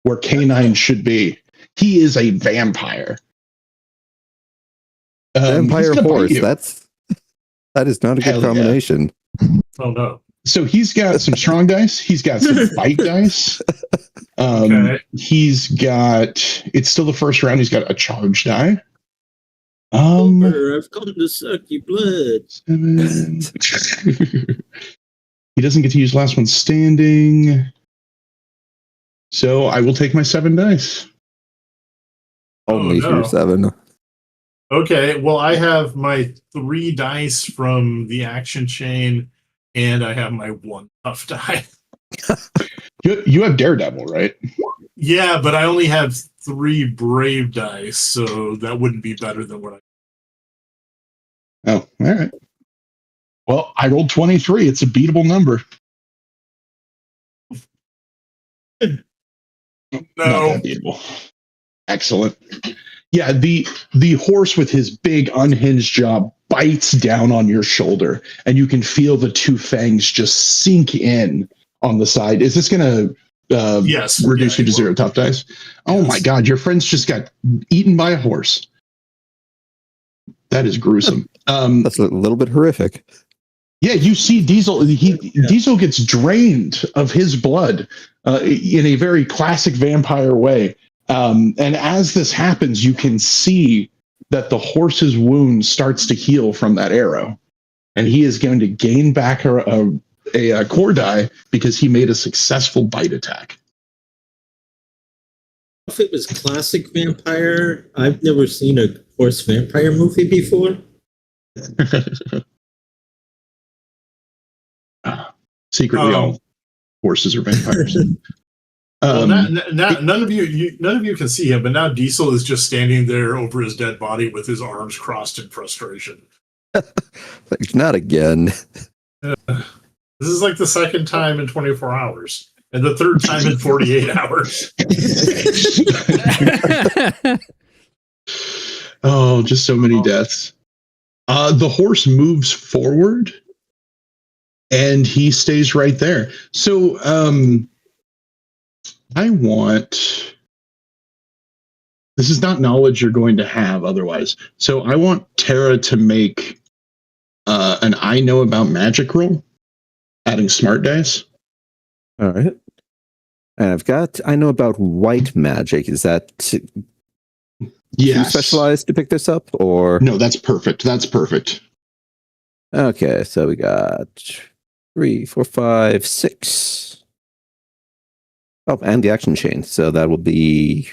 where canine should be. He is a vampire. Vampire horse. That is not a good combination. Oh no. So he's got some strong dice. He's got some bite dice. Okay. He's got. It's still the first round. He's got a charge die. I've come to suck your blood. 7. He doesn't get to use last one standing. So I will take my 7 dice. Only for no. 7. Okay, well, I have my 3 dice from the action chain, and I have my 1 tough die. You have Daredevil, right? Yeah, but I only have 3 brave dice, so that wouldn't be better than what I. Oh, all right. Well, I rolled 23. It's a beatable number. No. Not that beatable. Excellent. Yeah, the horse with his big unhinged jaw bites down on your shoulder, and you can feel the 2 fangs just sink in on the side. Is this going to Yes, reduce you to 0 tough dice? Oh my God, your friends just got eaten by a horse. That is gruesome. That's a little bit horrific. Yeah, you see Diesel. Diesel gets drained of his blood in a very classic vampire way. And as this happens, you can see that the horse's wound starts to heal from that arrow, and he is going to gain back a core die because he made a successful bite attack. If it was classic vampire, I've never seen a horse vampire movie before. Secretly, all horses are vampires. Well, none of you can see him, but now Diesel is just standing there over his dead body with his arms crossed in frustration. Like, not again. This is like the 2nd time in 24 hours, and the 3rd time in 48 hours. Oh, just so many deaths. The horse moves forward, and he stays right there. So, I want. This is not knowledge you're going to have otherwise. So I want Tara to make an I know about magic roll, adding smart dice. All right. And I know about white magic. Is that too specialized to pick this up, or? No, that's perfect. That's perfect. Okay, so we got 3, 4, 5, 6. Oh, and the action chain. So that will be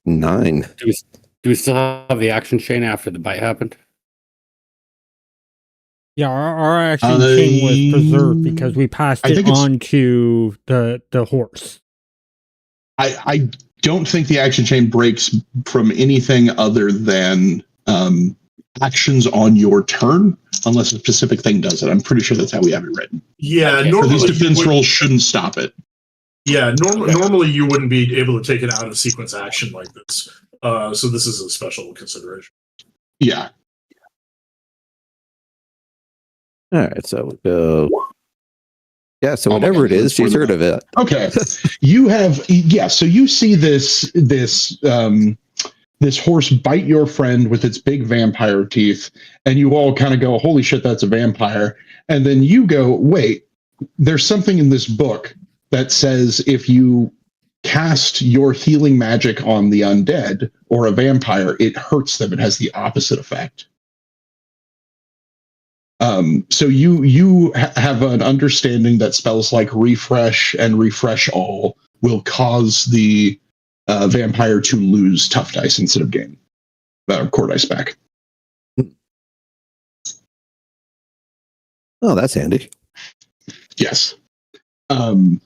9. Do we still have the action chain after the bite happened? Yeah, our action chain was preserved because we passed it on to the horse. I don't think the action chain breaks from anything other than actions on your turn, unless a specific thing does it. I'm pretty sure that's how we have it written. Yeah, Okay. So normally these defense rolls shouldn't stop it. Yeah, Okay. normally you wouldn't be able to take it out of sequence action like this. So this is a special consideration. Yeah. All right, so yeah, so Oh my whatever God, it is, that's she's more heard than of it. Okay. You have, yeah, so you see this horse bite your friend with its big vampire teeth, and you all kind of go, holy shit, that's a vampire. And then you go, wait, there's something in this book that says if you cast your healing magic on the undead or a vampire, it hurts them. It has the opposite effect. So you have an understanding that spells like refresh and refresh all will cause the vampire to lose tough dice instead of gain core dice back. Oh, that's handy. Yes. In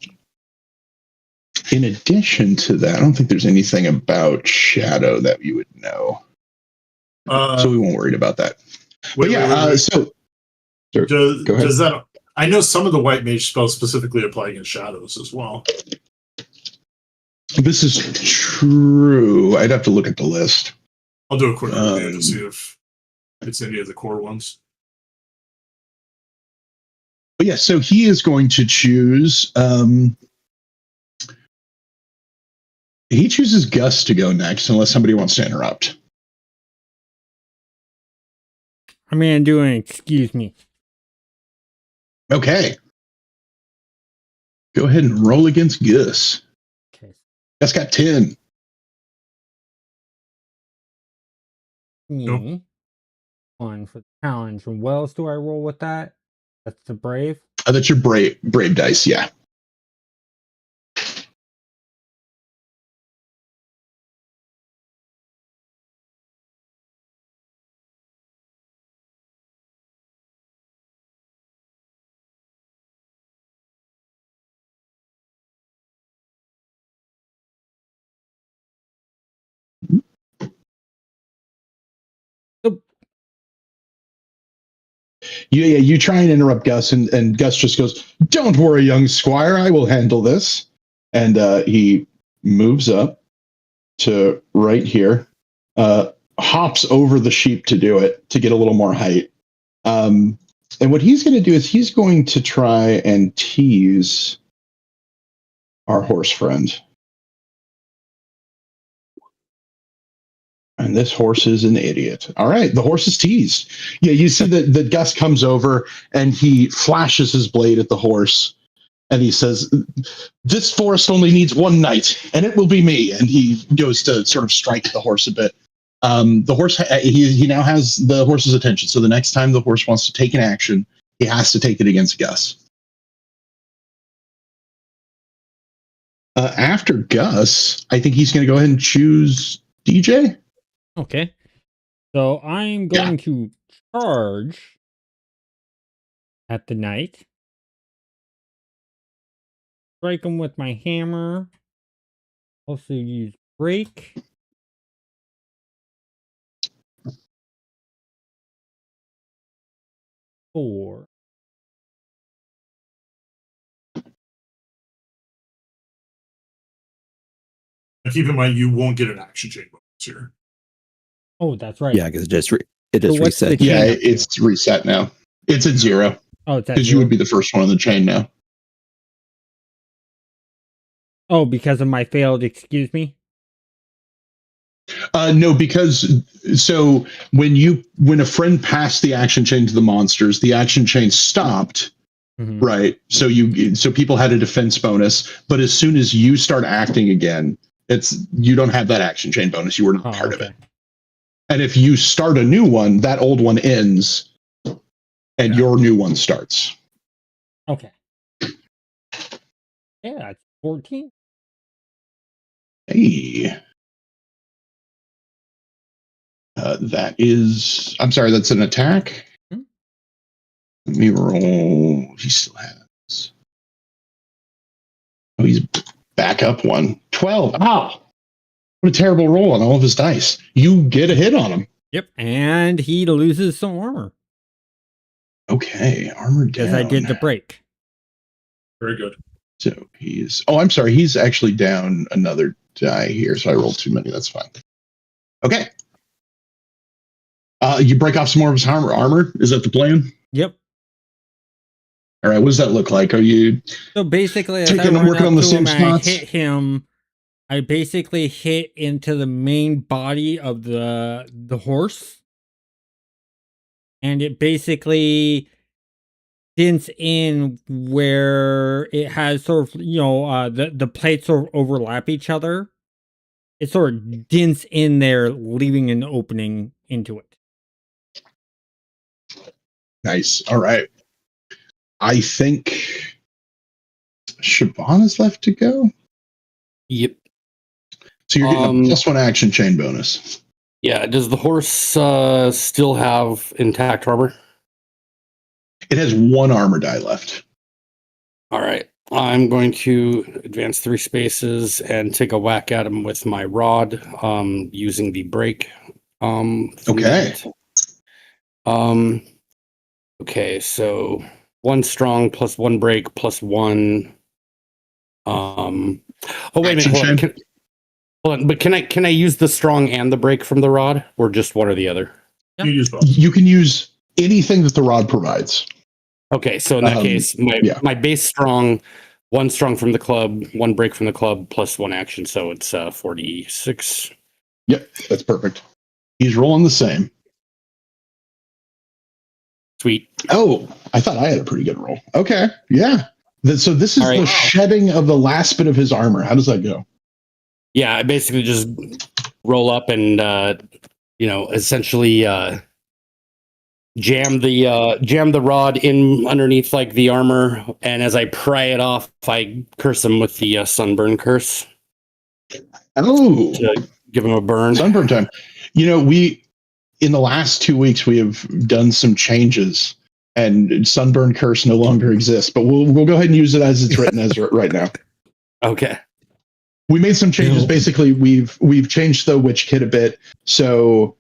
addition to that, I don't think there's anything about Shadow that you would know. So we won't worry about that. Wait, So sure, go ahead. Does that? I know some of the white mage spells specifically apply against shadows as well. This is true. I'd have to look at the list. I'll do a quick review to see if it's any of the core ones. But yeah, so he is going to choose. He chooses Gus to go next, unless somebody wants to interrupt. I'm going to do an excuse me. Okay. Go ahead and roll against Gus. Okay. Gus got 10. Me. One for the challenge. And what else do I roll with that? That's the brave. That's your brave dice, yeah. You try and interrupt Gus, and Gus just goes, "Don't worry, young squire, I will handle this." And he moves up to right here, hops over the sheep to do it, to get a little more height. And what he's going to do is he's going to try and tease our horse friend. And this horse is an idiot. All right, the horse is teased. Yeah, you see that Gus comes over and he flashes his blade at the horse, and he says, "This forest only needs one knight, and it will be me." And he goes to sort of strike the horse a bit. The horse, he now has the horse's attention. So the next time the horse wants to take an action, he has to take it against Gus. After Gus, I think he's going to go ahead and choose DJ. Okay. So I'm going to charge at the knight. Strike him with my hammer. Also use break. Four. Now keep in mind, you won't get an action chain bonus here. Oh, that's right. Yeah, because it just So what's the reset. chain? Yeah, it's reset now. It's at 0 Oh, it's at because you 0. would be the first one on the chain now. Oh, because of my failed excuse me? No, because so when a friend passed the action chain to the monsters, the action chain stopped. Mhm. Right. So people had a defense bonus, but as soon as you start acting again, you don't have that action chain bonus. You were not part of it. And if you start a new one, that old one ends and your new one starts. Okay. Yeah, that's 14. Hey. That is, I'm sorry, that's an attack. Hmm? Let me roll. He still has. Oh, he's back up one. 12. Ow. What a terrible roll on all of his dice. You get a hit on him. Yep, and he loses some armor Okay, armor down. because I did the break. Very good. So he's. Oh, I'm sorry. He's actually down another die here. So I rolled too many. That's fine. Okay. You break off some more of his armor. Is that the plan? Yep. All right. What does that look like? Are you So basically, as taking I and working on the same I spots? hit him. I basically hit into the main body of the horse, and it basically dents in where it has sort of the plates sort of overlap each other. It sort of dents in there, leaving an opening into it. Nice. All right. I think Siobhan is left to go. Yep. So you're getting a +1 action chain bonus. Yeah. Does the horse still have intact armor? It has 1 armor die left. All right. I'm going to advance 3 spaces and take a whack at him with my rod, using the break. Okay. Okay, so 1 strong plus 1 break plus 1. Oh wait a minute. Hold on. But can I use the strong and the break from the rod, or just one or the other? Yep. You use both. You can use anything that the rod provides. Okay, so in that case, my base strong, 1 strong from the club, 1 break from the club, plus 1 action, so it's 46. Yep, that's perfect. He's rolling the same. Sweet. Oh, I thought I had a pretty good roll. Okay, yeah. So this is All right. the shedding of the last bit of his armor. How does that go? Yeah, I basically just roll up and essentially jam the rod in underneath like the armor, and as I pry it off, I curse him with the sunburn curse. Oh, To give him a burn. sunburn time. We in the last 2 weeks we have done some changes, and sunburn curse no longer exists. But we'll go ahead and use it as it's written as right now. Okay. We made some changes. Basically, we've changed the witch kit a bit. So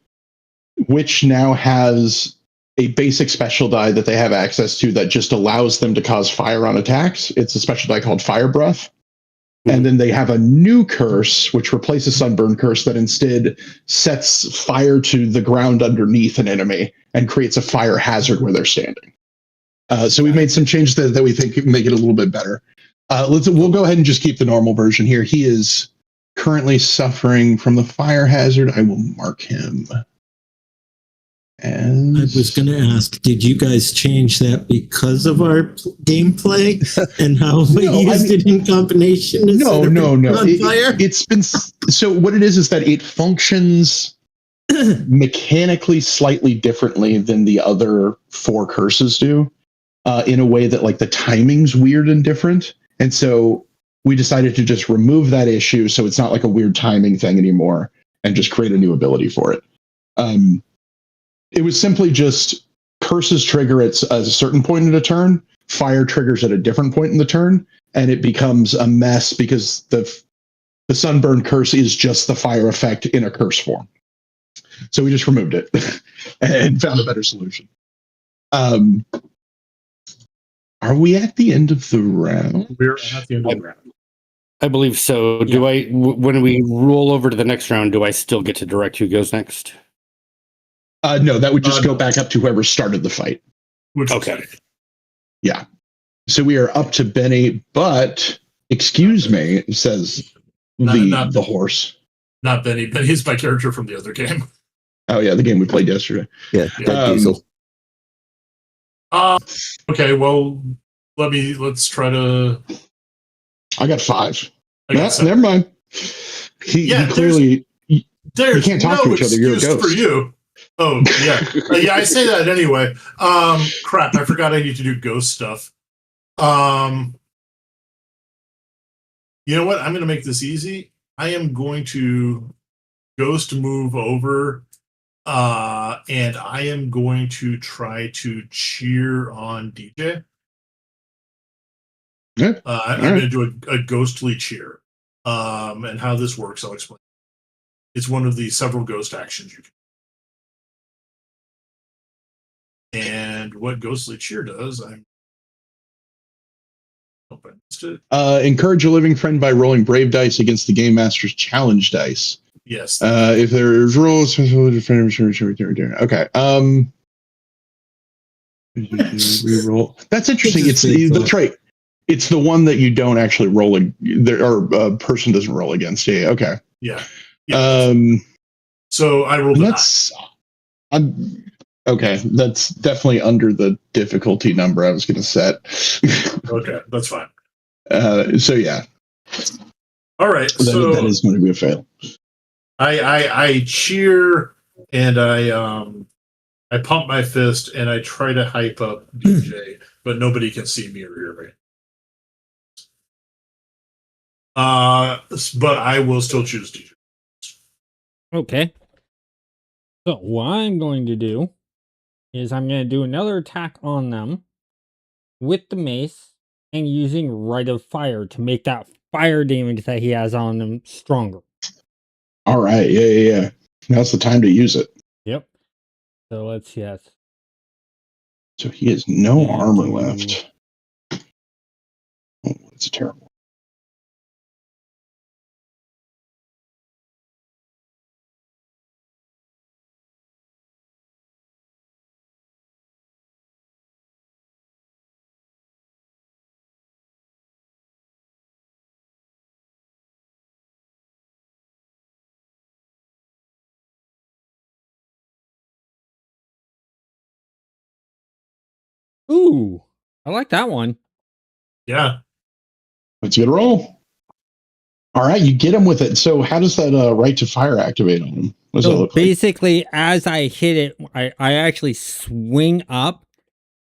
witch now has a basic special die that they have access to that just allows them to cause fire on attacks. It's a special die called Fire Breath. And then they have a new curse, which replaces Sunburn Curse, that instead sets fire to the ground underneath an enemy and creates a fire hazard where they're standing. So we've made some changes that we think make it a little bit better. We'll go ahead and just keep the normal version here. He is currently suffering from the fire hazard. I will mark him. And I was going to ask, did you guys change that because of our gameplay and how we used it in combination? No. On fire? It's been so. What it is that it functions mechanically slightly differently than the other 4 curses do, in a way that like the timing's weird and different. And so we decided to just remove that issue, so it's not like a weird timing thing anymore, and just create a new ability for it. It was simply just curses trigger at a certain point in a turn, fire triggers at a different point in the turn, and it becomes a mess because the sunburn curse is just the fire effect in a curse form. So we just removed it and found a better solution. Are we at the end of the round? We're at the end of the round. I believe so. Do I, when we roll over to the next round, do I still get to direct who goes next? No, that would just go back up to whoever started the fight. Okay. Yeah. So we are up to Benny, but excuse me, says the horse. Not Benny. Benny's my character from the other game. Oh yeah, the game we played yesterday. Yeah, Diesel. Okay, well, let's try to. I got 5. I got 7. Never mind. He clearly There's you can't talk no to each other. You're a excuse ghost. for you. Oh yeah, yeah. I say that anyway. Crap! I forgot I need to do ghost stuff. You know what? I'm going to make this easy. I am going to ghost move over, and I am going to try to cheer on DJ. Yeah. I'm going to do a ghostly cheer. And how this works, I'll explain. It's one of the several ghost actions you can. And what Ghostly Cheer does, I'm open to. Encourage a living friend by rolling brave dice against the game master's challenge dice. Yes. If there's rules, okay. Reroll. That's interesting. That's right. It's the one that you don't actually roll, or a person doesn't roll against. Yeah. Okay. Yeah. So I rolled. Okay. That's definitely under the difficulty number I was going to set. Okay, that's fine. So yeah. All right. That is going to be a fail. I cheer and I pump my fist and I try to hype up DJ, but nobody can see me or hear me. But I will still choose DJ. Okay. So what I'm going to do is I'm going to do another attack on them with the mace and using Rite of Fire to make that fire damage that he has on them stronger. All right. Yeah. Now's the time to use it. Yep. So let's see. So he has no armor left. Oh, that's terrible. Ooh, I like that one. Yeah. That's a good roll. All right, you get him with it. So how does that Right to Fire activate on him? What does that look basically, like? as I hit it, I actually swing up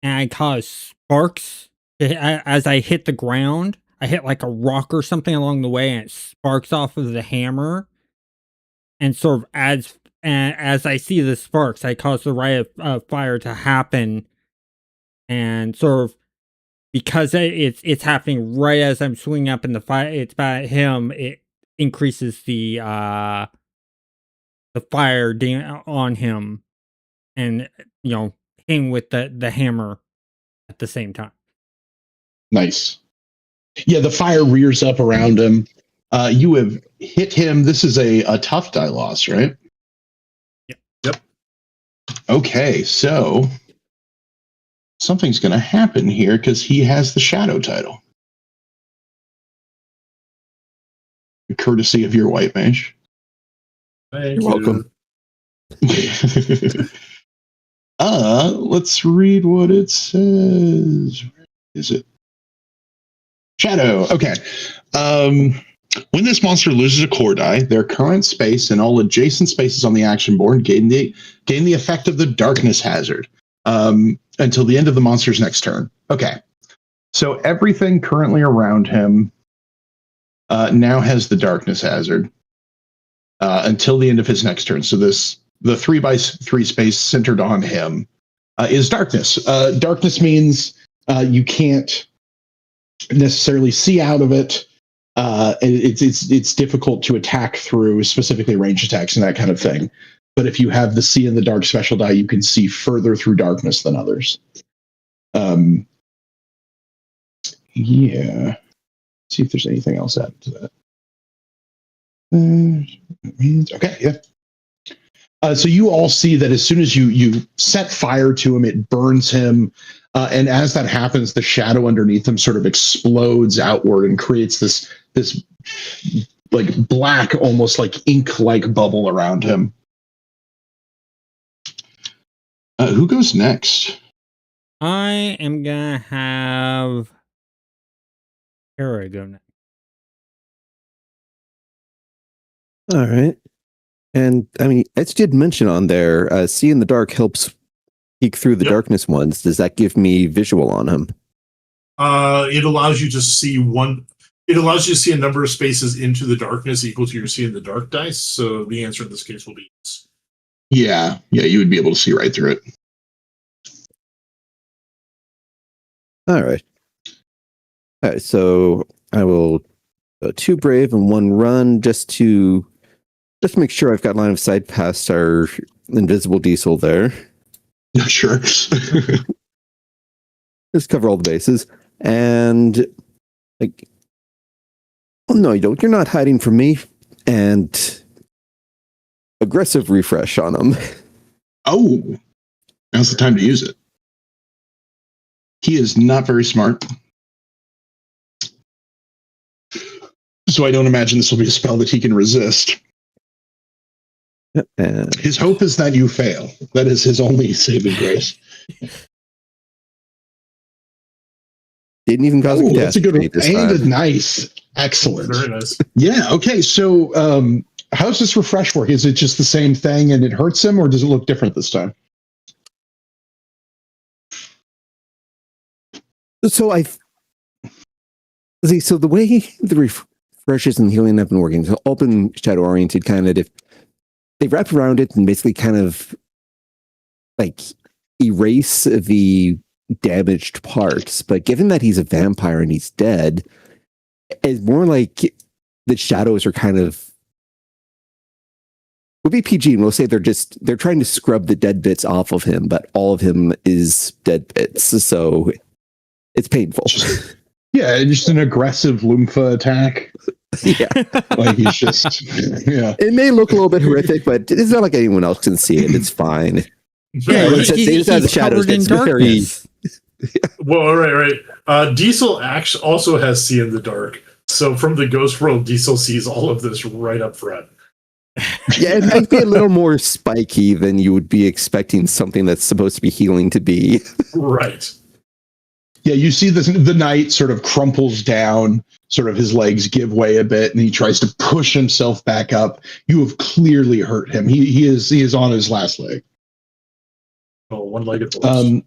and I cause sparks as I hit the ground. I hit like a rock or something along the way and it sparks off of the hammer and sort of adds, and as I see the sparks, I cause the Rite of Fire to happen and sort of, because it's happening right as I'm swinging up in the fire, it's about him, it increases the fire on him and, him with the hammer at the same time. Nice. Yeah, the fire rears up around him. You have hit him. This is a tough die loss, right? Yep. Okay, so something's going to happen here because he has the shadow title. Courtesy of your white mage. You're welcome. Let's read what it says. Where is it? Shadow. Okay. When this monster loses a core die, their current space and all adjacent spaces on the action board gain the effect of the darkness hazard until the end of the monster's next turn. Okay. So everything currently around him now has the darkness hazard until the end of his next turn. So the 3x3 space centered on him is darkness. Darkness means you can't necessarily see out of it. It's difficult to attack through, specifically range attacks and that kind of thing. But if you have the see in the dark special die, you can see further through darkness than others. Yeah. See if there's anything else added to that. Okay, yeah. So you all see that as soon as you set fire to him, it burns him. And as that happens, the shadow underneath him sort of explodes outward and creates this like black, almost like ink-like bubble around him. Who goes next? I am gonna have Kara go next. All right. And I mean, as you did mention on there, see in the dark helps peek through the darkness ones. Does that give me visual on him? It allows you to see It allows you to see a number of spaces into the darkness equal to your see in the dark dice. So the answer in this case will be yes. Yeah, you would be able to see right through it. All right. So I will 2 brave and 1 run just to Just make sure I've got line of sight past our invisible diesel there. Sure. Just cover all the bases. And like, oh no, you don't. You're not hiding from me. And aggressive refresh on him. Oh, now's the time to use it. He is not very smart. So I don't imagine this will be a spell that he can resist. And His hope is that you fail. That is his only saving grace. didn't even cause a Oh, that's a good one. catastrophe this And time. nice. Excellent. Very nice. Yeah, okay. So how's this refresh work? Is it just the same thing and it hurts him, or does it look different this time? So see. So the way the refreshes and healing have been working, so all been shadow oriented, kind of. If they wrap around it and basically kind of like erase the damaged parts. But given that he's a vampire and he's dead, it's more like the shadows are kind of. We'll be PG and we'll say they're trying to scrub the dead bits off of him, but all of him is dead bits. So it's painful. Yeah, just an aggressive Loomfa attack. Yeah. Like he's just, yeah. It may look a little bit horrific, but it's not like anyone else can see it. It's fine. Yeah, It's just- they just have the shadows. covered in It's very- darkness. Well, right. Diesel actually also has see in the dark. So from the ghost world, Diesel sees all of this right up front. Yeah, it might be a little more spiky than you would be expecting something that's supposed to be healing to be. Right. Yeah, you see this, the knight sort of crumples down, sort of his legs give way a bit, and he tries to push himself back up. You have clearly hurt him. He is on his last leg. Oh, one leg at the worst.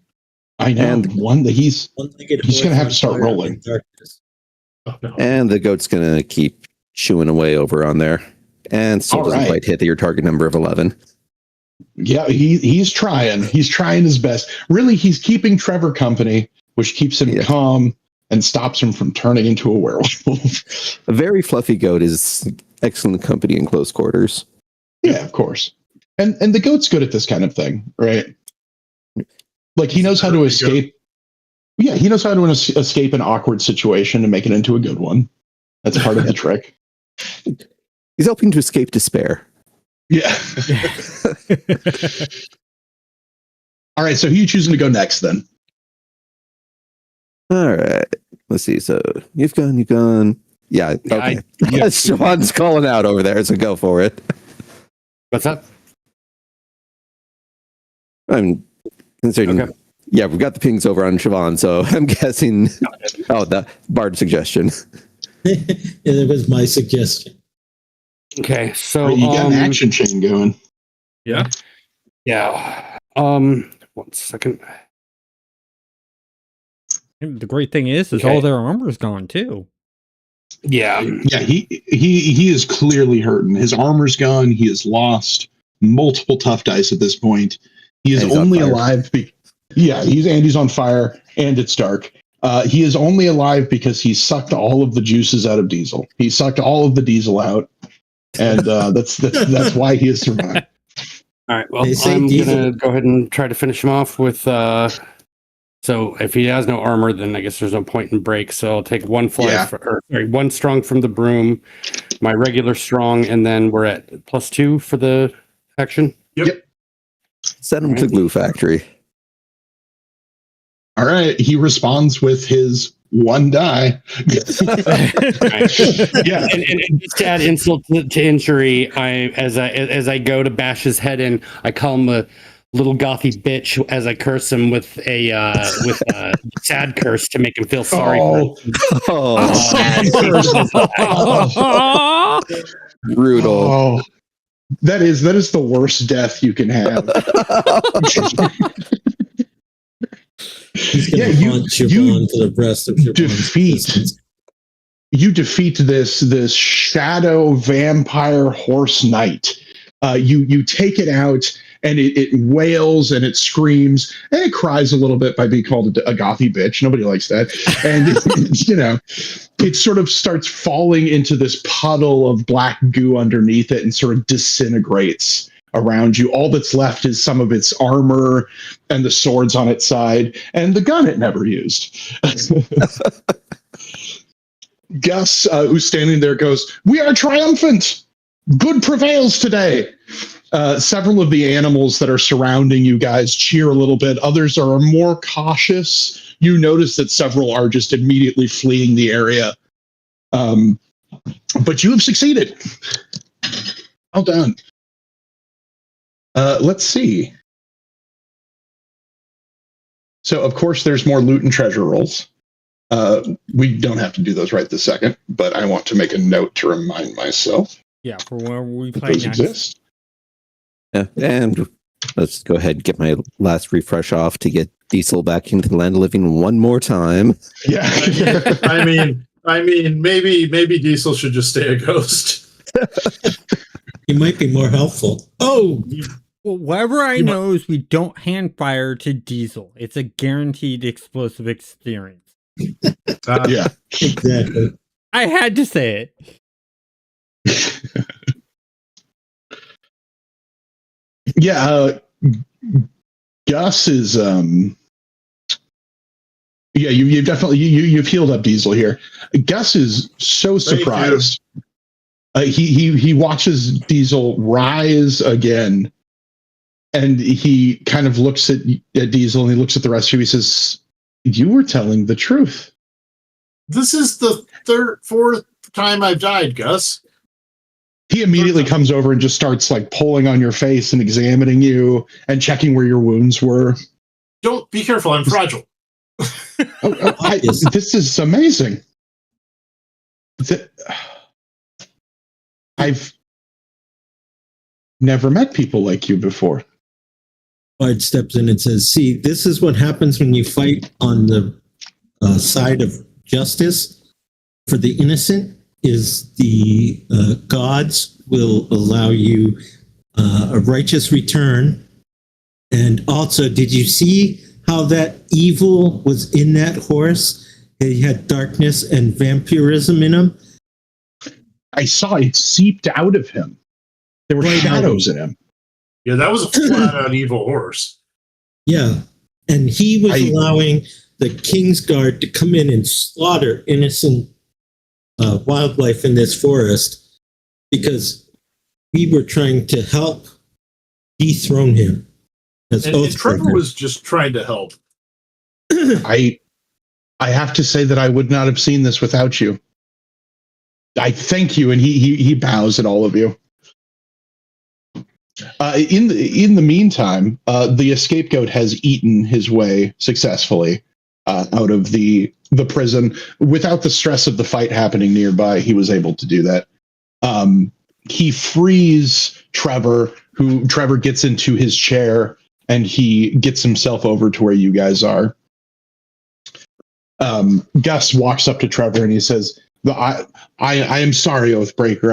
I know. And- one that he's One-legged He's gonna have to start horse on fire rolling. in darkness. Oh, no. And the goat's going to keep chewing away over on there. And still All doesn't right. quite hit your target number of 11. Yeah, he's trying. He's trying his best. Really, he's keeping Trevor company, which keeps him Yeah. calm and stops him from turning into a werewolf. A very fluffy goat is excellent company in close quarters. Yeah, of course. And the goat's good at this kind of thing, right? Like he knows how to escape. Yeah, he knows how to escape an awkward situation and make it into a good one. That's part of the trick. He's helping to escape despair. Yeah. All right, so who are you choosing to go next then? All right. Let's see. So you've gone. Yeah. Yeah, Okay. yeah. Sean's calling out over there, so go for it. What's up? I'm considering. Okay. Yeah, we've got the pings over on Siobhan, so I'm guessing. Oh, the Bard suggestion. And it was my suggestion. Okay, so You got an action chain going. Yeah. yeah. 1 second. The great thing is Okay. all their armor's gone too. Yeah. Yeah, he is clearly hurting. His armor's gone. He has lost multiple tough dice at this point. He is And he's on only fire. alive. He's on fire, and it's dark. He is only alive because he sucked all of the juices out of Diesel. He sucked all of the Diesel out, and that's why he has survived. All right. Well, They say I'm Diesel- gonna go ahead and try to finish him off with. So if he has no armor, then I guess there's no point in break. So I'll take one one strong from the broom, my regular strong, and then we're at +2 for the action. Send him to Glue Factory. All right, he responds with his one die. Yeah, And just to add insult to injury, as I go to bash his head in, I call him a little gothy bitch as I curse him with a sad curse to make him feel sorry. Oh. Oh, brutal. Oh, that is the worst death you can have. He's going to Yeah, haunt Siobhan to the rest of Siobhan's defeat. existence. You defeat this shadow vampire horse knight. You take it out, and it wails and it screams and it cries a little bit by being called a gothy bitch. Nobody likes that. And, it sort of starts falling into this puddle of black goo underneath it and sort of disintegrates around you. All that's left is some of its armor and the swords on its side and the gun it never used. Gus, who's standing there, goes, "We are triumphant. Good prevails today." Several of the animals that are surrounding you guys cheer a little bit. Others are more cautious. You notice that several are just immediately fleeing the area. But you have succeeded. Well done. Let's see. So, of course, there's more loot and treasure rolls. We don't have to do those right this second, but I want to make a note to remind myself. Yeah, for whenever we play Those next. exist. Yeah, and let's go ahead and get my last refresh off to get Diesel back into the land of living one more time. Yeah. I mean, maybe Diesel should just stay a ghost. He might be more helpful. Oh, Well, whatever I know is we don't hand fire to Diesel. It's a guaranteed explosive experience. Yeah. exactly. I had to say it. Yeah, Gus is you've definitely you've healed up Diesel here. Gus is so surprised. He watches Diesel rise again, and he kind of looks at Diesel and he looks at the rest of you. He says, "You were telling the truth." This is the fourth time I've died, Gus. He immediately comes over and just starts like pulling on your face and examining you and checking where your wounds were. Don't be careful. I'm fragile. This is amazing. I've never met people like you before. Bard steps in and says, "See, this is what happens when you fight on the side of justice for the innocent. Is the gods will allow you a righteous return. And also, did you see how that evil was in that horse? He had darkness and vampirism in him. I saw it seeped out of him. There were shadows in him. Yeah, that was a flat-out evil horse. Yeah, and he was allowing the King's Guard to come in and slaughter innocent wildlife in this forest because we were trying to help dethrone him. And Trevor was just trying to help. I have to say that I would not have seen this without you. I thank you, and he bows at all of you. In the meantime, the scapegoat has eaten his way successfully out of the prison without the stress of the fight happening nearby. He was able to do that. He frees Trevor, who Trevor gets into his chair, and he gets himself over to where you guys are. Gus walks up to Trevor and he says, I am sorry, Oathbreaker.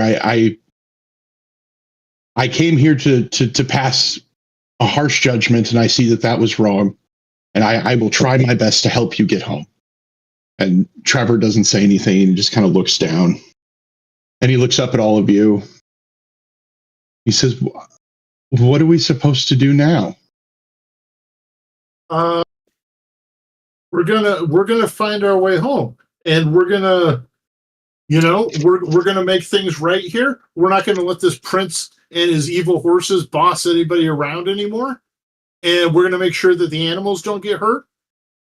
I came here to pass a harsh judgment, and I see that was wrong. And I will try my best to help you get home. And Trevor doesn't say anything. He just kind of looks down. And he looks up at all of you. He says, "What are we supposed to do now?" We're gonna find our way home, and we're gonna make things right here. We're not gonna let this prince and his evil horses boss anybody around anymore, and we're gonna make sure that the animals don't get hurt.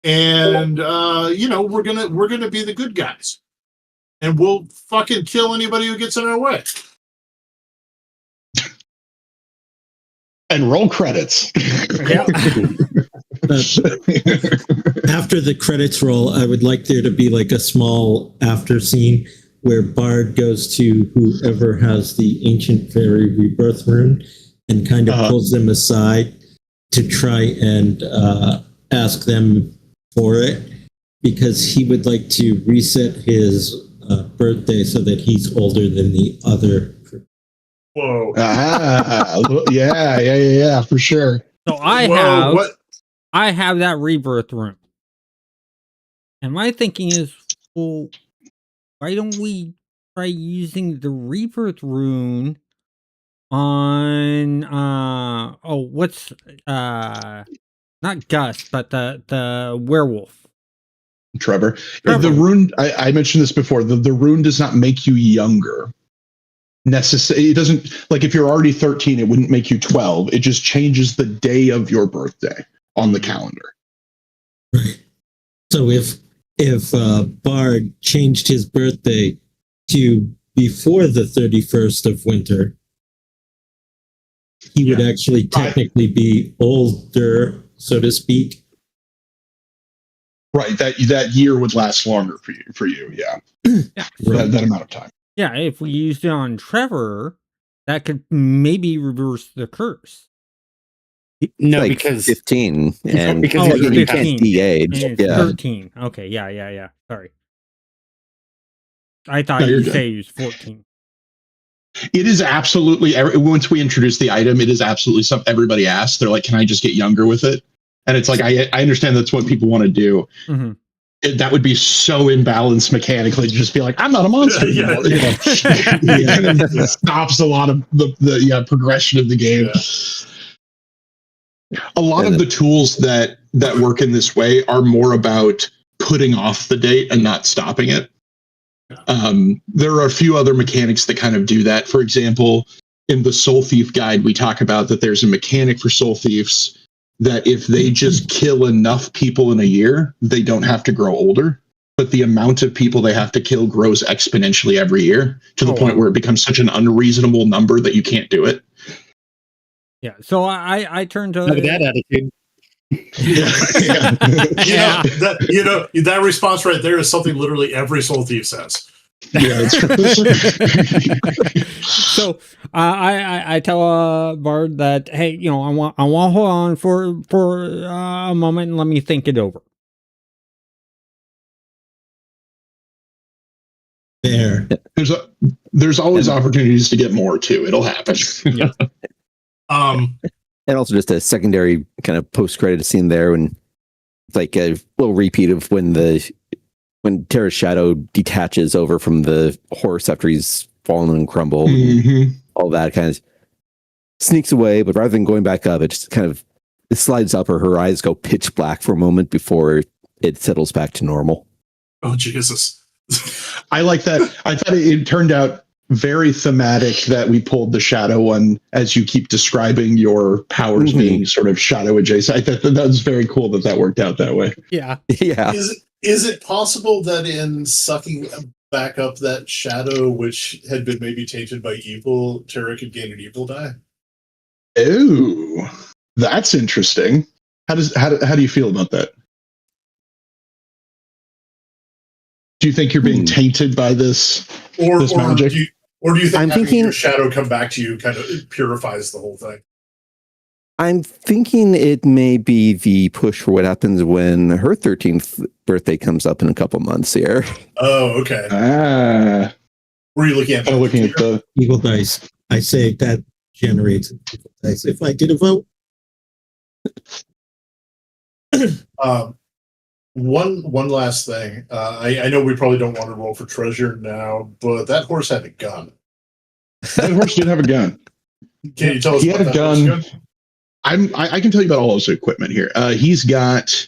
And we're gonna be the good guys, and we'll fucking kill anybody who gets in our way. And roll credits. After the credits roll, I would like there to be like a small after scene where Bard goes to whoever has the ancient fairy rebirth rune and kind of pulls them aside to try and ask them for it, because he would like to reset his birthday so that he's older than the other. Whoa. Yeah, for sure. So I have that rebirth rune. And my thinking is, well, why don't we try using the rebirth rune on what's not Gus, but the werewolf. Trevor. The rune, I mentioned this before, the rune does not make you younger. It doesn't, like if you're already 13, it wouldn't make you 12. It just changes the day of your birthday on the calendar. Right. So if Bard changed his birthday to before the 31st of winter, he would actually technically be older, so to speak. Right. That year would last longer for you. Yeah. That amount of time. Yeah, if we used it on Trevor, that could maybe reverse the curse. No, like because 15, and because you can't de-age. And it's 13. Okay, yeah. Sorry. I thought you'd say he was 14. It is absolutely, once we introduce the item, it is absolutely something everybody asks. They're like, can I just get younger with it? And it's like, I understand that's what people want to do. Mm-hmm. That would be so imbalanced mechanically to just be like, I'm not a monster anymore. It stops a lot of the progression of the game. A lot of the tools that work in this way are more about putting off the date and not stopping it. There are a few other mechanics that kind of do that. For example, in the Soul Thief guide, we talk about that there's a mechanic for Soul Thieves that if they just kill enough people in a year, they don't have to grow older. But the amount of people they have to kill grows exponentially every year to the point where it becomes such an unreasonable number that you can't do it. Yeah, so I turned to that attitude. That response right there is something literally every Soul Thief says. Yeah, it's true. So I tell Bard that, hey, I want to hold on for a moment and let me think it over. There's always opportunities to get more too. It'll happen. Yeah. And also just a secondary kind of post-credit scene there, and it's like a little repeat of when Terra's shadow detaches over from the horse after he's fallen and crumbled, and all that kind of sneaks away. But rather than going back up, it just kind of slides up, or her eyes go pitch black for a moment before it settles back to normal. Oh, Jesus. I like that. I thought it turned out very thematic that we pulled the shadow one as you keep describing your powers being sort of shadow adjacent. I thought that was very cool that worked out that way. Yeah. Is it possible that in sucking back up that shadow, which had been maybe tainted by evil, Terra could gain an evil die? Oh, that's interesting. How do you feel about that? Do you think you're being tainted by this magic? Or do you think having your shadow come back to you kind of purifies the whole thing? I'm thinking it may be the push for what happens when her 13th birthday comes up in a couple months here. Oh, okay. Were you looking at the evil dice? I say that generates evil dice. If I get a vote. One last thing. I know we probably don't want to roll for treasure now, but that horse had a gun. That horse did have a gun. Can you tell us about that gun? I can tell you about all his equipment here. He's got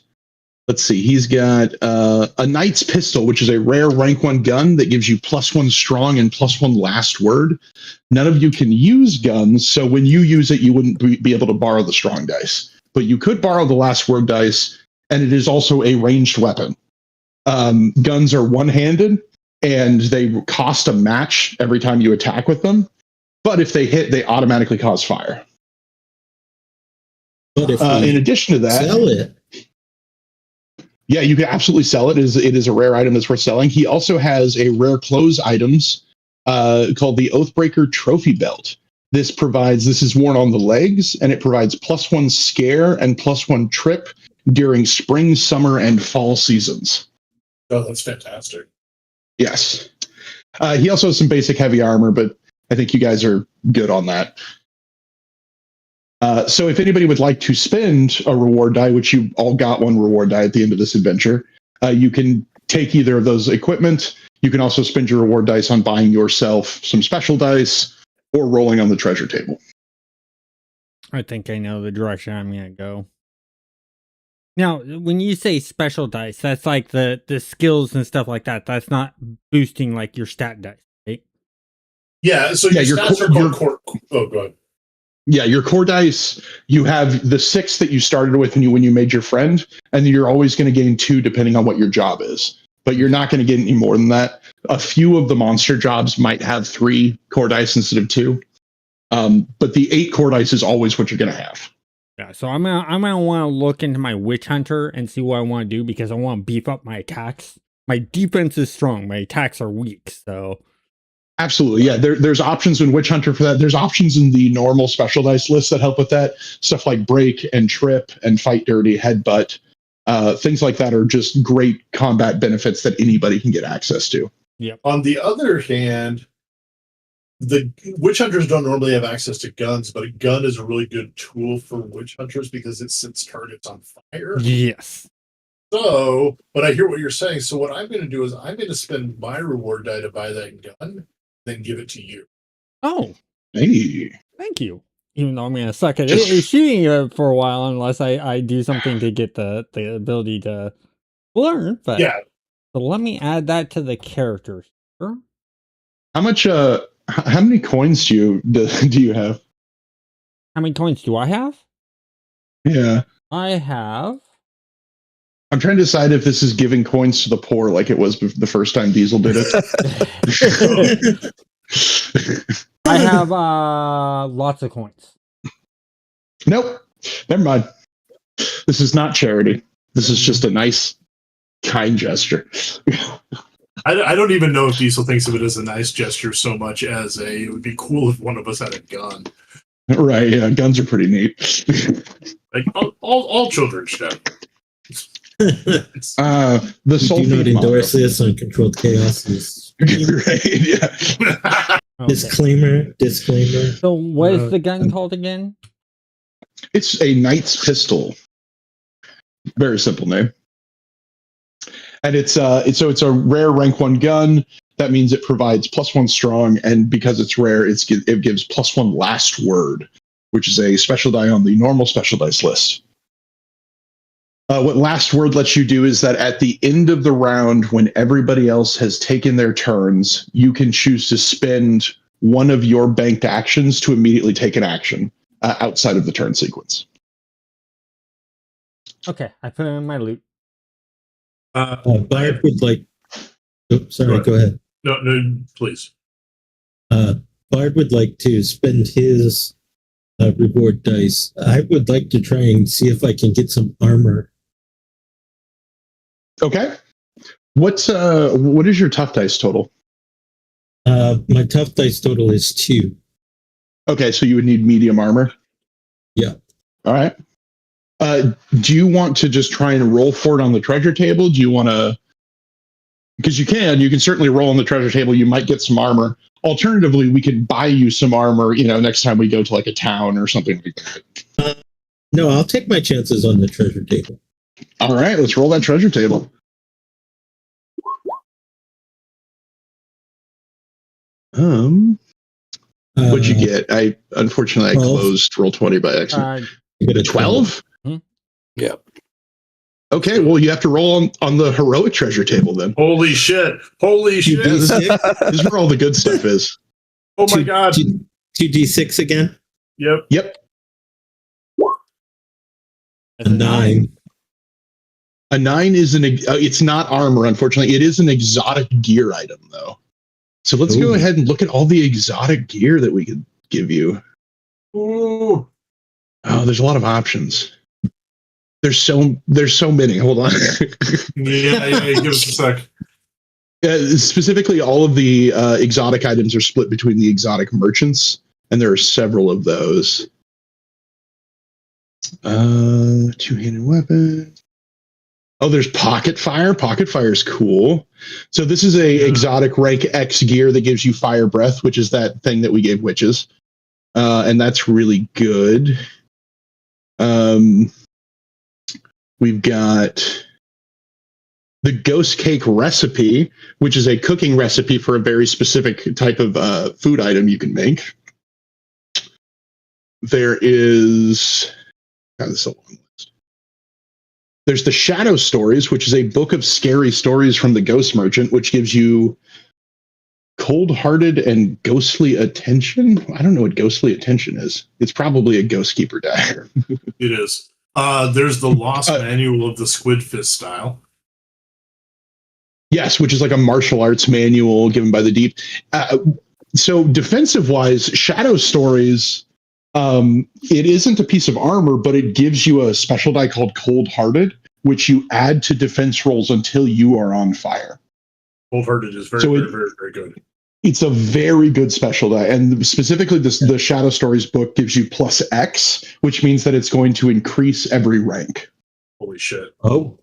a knight's pistol, which is a rare rank 1 gun that gives you +1 strong and +1 last word. None of you can use guns, so when you use it, you wouldn't be able to borrow the strong dice. But you could borrow the last word dice, and it is also a ranged weapon. Guns are one-handed, and they cost a match every time you attack with them. But if they hit, they automatically cause fire. But if in addition to that, sell it. Yeah, you can absolutely sell it. It is a rare item that's worth selling. He also has a rare clothes items called the Oathbreaker Trophy Belt. This is worn on the legs, and it provides +1 scare and +1 trip during spring, summer, and fall seasons. Oh, that's fantastic. Yes. He also has some basic heavy armor, but I think you guys are good on that. So if anybody would like to spend a reward die, which you all got one reward die at the end of this adventure, you can take either of those equipment. You can also spend your reward dice on buying yourself some special dice or rolling on the treasure table. I think I know the direction I'm going to go. Now, when you say special dice, that's like the skills and stuff like that. That's not boosting like your stat dice, right? Yeah, so your stats are called core. Oh, go ahead. Yeah, your core dice, you have the 6 that you started with when you made your friend, and you're always going to gain 2 depending on what your job is. But you're not going to get any more than that. A few of the monster jobs might have 3 core dice instead of 2. But the 8 core dice is always what you're going to have. Yeah, so I'm gonna want to look into my witch hunter and see what I want to do, because I want to beef up my attacks. My defense is strong, my attacks are weak, so absolutely, yeah. There's options in Witch Hunter for that. There's options in the normal special dice list that help with that. Stuff like break and trip and fight dirty, headbutt, things like that are just great combat benefits that anybody can get access to. Yeah. On the other hand, the witch hunters don't normally have access to guns, but a gun is a really good tool for witch hunters because it sets targets on fire. Yes. So, but I hear what you're saying. So what I'm going to do is I'm going to spend my reward die to buy that gun, then give it to you. Oh, hey, thank you. Even though I'm going to suck at shooting it for a while unless I do something to get the ability to learn. But yeah. So let me add that to the character. Sure. How much? How many coins do you have? How many coins do I have? Yeah, I have. I'm trying to decide if this is giving coins to the poor like it was the first time Diesel did it. I have lots of coins. Nope. Never mind. This is not charity. This is just a nice, kind gesture. I don't even know if Diesel thinks of it as a nice gesture so much as it would be cool if one of us had a gun. Right, yeah, guns are pretty neat. Like all children should have. The do not endorse this on Controlled Chaos. Right, yeah. Okay. Disclaimer. So what is the gun called again? It's a Knight's Pistol. Very simple name. And it's a rare rank 1 gun. That means it provides +1 strong, and because it's rare, it gives +1 last word, which is a special die on the normal special dice list. What last word lets you do is that at the end of the round, when everybody else has taken their turns, you can choose to spend one of your banked actions to immediately take an action outside of the turn sequence. Okay, I put it in my loot. Bard would like. Oh, sorry, go ahead. No, please. Bard would like to spend his reward dice. I would like to try and see if I can get some armor. Okay. What is your tough dice total? My tough dice total is 2. Okay, so you would need medium armor. Yeah. All right. Do you want to just try and roll for it on the treasure table? Do you want to? Because you can certainly roll on the treasure table. You might get some armor. Alternatively, we could buy you some armor, next time we go to like a town or something like that. No, I'll take my chances on the treasure table. All right, let's roll that treasure table. What'd you get? Unfortunately I closed Roll20 by accident. 12? Yeah. Okay, well you have to roll on the heroic treasure table then. Holy shit! This is where all the good stuff is. Oh my god! 2d6 again. Yep. A 9. A 9 is it's not armor, unfortunately. It is an exotic gear item, though. So let's go ahead and look at all the exotic gear that we could give you. Ooh. Oh, there's a lot of options. There's so many. Hold on. yeah, give us a sec. Specifically, all of the exotic items are split between the exotic merchants, and there are several of those. Two-handed weapon. Oh, there's pocket fire. Pocket fire is cool. So this is a exotic rank X gear that gives you fire breath, which is that thing that we gave witches. And that's really good. We've got the ghost cake recipe, which is a cooking recipe for a very specific type of food item you can make. There is, God, this is a long list. There's the Shadow Stories, which is a book of scary stories from the Ghost Merchant, which gives you cold-hearted and ghostly attention. I don't know what ghostly attention is. It's probably a ghost keeper die. It is. There's the Lost Manual of the Squid Fist style. Yes, which is like a martial arts manual given by the Deep. So defensive-wise, Shadow Stories, it isn't a piece of armor, but it gives you a special die called Cold-Hearted, which you add to defense rolls until you are on fire. Cold-Hearted is very good. It's a very good special die, and specifically the Shadow Stories book gives you plus X, which means that it's going to increase every rank. Holy shit! Oh,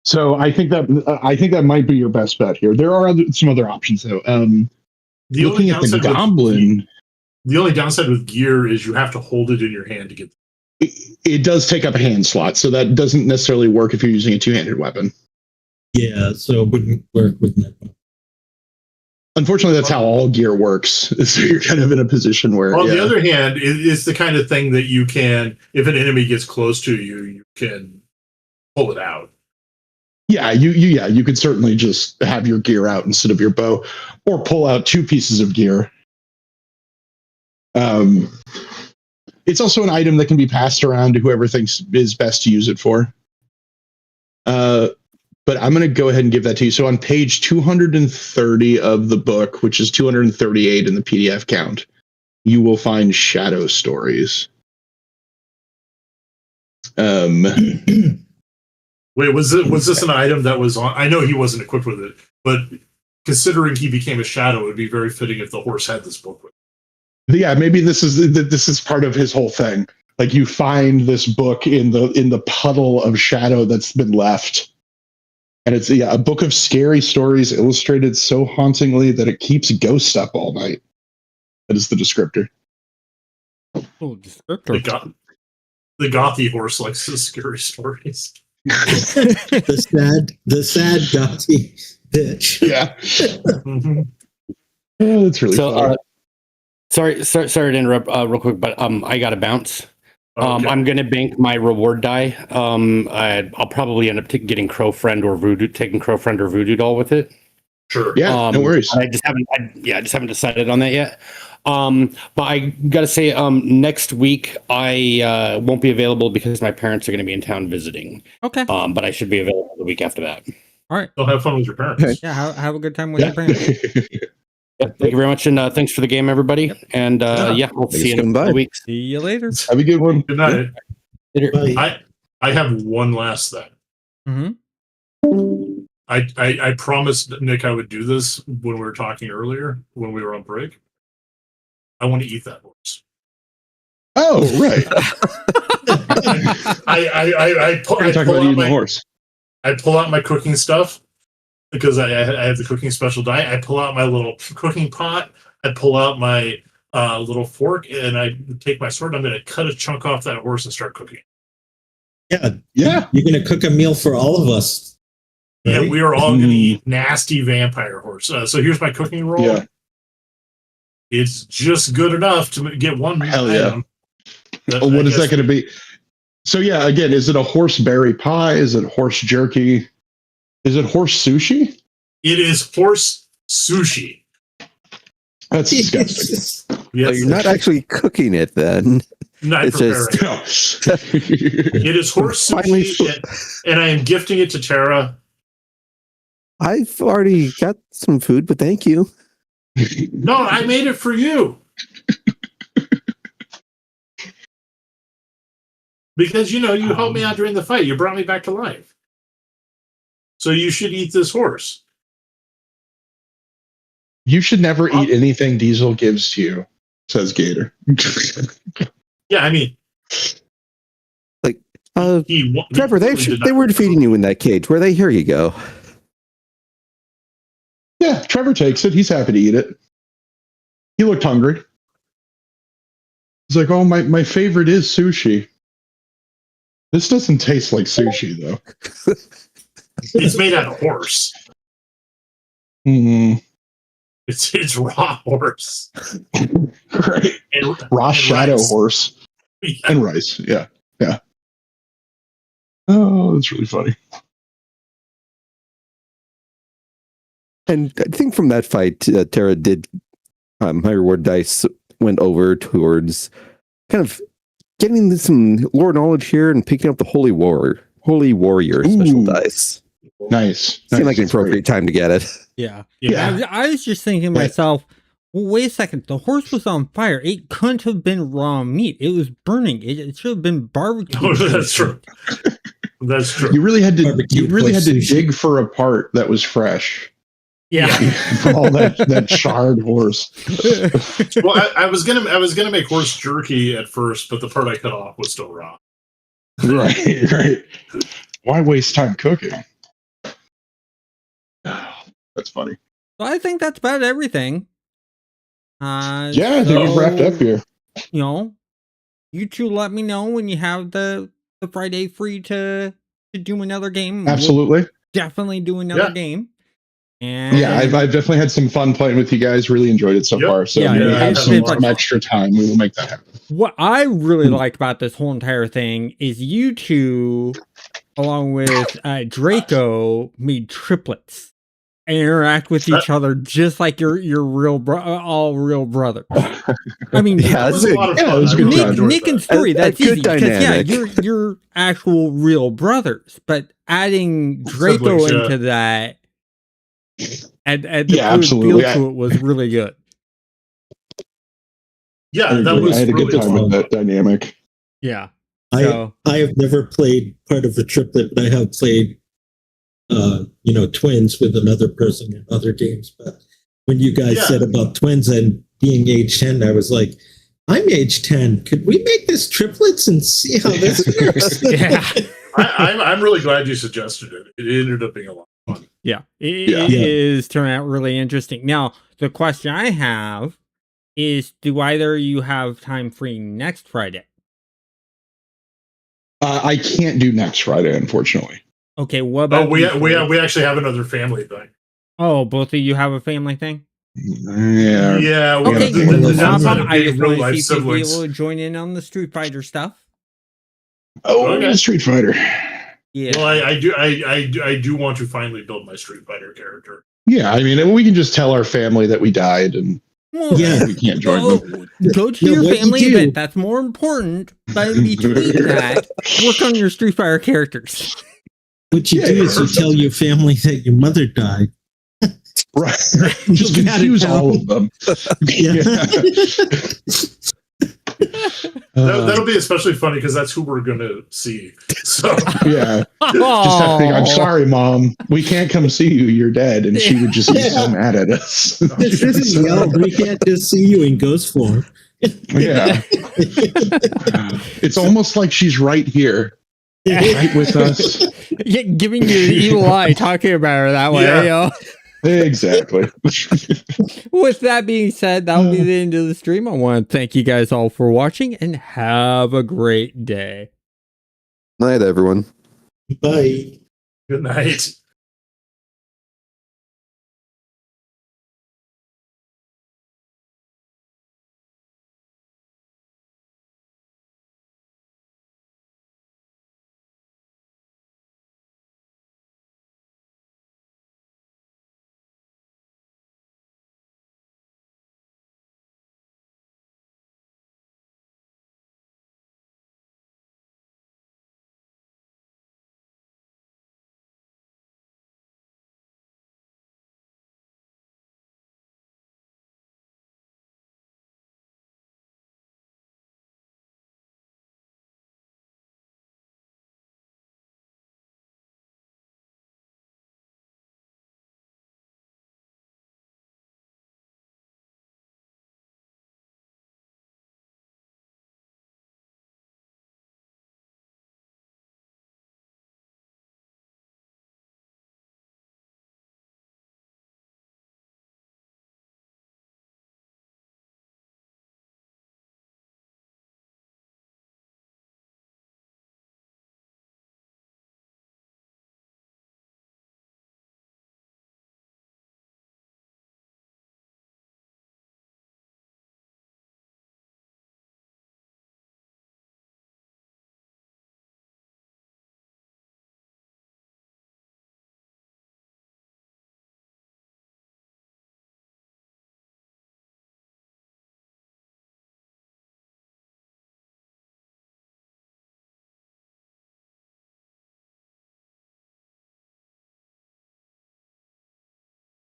so I think that might be your best bet here. There are some other options though. Looking at the goblin, the only downside with gear is you have to hold it in your hand to get. It does take up a hand slot, so that doesn't necessarily work if you're using a two-handed weapon. yeah. So it wouldn't work with that. Unfortunately, that's how all gear works. So you're kind of in a position where. On the other hand, it's the kind of thing that you can, if an enemy gets close to you, you can pull it out. Yeah, you could certainly just have your gear out instead of your bow, or pull out two pieces of gear. It's also an item that can be passed around to whoever thinks is best to use it for. But I'm going to go ahead and give that to you. So on page 230 of the book, which is 238 in the PDF count, you will find Shadow Stories. Wait, was this an item that was on? I know he wasn't equipped with it, but considering he became a shadow, it would be very fitting if the horse had this book with it. Yeah, maybe this is part of his whole thing. Like you find this book in the puddle of shadow that's been left. And it's a book of scary stories illustrated so hauntingly that it keeps ghosts up all night. That is the descriptor. Oh, descriptor. The gothy horse likes the scary stories. the sad gothy bitch. Yeah. Mm-hmm. Oh, that's really so. Sorry to interrupt real quick, but I got to bounce. Okay. I'm going to bank my reward die. I'll probably end up taking Crow Friend or Voodoo Doll with it. Sure. Yeah, no worries. I just haven't decided on that yet. But I got to say, next week I won't be available because my parents are going to be in town visiting. Okay. But I should be available the week after that. All right. Go have fun with your parents. Okay. Yeah, have a good time with your parents. Yeah, thank you very much, and thanks for the game, everybody. And we'll see you in a couple weeks. See you later. Have a good one. Good night. Later. I have one last thing. Mm-hmm. I promised Nick I would do this when we were talking earlier when we were on break. I want to eat that horse. Oh, right. I pull out my cooking stuff because I have the cooking special die. I pull out my little cooking pot. I pull out my little fork, and I take my sword. I'm going to cut a chunk off that horse and start cooking. Yeah. Yeah. You're going to cook a meal for all of us. Right? Yeah, we are all going to eat nasty vampire horse. So here's my cooking roll. Yeah. It's just good enough to get one. Hell yeah. What is that going to be? So yeah, again, is it a horse berry pie? Is it horse jerky? Is it horse sushi? It is horse sushi. That's disgusting. Yes, So you're not actually cooking it then. Not It's preparing. It is horse sushi, and I am gifting it to Tara. I've already got some food, but thank you. No, I made it for you. Because, you helped me out during the fight. You brought me back to life. So you should eat this horse. You should never eat anything Diesel gives to you, says Gator. Yeah, I mean... Trevor, they were feeding you in that cage. Where they? Here you go. Yeah, Trevor takes it. He's happy to eat it. He looked hungry. He's like, "Oh, my favorite is sushi. This doesn't taste like sushi, though." It's made out of horse. Mm, It's raw horse. right. And, Raw and shadow rice. horse Yeah. and rice. Yeah. Oh, that's really funny. And I think from that fight, Tara did my reward dice went over towards kind of getting some lore knowledge here and picking up the Holy Warrior special Ooh. dice. Nice. Seemed like an That's great. appropriate time to get it. Yeah. Yeah. I was just thinking to Right. myself, well, wait a second. The horse was on fire. It couldn't have been raw meat. It was burning. It should have been barbecue. Oh, that's true. That's true. You really had to. Barbecue You really had to sushi. dig for a part that was fresh. Yeah. From all that charred horse. Well, I was gonna make horse jerky at first, but the part I cut off was still raw. Right. Why waste time cooking? That's funny. So I think that's about everything. Yeah, I think we've wrapped up here. You know, you two let me know when you have the Friday free to do another game. Absolutely. We'll definitely do another Yeah. game. And Yeah, I've definitely had some fun playing with you guys. Really enjoyed it so Yep. far. So Yeah, when we yeah, have it's some fun. extra time, we will make that happen. what I really like about this whole entire thing is you two, along with Draco, made triplets and interact with each other just like you're real all real brothers. I mean, Yeah, That was that's a lot of yeah, fun. it was I a good really time. enjoyed Nick that. and Story, A that's good easy because yeah, dynamic. you're actual real brothers. But adding Draco Siblings, yeah. into that and the Yeah, feel absolutely. to it was really good. Yeah, I that agree. was I had a really good time fun. with that dynamic. Yeah. I So I have never played part of a triplet, but I have played, twins with another person in other games. But when you guys Yeah. said about twins and being age 10, I was like, I'm age 10. Could we make this triplets and see how this works? yeah. I'm really glad you suggested it. It ended up being a lot of fun. Yeah, it Yeah. is turning out really interesting. Now, the question I have is, do either of you have time free next Friday? I can't do next Friday, unfortunately. Okay, what about Oh, we you? actually have another family thing. Oh, both of you have a family thing? Yeah. Yeah. we Okay, gotta think not a about that. problem. I just want to Real-life see if you'd be siblings. able to join in on the Street Fighter stuff. Oh, Okay. Street Fighter. Yeah. Well, I do want to finally build my Street Fighter character. Yeah, I mean, we can just tell our family that we died and Well, Yeah. we can't join them. go to No, your what you family do- event. That's more important. But in between that, work on your Street Fighter characters. What you do is you tell your family that your mother died. Right. Just You gotta confuse tell all of them. Yeah. That'll be especially funny because that's who we're gonna see. So Yeah. Just that thing. I'm sorry, Mom. We can't come see you. You're dead. And she would just be so mad at us. This isn't Yeld. We can't just see you in ghost form. Yeah. It's almost like she's right here, right with us. Yeah, giving you the evil eye, talking about her that way. Yeah. You know? Exactly. With that being said, that'll be the end of the stream. I want to thank you guys all for watching and have a great day. Night, everyone. Bye. good night.